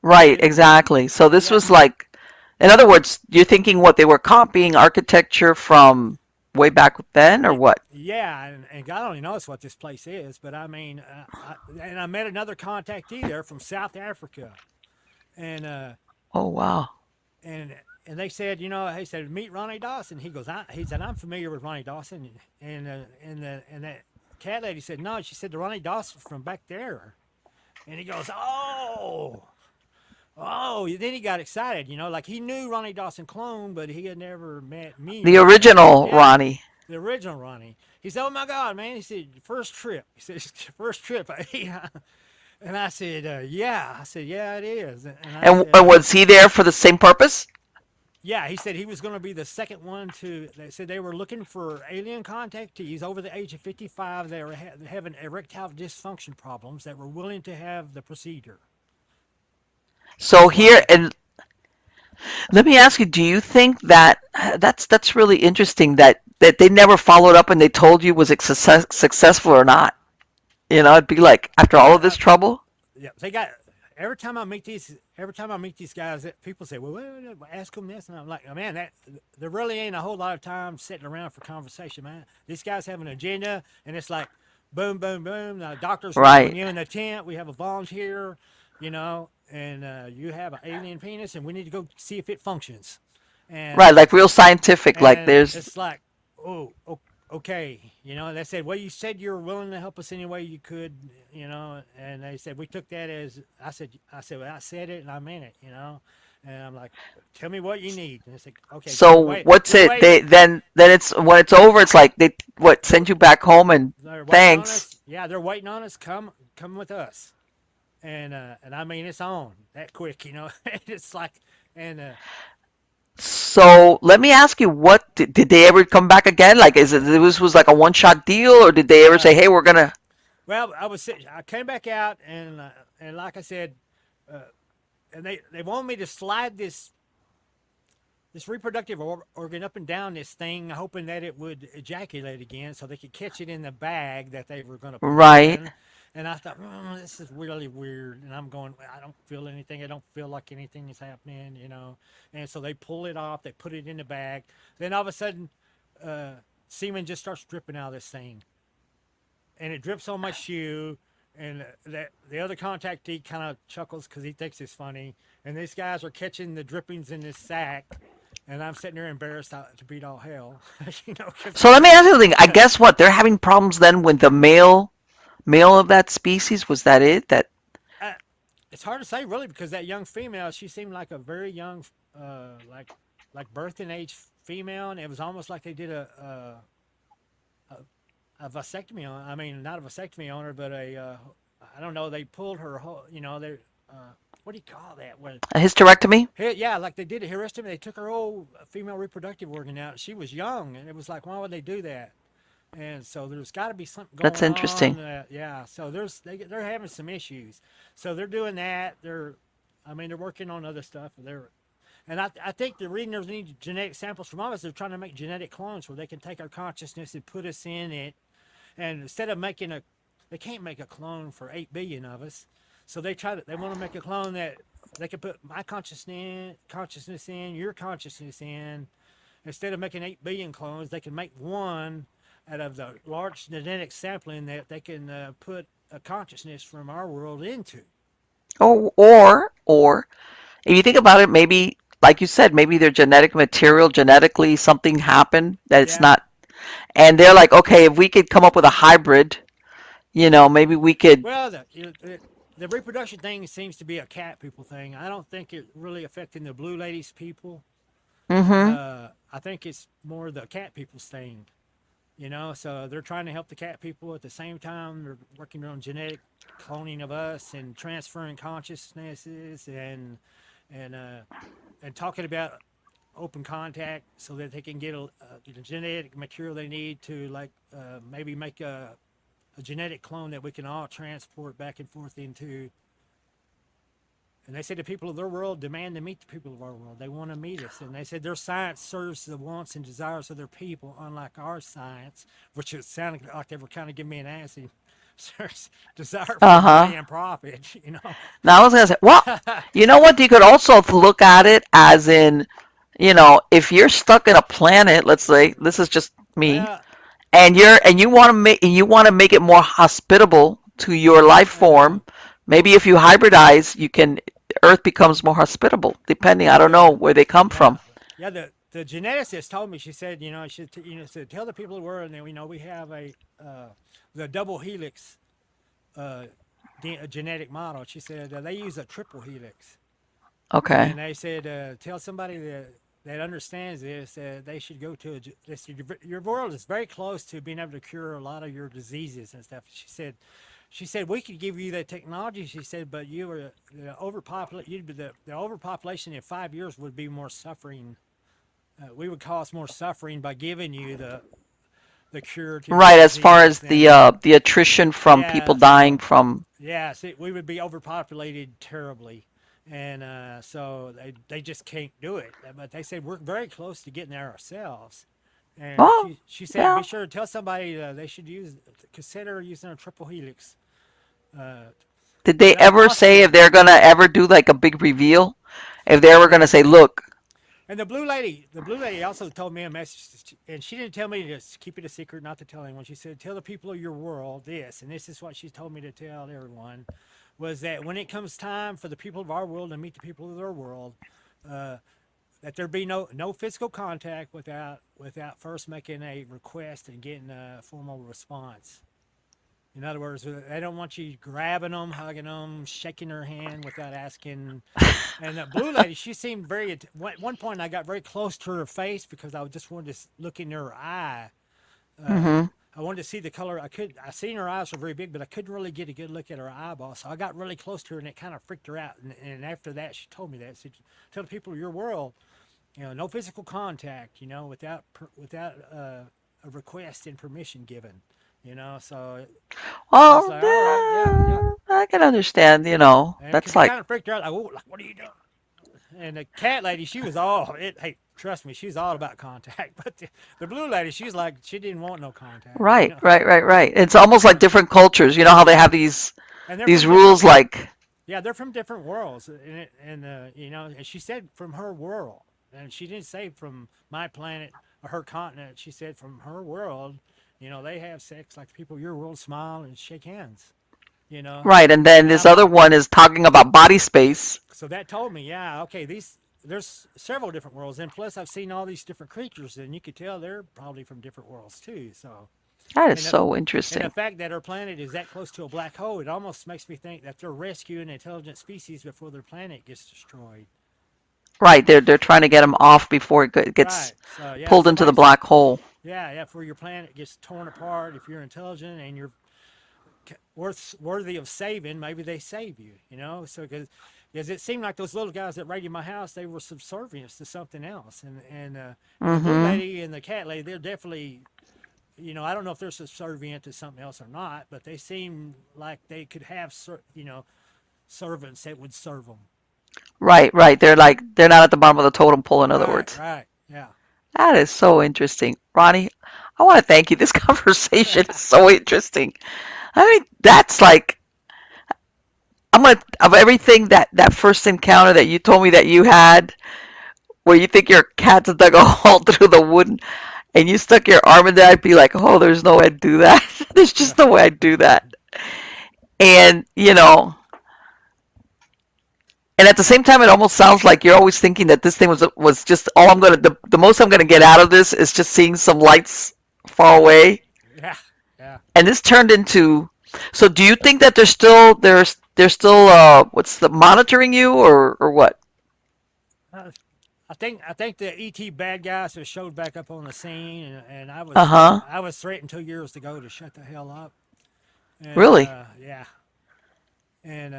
Right, you know, exactly. So you this got was like, in other words, you're thinking what they were copying architecture from way back then, or what? yeah, and God only knows what this place is, but I mean, and I met another contactee there from South Africa, and Oh, wow. and and they said, he said, meet Ronny Dawson. He said, I'm familiar with Ronny Dawson, and that cat lady said, no, she said, the Ronny Dawson from back there, and he goes, oh. Oh, then he got excited, like he knew Ronny Dawson clone, but he had never met me, The Ronny. original Yeah, Ronnie. the original Ronnie. He said, "Oh my God, man!" He said, "First trip." He said, "First trip." And I said, "Yeah." I said, "Yeah, it is." And I said, And was he there for the same purpose? "Yeah." He said he was going to be the second one to. They said they were looking for alien contactees over the age of 55 that were having erectile dysfunction problems that were willing to have the procedure. So That's what here, and let me ask you, do you think that that's really interesting that they never followed up and they told you was it successful or not? It'd be like after all yeah, of this trouble. yeah. They got every time I meet these guys, people say, "Well, ask them this," and I'm like, "Oh, man, there really ain't a whole lot of time sitting around for conversation, man. These guys have an agenda, and it's like, boom, boom, boom. The doctor's waiting on Right. you in the tent. We have a volunteer, and you have an alien penis, and we need to go see if it functions." And Right, like real scientific, like and there's it's like, oh, okay, they said, well, you said you were willing to help us any way you could, and they said we took that as well, I said it and I meant it, and I'm like, tell me what you need, and they said, okay, so what's we're it? waiting, Then it's when it's over, it's like they what send you back home and they're waiting on thanks. us, yeah, they're waiting on us, come with us, and I mean it's on that quick, it's like, and So let me ask you, what did they ever come back again? Like, is it this was like a one-shot deal, or did they ever say, uh, "Hey, we're gonna"? well, I came back out, and like I said, uh, and they wanted me to slide this reproductive organ up and down this thing, hoping that it would ejaculate again, so they could catch it in the bag that they were going to put it Right. in. And I thought, this is really weird. And I'm going, I don't feel anything. I don't feel like anything is happening, And so they pull it off. They put it in the bag. Then all of a sudden, semen just starts dripping out of this thing, and it drips on my shoe. And the other contactee kind of chuckles because he thinks it's funny. And these guys are catching the drippings in this sack, and I'm sitting there embarrassed to beat all hell, 'cause So let me ask you something. I guess what they're having problems then with the male of that species. Was that it? That uh, it's hard to say really because that young female, she seemed like a very young, like birthing age female, and it was almost like they did a vasectomy on. I mean, not a vasectomy on her, but I don't know. They pulled her whole, they. What do you call that? When a hysterectomy? yeah, like they did a hysterectomy. They took her whole female reproductive organ out. She was young, and it was like, why would they do that? And so there's got to be something That's going interesting. on. Yeah, so they're having some issues. So they're doing that. I mean, they're working on other stuff. And I think the reason there's need genetic samples from us, they're trying to make genetic clones where they can take our consciousness and put us in it. And instead of making they can't make a clone for 8 billion of us. So they want to make a clone that they can put my consciousness in, your consciousness in. Instead of making 8 billion clones, they can make one out of the large genetic sampling that they can put a consciousness from our world into. Or if you think about it, maybe, like you said, maybe their genetic material, genetically something happened that it's Yeah. not, and they're like, okay, if we could come up with a hybrid, maybe we could. Well, the reproduction thing seems to be a cat people thing. I don't think it really affecting the blue ladies people. Mm-hmm. I think it's more the cat people's thing. So they're trying to help the cat people at the same time. They're working on genetic cloning of us and transferring consciousnesses and and talking about open contact so that they can get the genetic material they need to maybe make a genetic clone that we can all transport back and forth into. And they said the people of their world demand to meet the people of our world. They want to meet us. And they said their science serves the wants and desires of their people, unlike our science, which it sounded like they were kind of giving me an assy. Serves desire for Uh-huh. money and profit. Now I was gonna say, well, you know what? You could also look at it as in, if you're stuck in a planet, let's say this is just me, Well, and you want to make it more hospitable to your life uh, form. Maybe if you hybridize, Earth becomes more hospitable, depending. I well, don't know where they come yeah, from. yeah. The geneticist told me. She said, I should, said tell the people of the world, and we have the double helix uh, genetic model. She said they use a triple helix, Okay. and they said tell somebody that understands this they should go to your world is very close to being able to cure a lot of your diseases and stuff. She said we could give you the technology. She said, but you were the overpopulation in 5 years would be more suffering. We would cause more suffering by giving you the cure to your Right, as far disease as than the attrition from people yeah. dying So from. yeah, see, we would be overpopulated terribly, and so they just can't do it. But they said we're very close to getting there ourselves. And Oh, she said, yeah. be sure to tell somebody they should consider using a triple helix. Uh, Did they that's ever say possible. if they're gonna ever do like a big reveal? If they were gonna Yeah. say, look. And the blue lady also told me a message, and she didn't tell me to keep it a secret, not to tell anyone. She said, "Tell the people of your world this," and this is what she told me to tell everyone, was that when it comes time for the people of our world to meet the people of their world, uh, that there be no physical contact without first making a request and getting a formal response. In other words, they don't want you grabbing them, hugging them, shaking their hand without asking. And the blue lady, she seemed very. At one point, I got very close to her face because I just wanted to look in her eye. Uh, Hmm. I wanted to see the color. I seen her eyes were very big, but I couldn't really get a good look at her eyeball. So I got really close to her, and it kind of freaked her out. And after that, she told me that. She said, tell the people of your world, no physical contact, without a request and permission given. So I was Well, like, all right, yeah, yeah. yeah, I can understand. And That's because it like, kind of freaked her out, like, oh, like, what are you doing? And the cat lady, she was all it. Hey, trust me, she's all about contact. But the blue lady, she's like, she didn't want no contact, right, right, right, right. It's almost like different cultures. You know how they have these And they're these from rules, different, like. yeah, they're from different worlds, and she said from her world, and she didn't say from my planet or her continent. She said from her world, they have sex like the people of your world, smile and shake hands, you know, Right, and then and this I'm other like, one is talking about body space. so that told me, yeah, okay, there's several different worlds, and plus I've seen all these different creatures, and you could tell they're probably from different worlds too. So, That is and the so and the interesting. fact that our planet is that close to a black hole, it almost makes me think that they're rescuing intelligent species before their planet gets destroyed. Right, they're trying to get them off before it gets Right. So yeah, if pulled into the somebody's black hole. yeah, yeah, before your planet gets torn apart, if you're intelligent and you're worthy of saving, maybe they save you. So because it seemed like those little guys that raided my house, they were subservient to something else, and the blue Mm-hmm. lady and the cat lady, they're definitely. I don't know if they're subservient to something else or not, but they seem like they could have, servants that would serve them. Right, right. They're not at the bottom of the totem pole, in other Right, words. right, yeah. That is so interesting. Ronnie, I want to thank you. This conversation is so interesting. I mean, that's like I'm gonna of everything that first encounter that you told me that you had, where you think your cat's dug a hole through the wood and you stuck your arm in there, I'd be like, oh, there's no way I'd do that. There's just no way I'd do that. And and at the same time, it almost sounds like you're always thinking that this thing was just all I'm gonna the most I'm gonna get out of this is just seeing some lights far away. Yeah, yeah. And this turned into. So, do you think that they're still what's the monitoring you or what? Uh, I think the ET bad guys have showed back up on the scene, and Uh huh. I was threatened 2 years ago to shut the hell up, and Really? yeah, and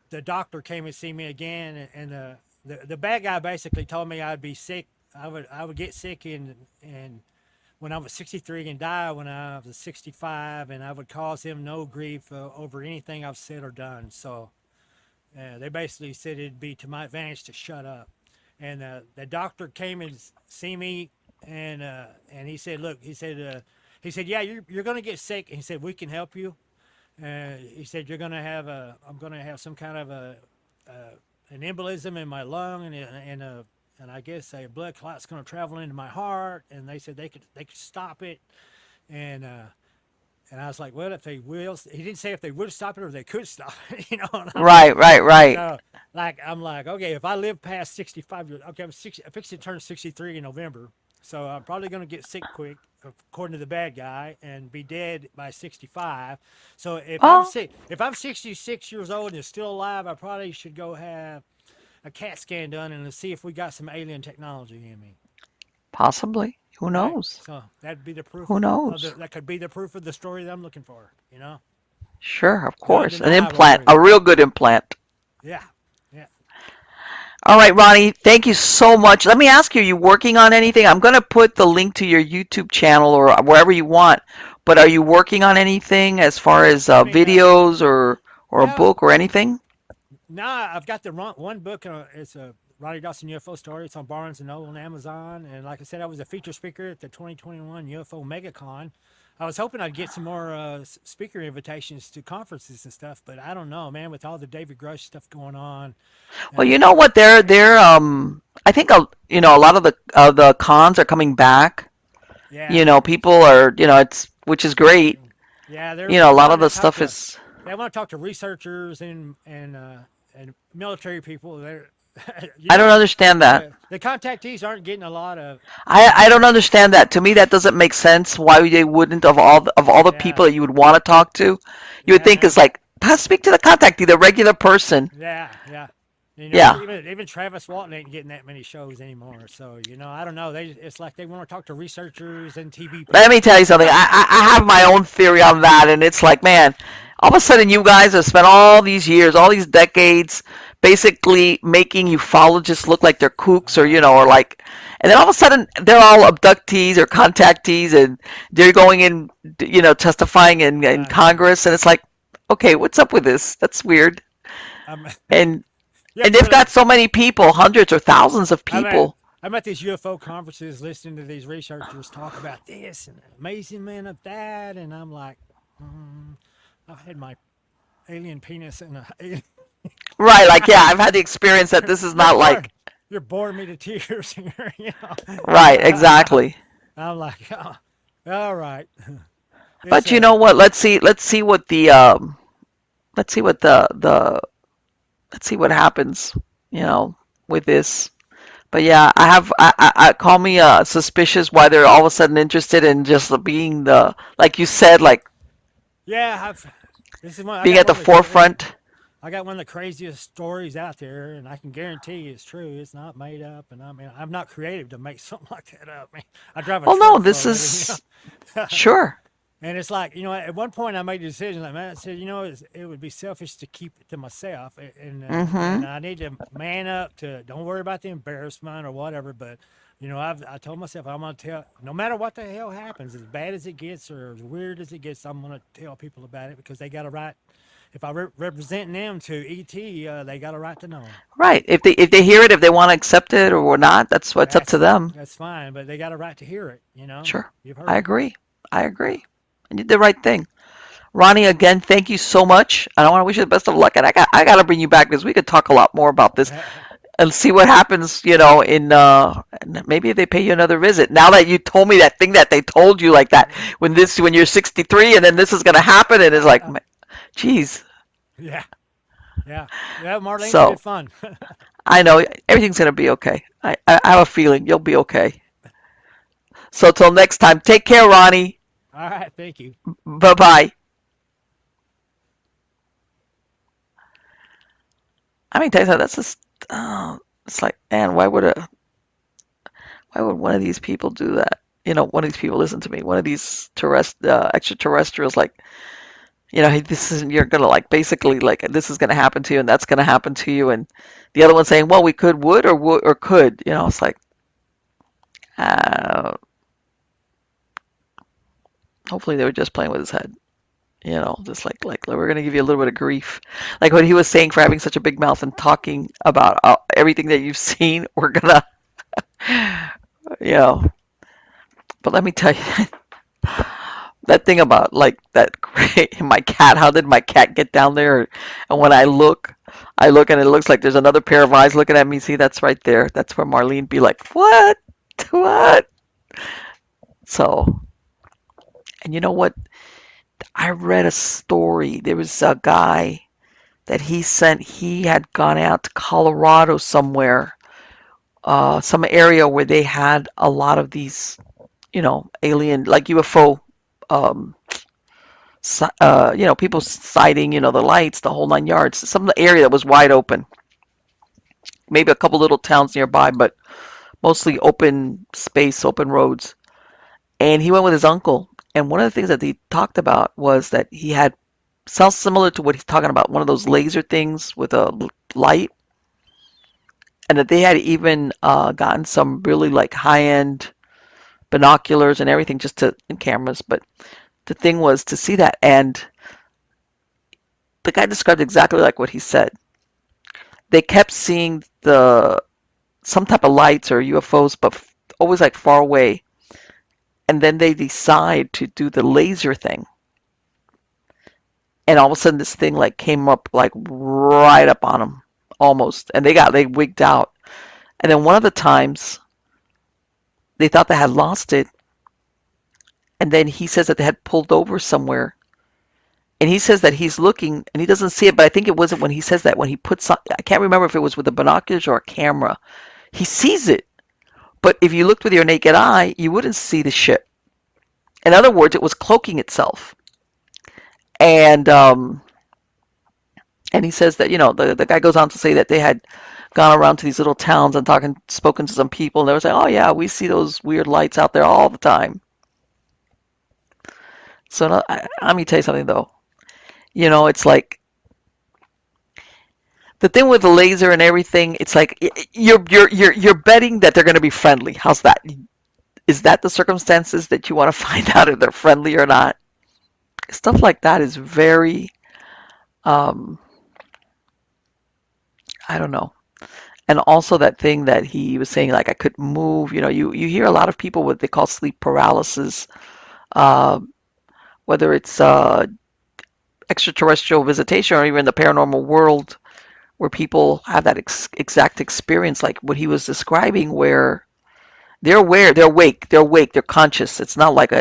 the doctor came and see me again, and the bad guy basically told me I'd be sick. I would get sick and when I was 63 and die when I was 65, and I would cause him no grief over anything I've said or done. So they basically said it'd be to my advantage to shut up. And the doctor came and see me, and he said, "Look," he said, "Yeah, you're going to get sick." And he said, "We can help you." He said, I'm going to have some kind of an embolism in my lung, and I guess a blood clot's going to travel into my heart." And they said they could stop it, and I was like, well, if they will, he didn't say if they would stop it or they could stop it, And I'm like, Right, right, right. so I'm like, okay, if I live past 65 years, okay, I'm fixing to turn 63 in November, so I'm probably going to get sick quick, according to the bad guy, and be dead by 65. So Oh, if I'm 66 years old and still alive, I probably should go have a CAT scan done and see if we got some alien technology in me. possibly. Who Right. knows? So that'd be the Who proof knows? that could be the proof of the story that I'm looking for. Sure, of The course. An undeniable implant, proof. a real good implant. Yeah. Yeah. All right, Ronnie, thank you so much. Let me ask you, are you working on anything? I'm going to put the link to your YouTube channel or wherever you want, but are you working on anything as far as I mean, videos or a yeah. book or anything? Now I've got the one book. It's a Ronny Dawson UFO story. It's on Barnes and Noble and Amazon. And like I said, I was a feature speaker at the 2021 UFO MegaCon. I was hoping I'd get some more speaker invitations to conferences and stuff, but I don't know, man. With all the David Grush stuff going on, Well, uh, you know what? They're I think a lot of the cons are coming back. yeah, People are, it's which is great. yeah, A they're lot of wanting the to talk stuff to is. they want to talk to researchers and military people. They're I don't understand that. the contactees aren't getting a lot of I don't understand that. To me, that doesn't make sense. Why they wouldn't of all the yeah, people that you would want to talk to, you would think yeah, it's like, speak to the contactee, the regular person. yeah. Yeah. Even Travis Walton ain't getting that many shows anymore. So I don't know. It's like they want to talk to researchers and TV Let me people. tell you something. I have my own theory on that, and it's like, man, all of a sudden you guys have spent all these years, all these decades, basically making ufologists look like they're kooks or like, and then all of a sudden they're all abductees or contactees, and they're going in, testifying in I know. Congress, and it's like, okay, what's up with this? That's weird. I'm, And you have and to they've really. got so many people, hundreds or thousands of I'm at people. I'm at these UFO conferences listening to these researchers talk about this and amazing man of that, and I'm like, I've had my alien penis in a. Right, like yeah, I've had the experience that this is You're not boring. like You're boring me to tears here. right, exactly. I'm like, oh, all right. It's But you know what? Let's see what let's see what the let's see what happens, with this. But yeah, I call me suspicious why they're all of a sudden interested in just being like you said, like yeah. This is one. being at the forefront. I got one of the craziest stories out there, and I can guarantee it's true. It's not made up, and I mean, I'm not creative to make something like that up. Man, I drive a Well, no, truck for a this living. is sure. And it's like, at one point I made a decision, like, man, I said, it would be selfish to keep it to myself. And Mm-hmm. I need to man up to, don't worry about the embarrassment or whatever. But, I told myself, I'm going to tell, no matter what the hell happens, as bad as it gets or as weird as it gets, I'm going to tell people about it because they got a right. If I represent them to ET, they got a right to know. Right. If they hear it, if they want to accept it or not, that's what's up to That's them. that's fine, but they got a right to hear it. Sure. You've I heard. agree. I Yeah. agree. and you did the right thing. Ronnie, again, thank you so much. And I want to wish you the best of luck. And I got to bring you back because we could talk a lot more about this and see what happens, in and maybe if they pay you another visit. Now that you told me that thing that they told you like that when you're 63 and then this is going to happen and it's like, geez. Yeah, yeah, yeah. Marlene's So good fun. I know everything's going to be okay. I have a feeling you'll be okay. So till next time, take care, Ronnie. All right, thank you. Bye bye. I mean, tell you something, that's just, it's like, man, why would one of these people do that? One of these people listen to me. One of these extraterrestrials, like, hey, this is you're gonna like basically like this is gonna happen to you and that's gonna happen to you, and the other one saying, well, we would or could. It's like, uh, hopefully they were just playing with his head. Just like we're gonna give you a little bit of grief, like what he was saying for having such a big mouth and talking about everything that you've seen. We're gonna, you know. But let me tell you, that thing about like that my cat. How did my cat get down there? And when I look and it looks like there's another pair of eyes looking at me. See, that's right there. That's where Marlene be like, what, what? So, and you know what? I read a story. There was a guy that he had gone out to Colorado somewhere, some area where they had a lot of these, alien, like UFO, um, people sighting, the lights, the whole 9 yards. Some area that was wide open. Maybe a couple little towns nearby, but mostly open space, open roads. And he went with his uncle. And one of the things that he talked about was that he had sounds similar to what he's talking about, one of those laser things with a light, and that they had even gotten some really like high-end binoculars and everything just to and cameras. But the thing was to see that, and the guy described exactly like what he said. They kept seeing some type of lights or UFOs, but always like far away. And then they decide to do the laser thing. And all of a sudden this thing like came up like right up on them almost. And they wigged out. And then one of the times they thought they had lost it. And then he says that they had pulled over somewhere. And he says that he's looking and he doesn't see it, but I think it wasn't when he says that, when he puts on, I can't remember if it was with the binoculars or a camera. He sees it. But if you looked with your naked eye, you wouldn't see the ship. In other words, it was cloaking itself. And he says that, the guy goes on to say that they had gone around to these little towns and spoken to some people, and they were saying, oh yeah, we see those weird lights out there all the time. So let me tell you something though. It's like the thing with the laser and everything. It's like you're betting that they're going to be friendly. How's that? Is that the circumstances that you want to find out if they're friendly or not? Stuff like that is very, um, I don't know. And also that thing that he was saying, like I couldn't move. You hear a lot of people what they call sleep paralysis, uh, whether it's extraterrestrial visitation or even the paranormal world, where people have that exact experience, like what he was describing, where they're aware, they're awake, they're conscious. It's not like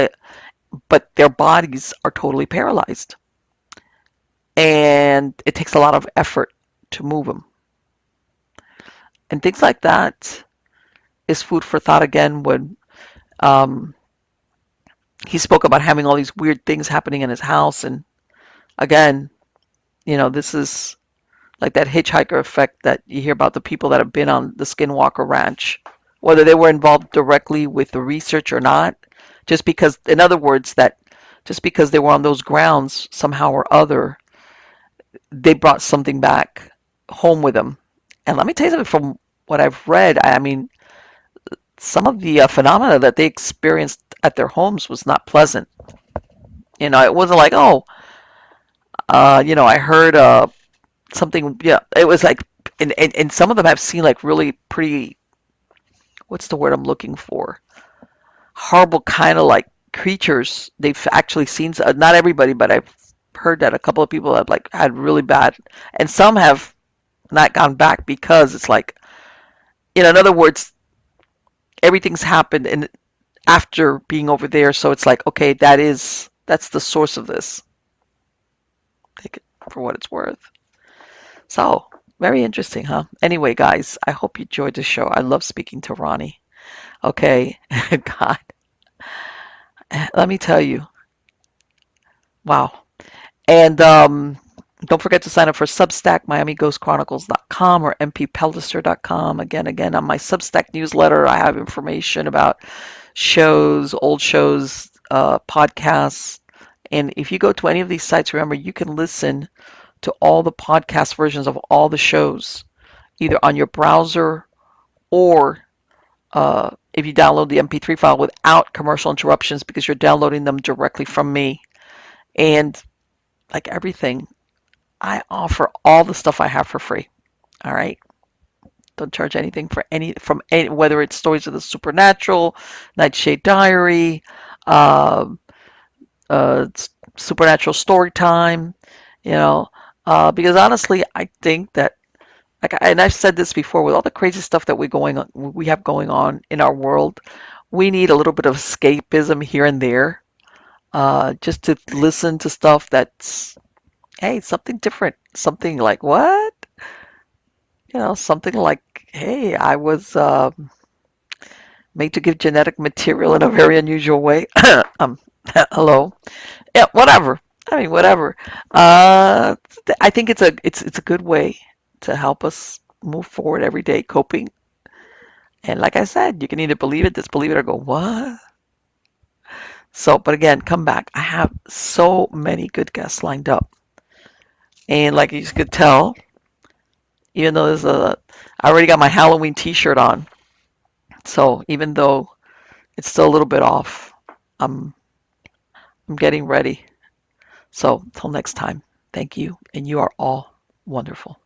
but their bodies are totally paralyzed, and it takes a lot of effort to move them, and things like that is food for thought. Again, when um, he spoke about having all these weird things happening in his house, and again, this is like that hitchhiker effect that you hear about, the people that have been on the Skinwalker Ranch, whether they were involved directly with the research or not, just because, in other words, that just because they were on those grounds somehow or other, they brought something back home with them. And let me tell you something, from what I've read, I mean, some of the phenomena that they experienced at their homes was not pleasant. It wasn't like, oh, I heard something. Yeah, it was like, and some of them have seen like really pretty, what's the word I'm looking for? Horrible kind of like creatures. They've actually seen, not everybody, but I've heard that a couple of people have like had really bad, and some have not gone back because it's like, in other words, everything's happened and after being over there. So it's like, okay, that's the source of this. Take it for what it's worth. So very interesting, huh? Anyway, guys, I hope you enjoyed the show. I love speaking to Ronnie. Okay, God, let me tell you, wow. And don't forget to sign up for Substack, MiamiGhostChronicles.com or mpellicer.com. Again, on my Substack newsletter, I have information about shows, old shows, podcasts. And if you go to any of these sites, remember, you can listen to all the podcast versions of all the shows, either on your browser or if you download the MP3 file without commercial interruptions because you're downloading them directly from me. And like everything, I offer all the stuff I have for free. All right. Don't charge anything for whether it's Stories of the Supernatural, Nightshade Diary, uh, uh, Supernatural Story Time, you know, because honestly, I think that, and I've said this before, with all the crazy stuff that we have going on in our world, we need a little bit of escapism here and there, just to listen to stuff that's, hey, something different, something like what, something like, hey, I was made to give genetic material in a very unusual way. um, hello. Yeah, whatever. I mean, whatever. Uh, I think it's a good way to help us move forward every day, coping. And like I said, you can either believe it, disbelieve it, or go, what? So, but again, come back. I have so many good guests lined up. And like you could tell, even though I already got my Halloween t-shirt on. So even though it's still a little bit off, I'm I'm getting ready. So, till next time, thank you, and you are all wonderful.